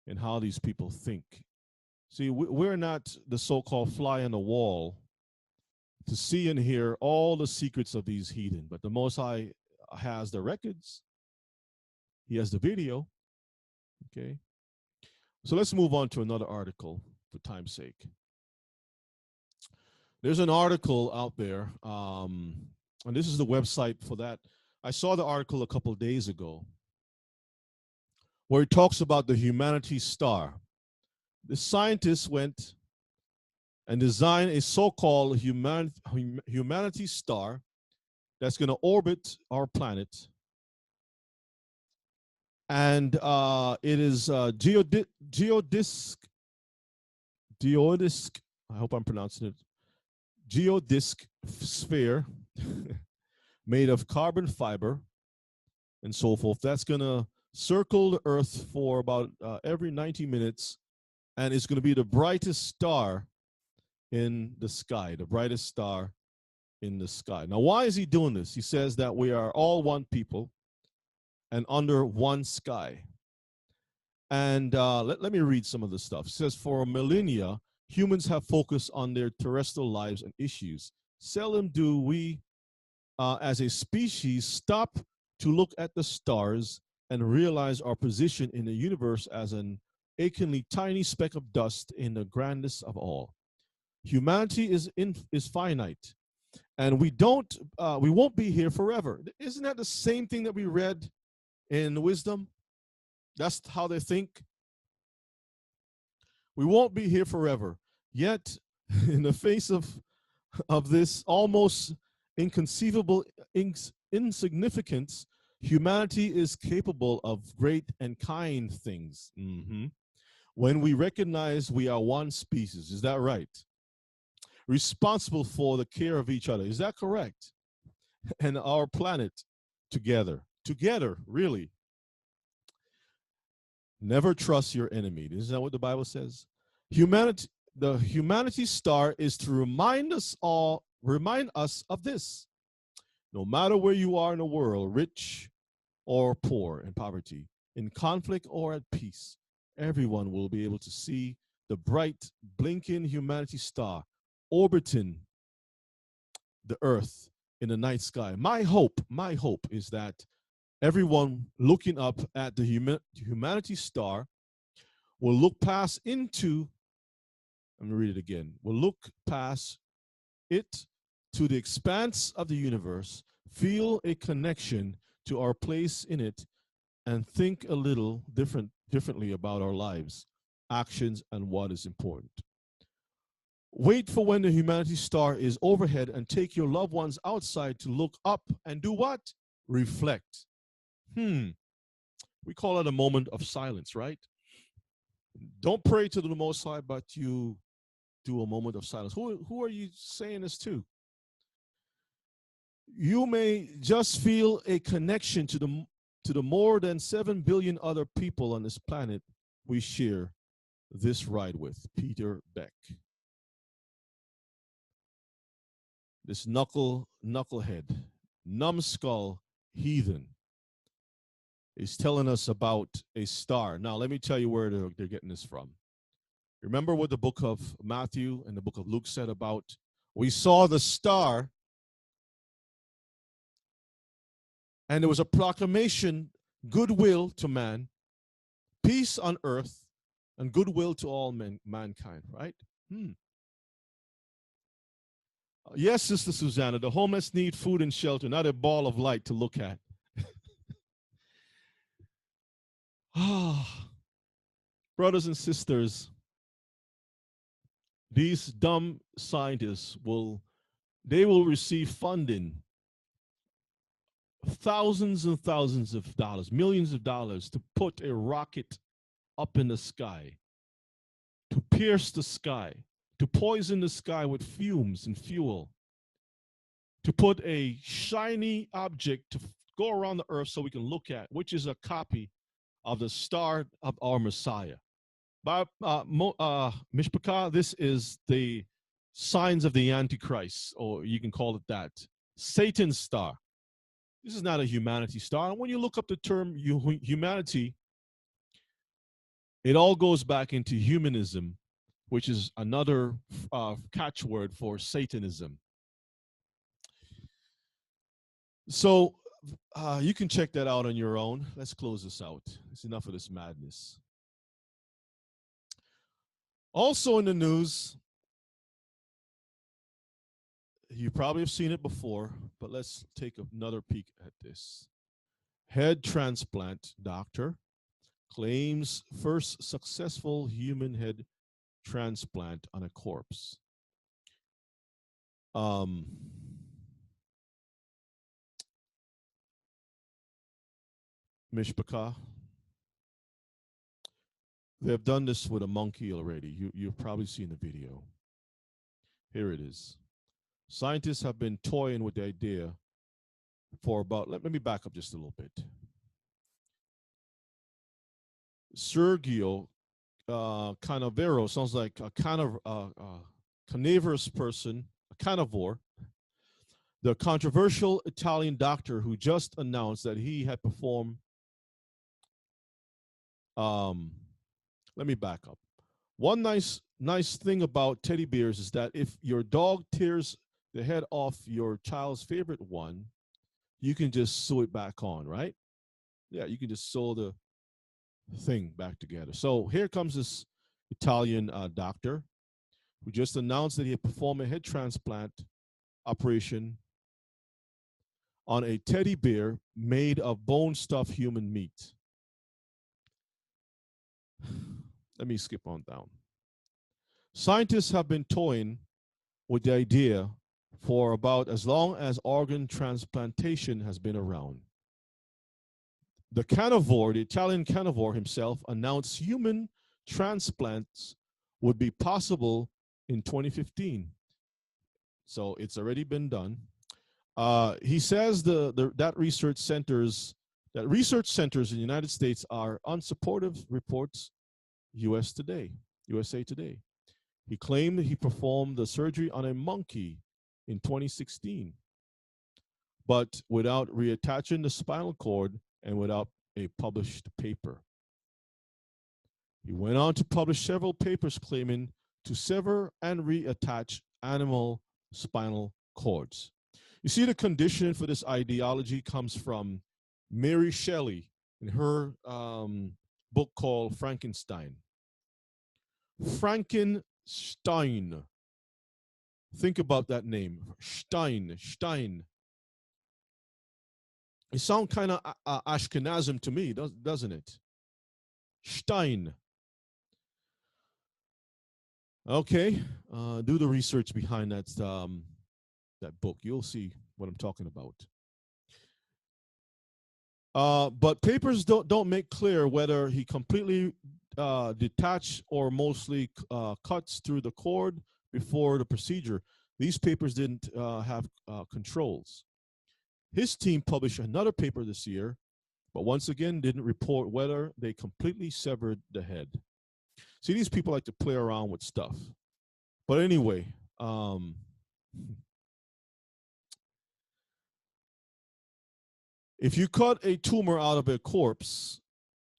in how these people think. See, we're not the so-called fly on the wall to see and hear all the secrets of these heathen, but the Most High has the records. He has the video. Okay. So let's move on to another article for time's sake. There's an article out there, and this is the website for that. I saw the article a couple of days ago. where it talks about the humanity star. The scientists went and designed a so-called humanity star that's going to orbit our planet. And it is geodisc, I hope I'm pronouncing it, geodisc sphere made of carbon fiber and so forth. That's going to circle the Earth for about every 90 minutes, and it's going to be the brightest star in the sky, the brightest star in the sky. Now, why is he doing this? He says that we are all one people and under one sky. And let me read some of the stuff. It says, for millennia, humans have focused on their terrestrial lives and issues. Seldom do we, as a species, stop to look at the stars and realize our position in the universe as an achingly tiny speck of dust in the grandest of all. Humanity is finite, and we won't be here forever. Isn't that the same thing that we read in wisdom? That's how they think. We won't be here forever. Yet, in the face of this almost inconceivable insignificance, humanity is capable of great and kind things. When we recognize we are one species, is that right? Responsible for the care of each other, is that correct? And our planet together, really. Never trust your enemy. Isn't that what the Bible says? The humanity star is to remind us of this. No matter where you are in the world, rich or poor, in poverty, in conflict or at peace, everyone will be able to see the bright, blinking humanity star orbiting the earth in the night sky. My hope is that everyone looking up at the humanity star will look past into, let me read it again, will look past it to the expanse of the universe, feel a connection to our place in it, and think a little differently about our lives, actions, and what is important. Wait for when the humanity star is overhead and take your loved ones outside to look up and do what? Reflect. We call it a moment of silence, right? Don't pray to the Most High, but you do a moment of silence. Who are you saying this to? You may just feel a connection to the more than 7 billion other people on this planet we share this ride with. Peter Beck. This knucklehead, numbskull heathen is telling us about a star. Now, let me tell you where they're getting this from. Remember what the book of Matthew and the book of Luke said about, we saw the star, and there was a proclamation, goodwill to man, peace on earth, and goodwill to all mankind, right? Yes, Sister Susanna, the homeless need food and shelter, not a ball of light to look at. Brothers and sisters, these dumb scientists will receive funding, thousands and thousands of dollars, millions of dollars, to put a rocket up in the sky, to pierce the sky, to poison the sky with fumes and fuel, to put a shiny object to go around the earth so we can look at, which is a copy of the star of our Messiah. By Mishpachah, this is the signs of the Antichrist, or you can call it that. Satan's star. This is not a humanity star. And when you look up the term humanity, it all goes back into humanism, which is another catchword for Satanism. So you can check that out on your own. Let's close this out. It's enough of this madness. Also in the news, you probably have seen it before, but let's take another peek at this. Head transplant doctor claims first successful human head transplant on a corpse. Um, Mishpachah, they've done this with a monkey already. You've probably seen the video. Here it is. Scientists have been toying with the idea for about, let me back up just a little bit. Sergio Canavero sounds like a kind of carnivorous person, a carnivore. The controversial Italian doctor who just announced that he had performed. Let me back up. One nice thing about teddy bears is that if your dog tears the head off your child's favorite one, you can just sew it back on, right? Yeah, you can just sew the thing back together. So here comes this Italian doctor who just announced that he had performed a head transplant operation on a teddy bear made of bone stuffed human meat. Let me skip on down. Scientists have been toying with the idea for about as long as organ transplantation has been around. The carnivore, the Italian carnivore himself, announced human transplants would be possible in 2015. So it's already been done. He says that research centers in the United States are unsupportive, reports USA Today. He claimed he performed the surgery on a monkey in 2016, but without reattaching the spinal cord and without a published paper. He went on to publish several papers claiming to sever and reattach animal spinal cords. You see, the condition for this ideology comes from Mary Shelley in her book called Frankenstein. Frankenstein. Think about that name. Stein. It sounds kind of Ashkenazim to me, doesn't it? Stein. Okay, do the research behind that book. You'll see what I'm talking about. But papers don't make clear whether he completely detached or mostly cuts through the cord before the procedure. These papers didn't have controls. His team published another paper this year, but once again didn't report whether they completely severed the head. See, these people like to play around with stuff. But anyway, if you cut a tumor out of a corpse,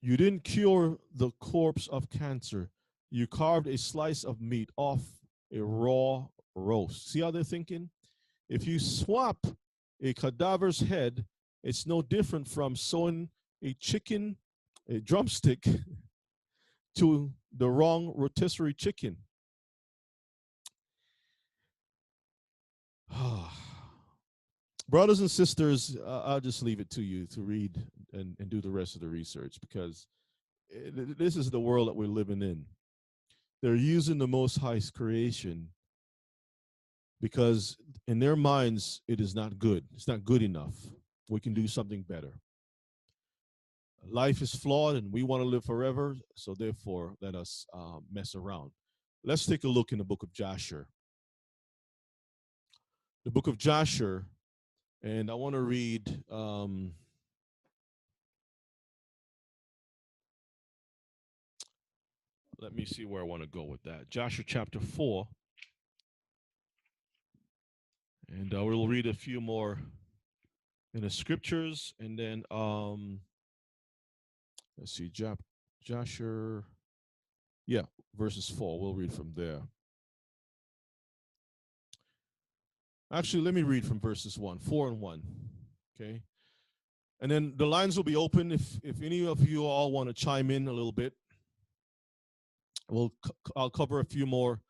you didn't cure the corpse of cancer. You carved a slice of meat off a raw roast. See how they're thinking? If you swap a cadaver's head, it's no different from sewing a drumstick, to the wrong rotisserie chicken. Brothers and sisters, I'll just leave it to you to read and do the rest of the research, because this is the world that we're living in. They're using the Most High's creation because in their minds it is not good. It's not good enough. We can do something better. Life is flawed and we want to live forever, so therefore let us mess around. Let's take a look in the book of Joshua. The book of Joshua, and I want to read let me see where I want to go with that. Joshua chapter 4. And we'll read a few more in the scriptures, and then let's see, Joshua, yeah, verses 4. We'll read from there. Actually, let me read from verses 1, 4 and 1. Okay. And then the lines will be open if any of you all want to chime in a little bit. I'll cover a few more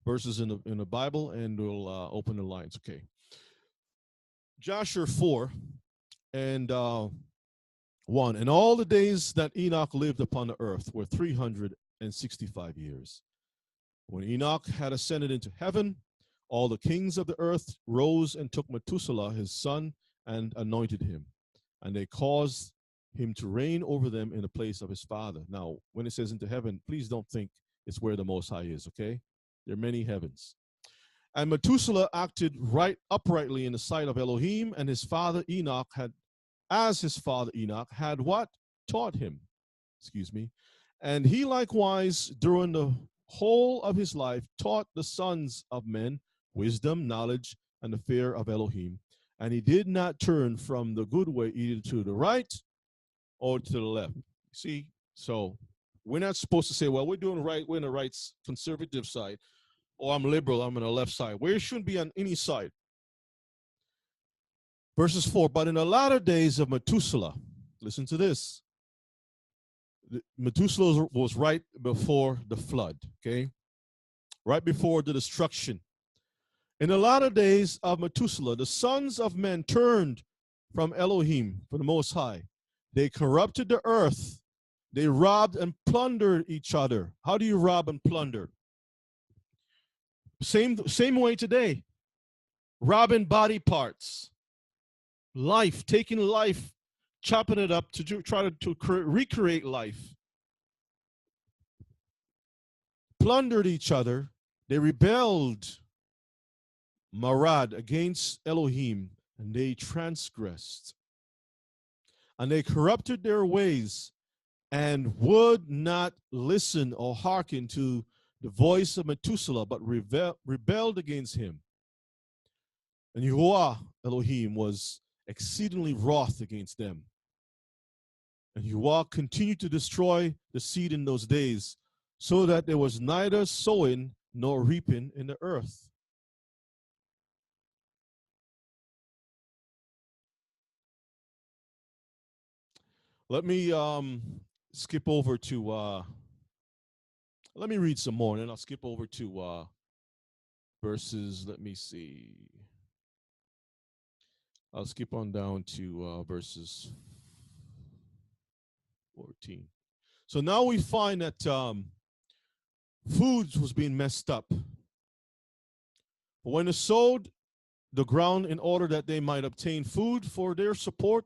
verses in the Bible, and we'll open the lines. Okay. Joshua 4, and 1. And all the days that Enoch lived upon the earth were 365 years. When Enoch had ascended into heaven, all the kings of the earth rose and took Methuselah his son and anointed him. And they caused him to reign over them in the place of his father. Now, when it says into heaven, please don't think it's where the Most High is, okay? There are many heavens. And Methuselah acted uprightly in the sight of Elohim, and his father Enoch had, as his father Enoch had what? Taught him. Excuse me. And he likewise, during the whole of his life, taught the sons of men wisdom, knowledge, and the fear of Elohim. And he did not turn from the good way either to the right or to the left. See, so we're not supposed to say, well, we're doing right, we're on the right conservative side, or I'm liberal, I'm on the left side. We shouldn't be on any side. Verses 4, but in the latter days of Methuselah, listen to this. Methuselah was right before the flood, okay? Right before the destruction. In the latter days of Methuselah, the sons of men turned from Elohim, from the Most High. They corrupted the earth. They robbed and plundered each other. How do you rob and plunder? Same way today. Robbing body parts. Life, taking life, chopping it up to try to recreate life. Plundered each other. They rebelled, marad, against Elohim, and they transgressed. And they corrupted their ways and would not listen or hearken to the voice of Methuselah, but rebelled against him. And Yahuwah, Elohim, was exceedingly wroth against them. And Yahuwah continued to destroy the seed in those days, so that there was neither sowing nor reaping in the earth. Let me skip over to, let me read some more, and then I'll skip over to verses, let me see. I'll skip on down to verses 14. So now we find that food was being messed up. But when they sowed the ground in order that they might obtain food for their support,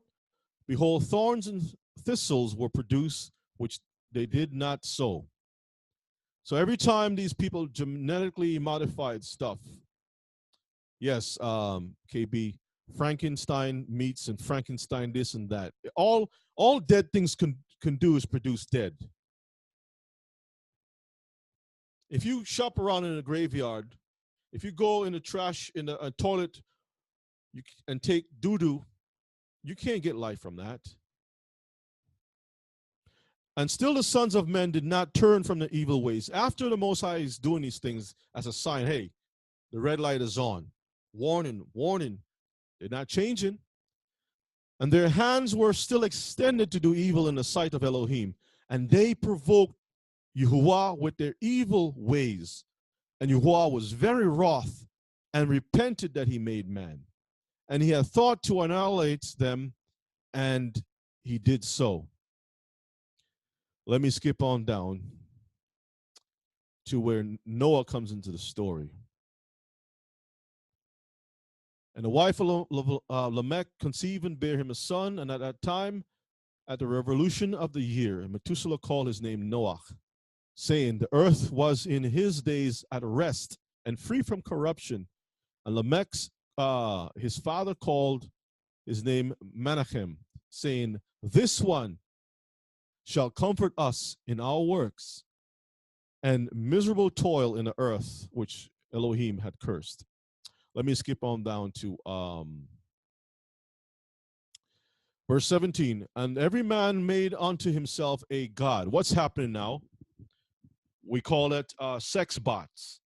behold, thorns and thistles were produced, which they did not sow. So every time these people genetically modified stuff, yes, KB, Frankenstein meats and Frankenstein this and that. All dead things can do is produce dead. If you shop around in a graveyard, if you go in the trash in a toilet and take doo-doo, you can't get life from that. And still the sons of men did not turn from the evil ways. After the Most High is doing these things as a sign, hey, the red light is on. Warning, warning. They're not changing. And their hands were still extended to do evil in the sight of Elohim. And they provoked Yahuwah with their evil ways. And Yahuwah was very wroth and repented that he made man. And he had thought to annihilate them, and he did so. Let me skip on down to where Noah comes into the story. And the wife of Lamech conceived and bare him a son, and at that time, at the revolution of the year, and Methuselah called his name Noah, saying, the earth was in his days at rest and free from corruption. And Lamech's, his father called his name Menachem, saying, this one shall comfort us in our works and miserable toil in the earth, which Elohim had cursed. Let me skip on down to verse 17. And every man made unto himself a god. What's happening now? We call it sex bots.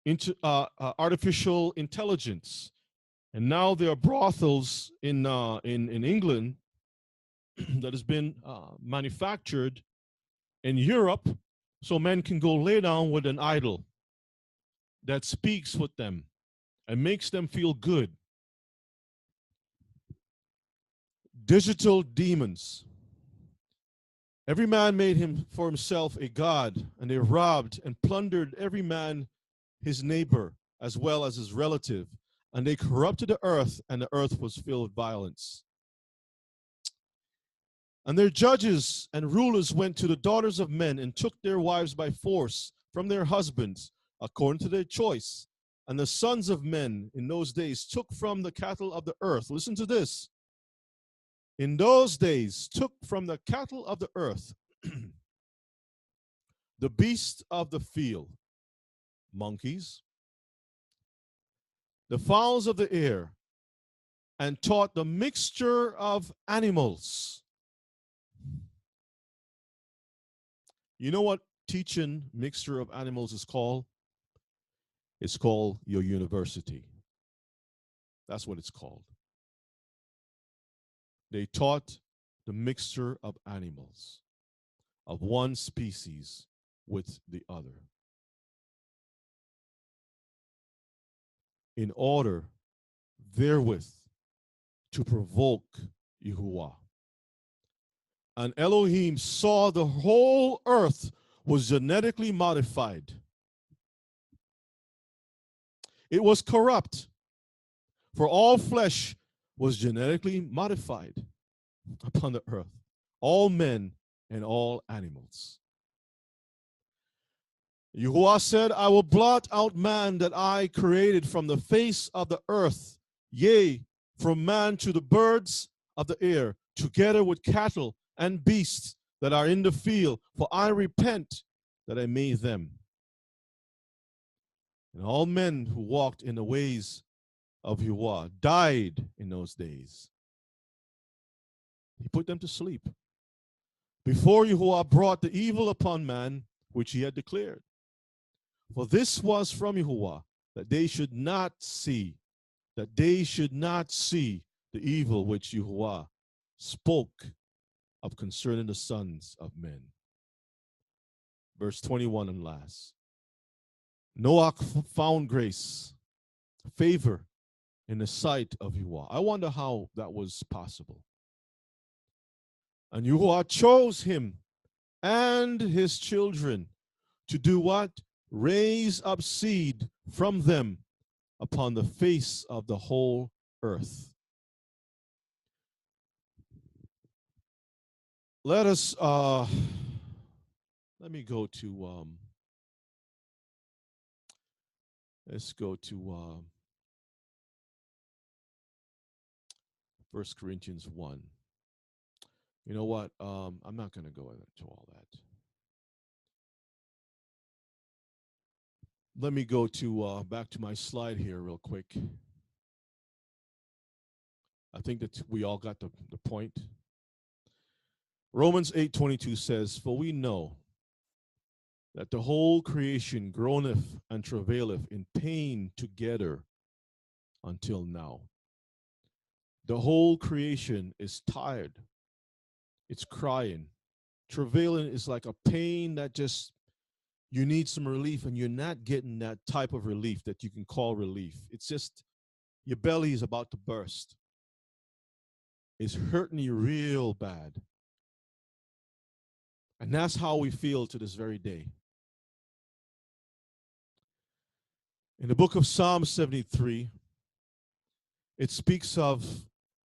Into artificial intelligence. And now there are brothels in England that has been manufactured in Europe, so men can go lay down with an idol that speaks with them and makes them feel good. digital demons. Every man made him for himself a god, and they robbed and plundered every man his neighbor as well as his relative, and they corrupted the earth, and the earth was filled with violence. And their judges and rulers went to the daughters of men and took their wives by force from their husbands, according to their choice. And the sons of men in those days took from the cattle of the earth. Listen to this. In those days took from the cattle of the earth the beasts of the field, monkeys, the fowls of the air, and taught the mixture of animals. You know what teaching mixture of animals is called? It's called your university. That's what it's called. They taught the mixture of animals, of one species with the other, in order therewith to provoke Yahuwah. And Elohim saw the whole earth was genetically modified. It was corrupt, for all flesh was genetically modified upon the earth, all men and all animals. Yahuwah said, I will blot out man that I created from the face of the earth, yea, from man to the birds of the air, together with cattle and beasts that are in the field, for I repent that I made them. And all men who walked in the ways of Yahuwah died in those days. He put them to sleep before Yahuwah brought the evil upon man, which he had declared. For this was from Yahuwah, that they should not see the evil which Yahuwah spoke of concerning the sons of men. Verse 21 and last. Noah found grace, favor in the sight of Yahuwah. I wonder how that was possible. And Yahuwah chose him and his children to do what? Raise up seed from them upon the face of the whole earth. Let us, let me go to, let's go to 1 Corinthians 1. You know what? I'm not going to go into all that. Let me go to back to my slide here real quick. I think that we all got the point. Romans 8:22 says, for we know that the whole creation groaneth and travaileth in pain together until now. The whole creation is tired. It's crying. Travailing is like a pain that just, you need some relief, and you're not getting that type of relief that you can call relief. It's just, your belly is about to burst. It's hurting you real bad. And that's how we feel to this very day. In the book of Psalm 73, it speaks of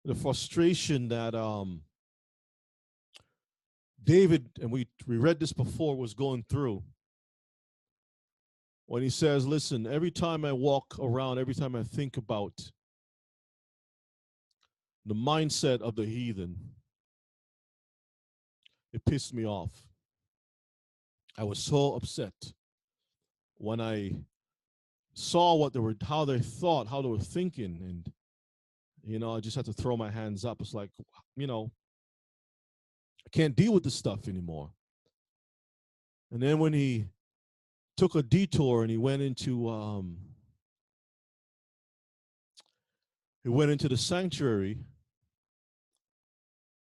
the frustration that David, and we read this before, was going through. When he says, listen, every time I walk around, every time I think about the mindset of the heathen, it pissed me off. I was so upset when I saw what they were, how they thought, how they were thinking, and I just had to throw my hands up. It's like, I can't deal with this stuff anymore. And then when he took a detour and he went into the sanctuary,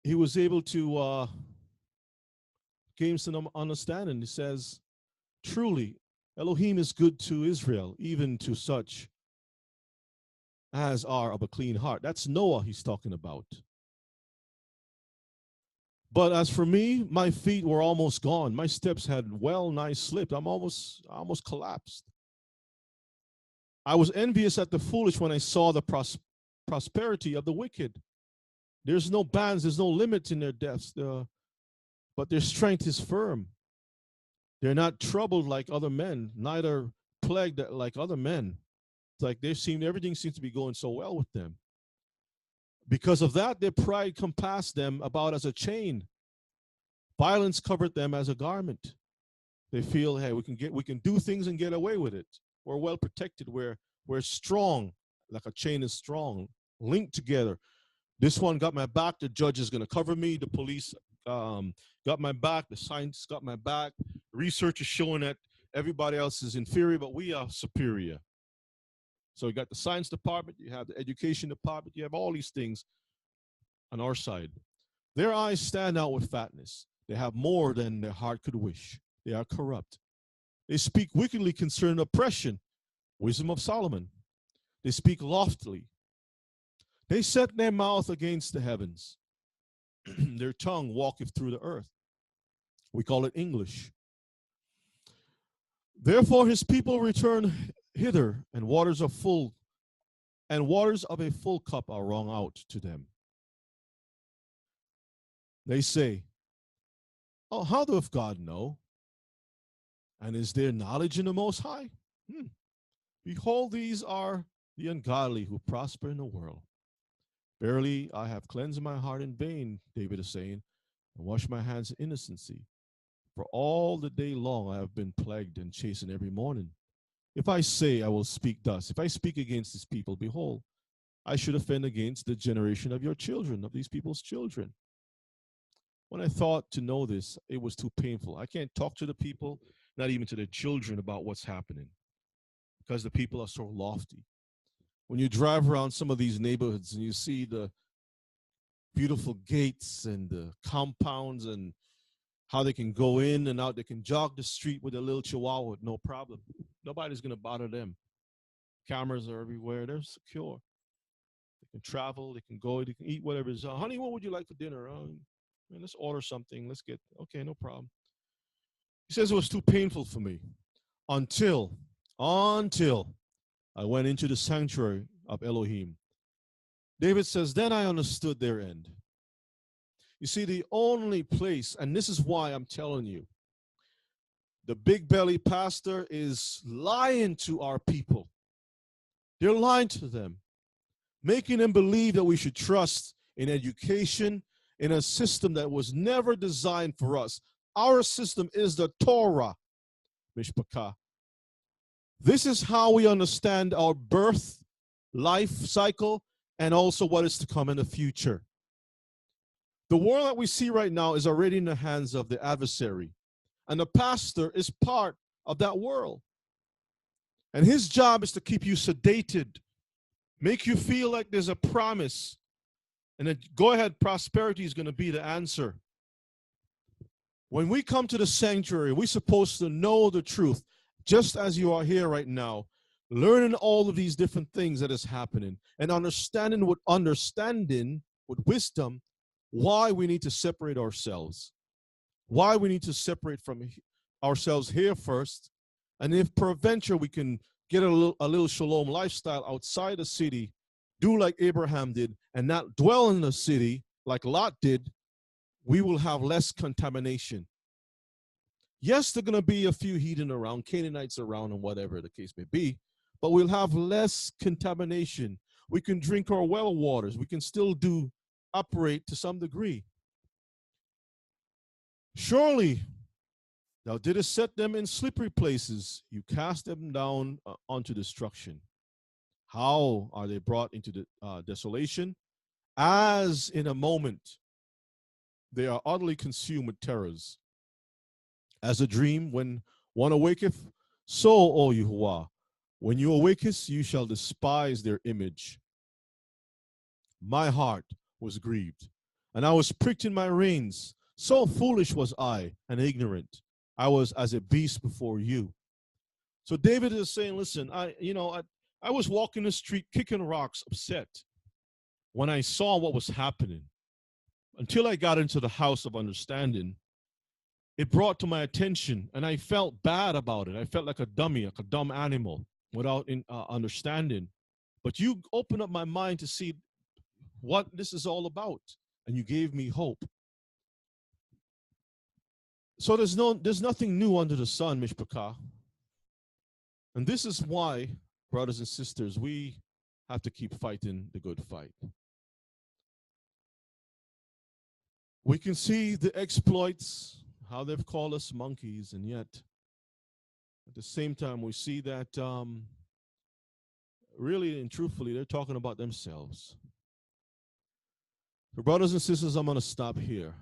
he was able to gain some understanding. He says, truly, Elohim is good to Israel, even to such as are of a clean heart. That's Noah he's talking about. But as for me, my feet were almost gone. My steps had well nigh slipped. I almost collapsed. I was envious at the foolish when I saw the prosperity of the wicked. There's no bands, there's no limits in their depths, but their strength is firm. They're not troubled like other men, neither plagued like other men. It's like everything seems to be going so well with them. Because of that, their pride compassed them about as a chain. Violence covered them as a garment. They feel, hey, we can do things and get away with it. We're well protected. We're strong, like a chain is strong, linked together. This one got my back. The judge is going to cover me. The police got my back. The science got my back. Research is showing that everybody else is inferior, but we are superior. So you got the science department, you have the education department, you have all these things on our side. Their eyes stand out with fatness. They have more than their heart could wish. They are corrupt. They speak wickedly concerning oppression. Wisdom of Solomon. They speak loftily. They set their mouth against the heavens. Their tongue walketh through the earth. We call it English. Therefore his people return hither, and waters of a full cup are wrung out to them. They say, oh, how doth God know? And is there knowledge in the Most High? Behold, these are the ungodly who prosper in the world. Verily, I have cleansed my heart in vain, David is saying, and washed my hands in innocency. For all the day long I have been plagued and chastened every morning. If I say I will speak thus, if I speak against this people, behold, I should offend against the generation of your children, of these people's children. When I thought to know this, it was too painful. I can't talk to the people, not even to their children, about what's happening because the people are so lofty. When you drive around some of these neighborhoods and you see the beautiful gates and the compounds and how they can go in and out, they can jog the street with a little chihuahua with no problem. Nobody's going to bother them. Cameras are everywhere. They're secure. They can travel. They can go. They can eat whatever is. Honey, what would you like for dinner? Let's order something. Okay, no problem. He says it was too painful for me until I went into the sanctuary of Elohim. David says, then I understood their end. You see, the only place, and this is why I'm telling you, the big belly pastor is lying to our people. They're lying to them, making them believe that we should trust in education, in a system that was never designed for us. Our system is the Torah, Mishpachah. This is how we understand our birth, life cycle, and also what is to come in the future. The world that we see right now is already in the hands of the adversary, and the pastor is part of that world. And his job is to keep you sedated, make you feel like there's a promise, and then go ahead, prosperity is going to be the answer. When we come to the sanctuary, we're supposed to know the truth, just as you are here right now, learning all of these different things that is happening, and understanding with wisdom, why we need to separate ourselves, why we need to separate from ourselves here first, and if peradventure we can get a little shalom lifestyle outside the city, do like Abraham did, and not dwell in the city like Lot did, we will have less contamination. Yes, there are going to be a few heathen around, Canaanites around, and whatever the case may be, but we'll have less contamination. We can drink our well waters. We can still operate to some degree. Surely, thou didst set them in slippery places. You cast them down unto destruction. How are they brought into the desolation? As in a moment, they are utterly consumed with terrors. As a dream when one awaketh, so, O Yahuwah, when you awakest, you shall despise their image. My heart was grieved, and I was pricked in my reins. So foolish was I and ignorant. I was as a beast before you. So David is saying, listen, I was walking the street kicking rocks, upset when I saw what was happening. until I got into the house of understanding, it brought to my attention, and I felt bad about it. I felt like a dummy, like a dumb animal without understanding. But you opened up my mind to see what this is all about, and you gave me hope. So there's nothing new under the sun, Mishpachah. And this is why, brothers and sisters, we have to keep fighting the good fight. We can see the exploits, how they've called us monkeys, and yet at the same time we see that really and truthfully they're talking about themselves. So brothers and sisters, I'm going to stop here.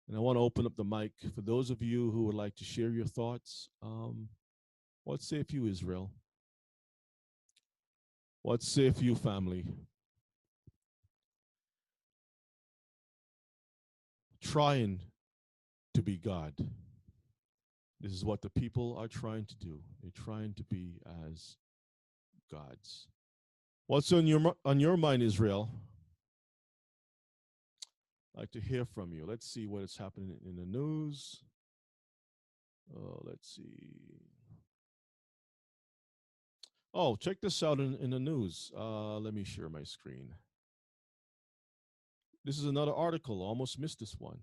And I want to open up the mic for those of you who would like to share your thoughts. What sayeth you, Israel? What sayeth you, family? Trying to be God. This is what the people are trying to do. They're trying to be as gods. What's on your mind, Israel? I'd like to hear from you. Let's see what is happening in the news. Let's see. Oh, check this out in the news. Let me share my screen. This is another article. Almost missed this one.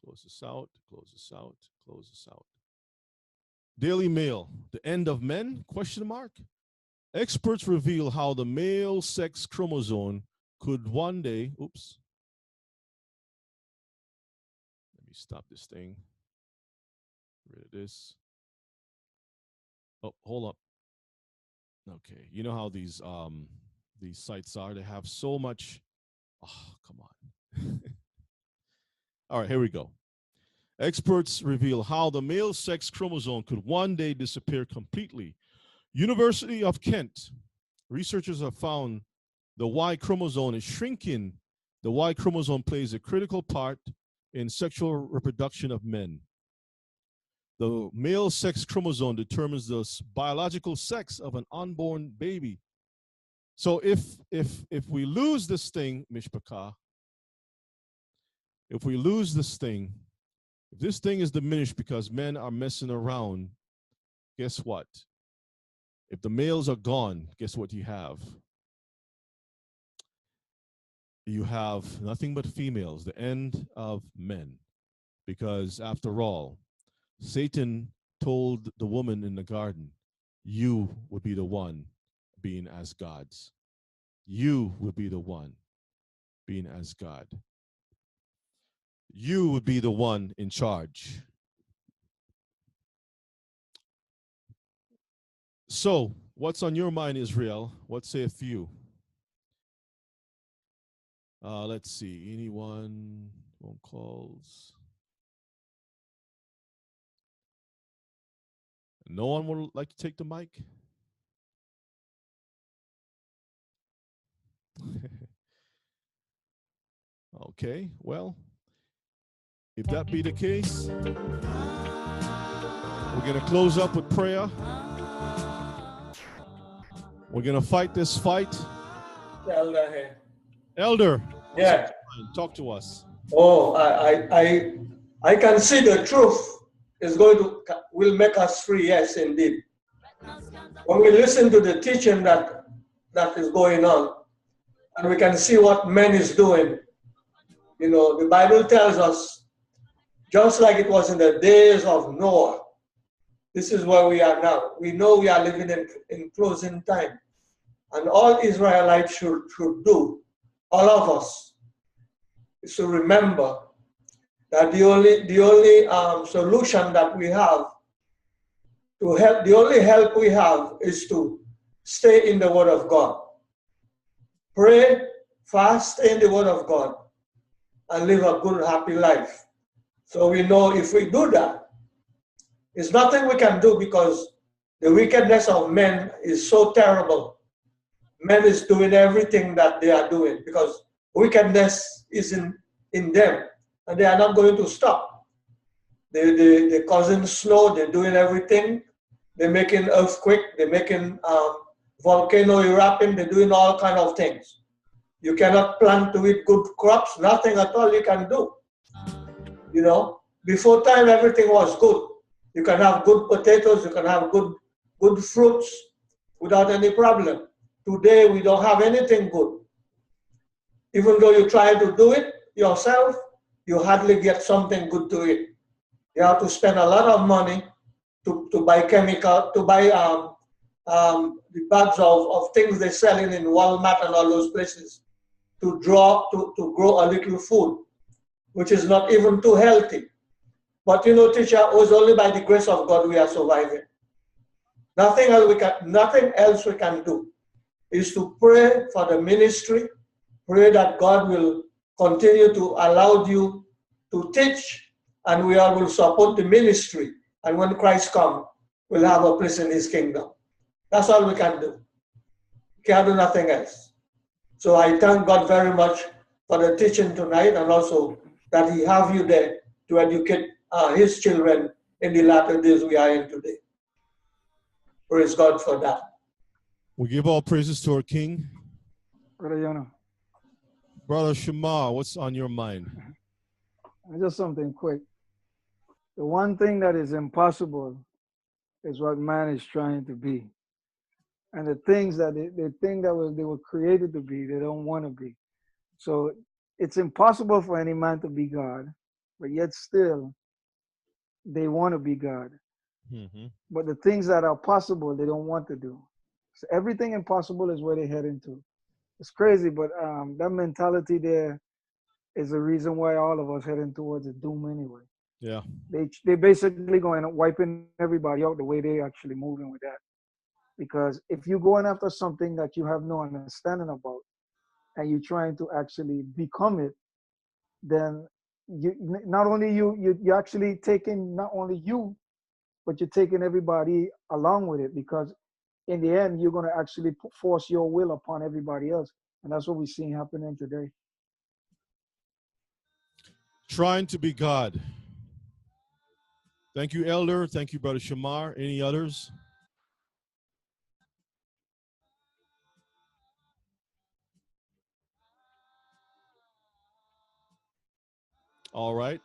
Close this out, close this out, close this out. Daily Mail, the end of men? Question mark. Experts reveal how the male sex chromosome could one day, oops. Let me stop this thing. Get rid of this. Oh, hold up. Okay, you know how these sites are. They have so much. Oh, come on. All right, here we go. Experts reveal how the male sex chromosome could one day disappear completely. University of Kent. Researchers have found the Y chromosome is shrinking. The Y chromosome plays a critical part in sexual reproduction of men. The male sex chromosome determines the biological sex of an unborn baby. So if we lose this thing, Mishpachah, if we lose this thing, if this thing is diminished because men are messing around, guess what? If the males are gone, guess what you have? You have nothing but females, the end of men. Because after all, Satan told the woman in the garden, you would be the one being as gods. You would be the one being as God. You would be the one in charge. So, what's on your mind, Israel? What saith you? Let's see. Anyone? Phone calls. No one would like to take the mic? Okay, well, if that be the case, we're going to close up with prayer. We're going to fight this fight. Elder here. Elder, yeah. Talk to us. Oh, I can see the truth is will make us free. Yes, indeed. When we listen to the teaching that is going on, and we can see what man is doing, you know, the Bible tells us, just like it was in the days of Noah, this is where we are now. We know we are living in closing time. And all Israelites should do, all of us, is to remember that the only solution that we have to help, the only help we have is to stay in the Word of God. Pray, fast, stay in the Word of God, and live a good, happy life. So we know if we do that, it's nothing we can do because the wickedness of men is so terrible. Men is doing everything that they are doing because wickedness is in them and they are not going to stop. They're causing snow, they're doing everything. They're making earthquake, they're making volcano erupting, they're doing all kind of things. You cannot plant to eat good crops, nothing at all you can do. You know, before time everything was good. You can have good potatoes, you can have good fruits without any problem. Today we don't have anything good. Even though you try to do it yourself, you hardly get something good to eat. You have to spend a lot of money to buy chemical, to buy the bags of things they're selling in Walmart and all those places to grow a little food, which is not even too healthy. But you know, teacher, it was only by the grace of God we are surviving. Nothing else we can do is to pray for the ministry, pray that God will continue to allow you to teach, and we all will support the ministry. And when Christ comes, we'll have a place in his kingdom. That's all we can do. We can't do nothing else. So I thank God very much for the teaching tonight, and also that he have you there to educate his children in the latter days we are in today. Praise God for that. We give all praises to our King. Brother Yona, Brother Shema, what's on your mind? just something quick. The one thing that is impossible is what man is trying to be. And the things that they think that they were created to be, they don't want to be. So it's impossible for any man to be God, but yet still they want to be God. Mm-hmm. But the things that are possible, they don't want to do. So everything impossible is where they head into. It's crazy, but that mentality there is the reason why all of us heading towards a doom anyway. Yeah. They basically going and wiping everybody out the way they actually moving with that. Because if you're going after something that you have no understanding about, and you're trying to actually become it, then you're actually taking not only you, but you're taking everybody along with it, because in the end, you're going to actually force your will upon everybody else. And that's what we're seeing happening today. Trying to be God. Thank you, Elder. Thank you, Brother Shamar. Any others? All right.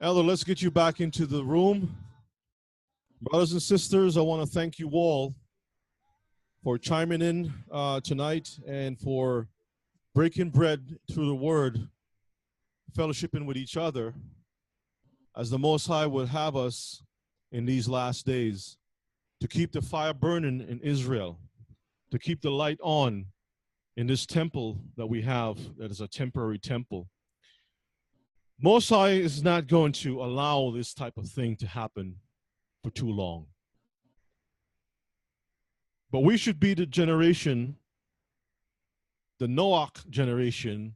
Elder, let's get you back into the room. Brothers and sisters, I want to thank you all for chiming in tonight and for breaking bread through the word, fellowshipping with each other as the Most High would have us in these last days to keep the fire burning in Israel, to keep the light on in this temple that we have that is a temporary temple. Most High is not going to allow this type of thing to happen for too long. But we should be the generation, the Noach generation,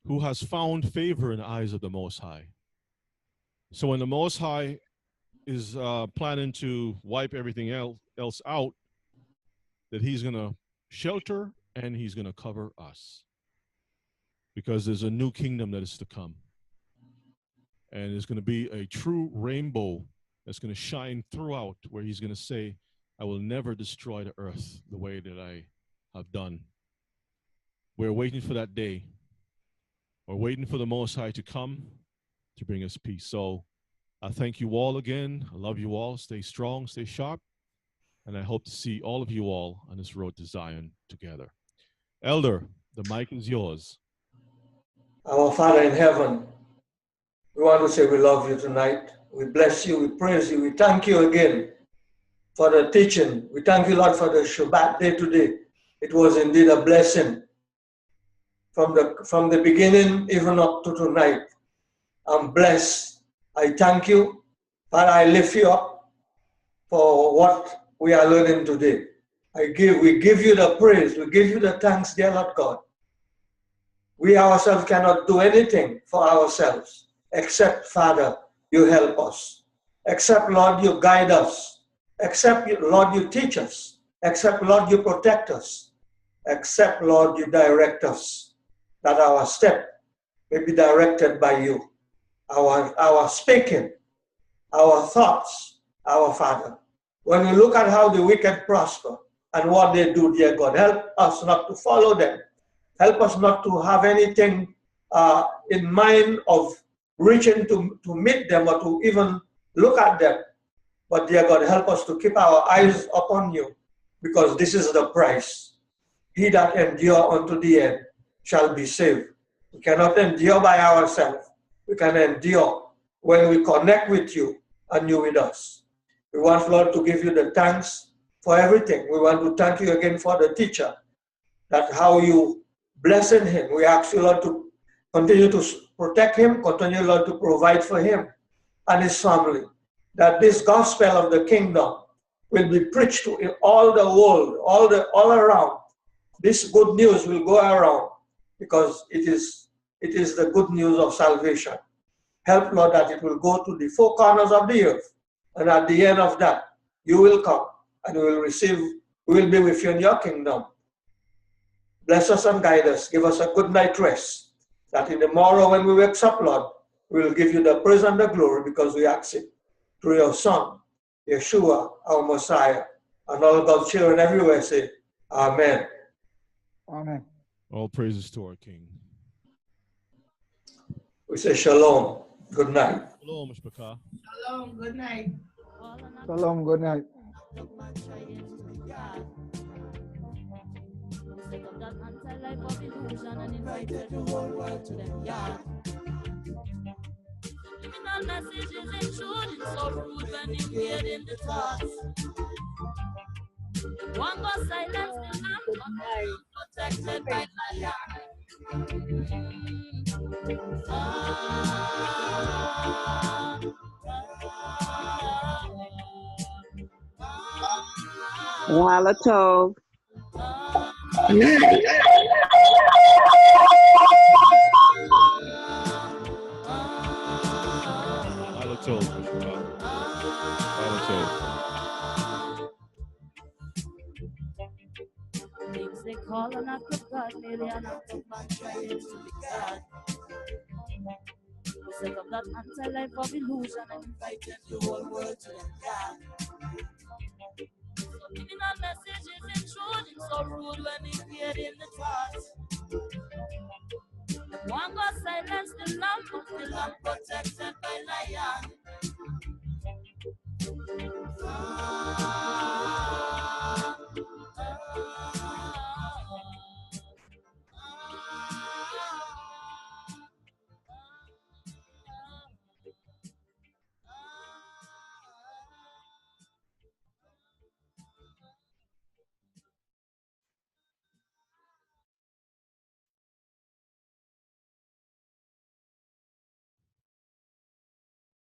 who has found favor in the eyes of the Most High. So when the Most High is planning to wipe everything else out, that he's going to shelter and he's going to cover us. Because there's a new kingdom that is to come. And there's going to be a true rainbow that's going to shine throughout, where he's going to say, I will never destroy the earth the way that I have done. We're waiting for that day. We're waiting for the Most High to come to bring us peace. So I thank you all again. I love you all. Stay strong, stay sharp. And I hope to see all of you all on this road to Zion together. Elder, the mic is yours. Our Father in heaven, we want to say we love you tonight. We bless you, we praise you, we thank you again for the teaching. We thank you, Lord, for the Shabbat day today. It was indeed a blessing from the beginning even up to tonight. I'm blessed. I thank you. Father, I lift you up for what we are learning today. We give you the praise. We give you the thanks, dear Lord God. We ourselves cannot do anything for ourselves, except, Father, you help us. Except, Lord, you guide us. Except, Lord, you teach us. Except, Lord, you protect us. Except, Lord, you direct us. That our step may be directed by you. Our speaking, our thoughts, our Father. When we look at how the wicked prosper, and what they do, dear God. Help us not to follow them. Help us not to have anything in mind of reaching to meet them or to even look at them. But dear God, help us to keep our eyes upon you, because this is the price. He that endure unto the end shall be saved. We cannot endure by ourselves. We can endure when we connect with you and you with us. We want, Lord, to give you the thanks for everything. We want to thank you again for the teacher, that how you blessing him. We ask you, Lord, to continue to protect him, continue, Lord, to provide for him and his family, that this gospel of the kingdom will be preached to in all the world, all around. This good news will go around, because it is the good news of salvation. Help, Lord, that it will go to the four corners of the earth, and at the end of that, you will come and we will be with you in your kingdom. Bless us and guide us. Give us a good night rest, that in the morrow when we wake up, Lord, we will give you the praise and the glory, because we ask it through your Son, Yeshua, our Messiah. And all God's children everywhere say, Amen. Amen. All praises to our King. We say shalom. Good night. Shalom, Mishpachah. Shalom, good night. Shalom, good night. Set up that anti-life of illusion and invited the whole world to them yard. Subliminal messages intruding so rude when invading the thoughts. One go silence the lamp, protected by lion. Wala Tov. Malatov, Mishpachah. Malatov. Things they call an act of God, merely an act of man trying to be God. We set up that anti-life of illusion and invited the whole world to them God. Subliminal messages intruding so rude when invading the thoughts. One go silence the lamp protected by lion.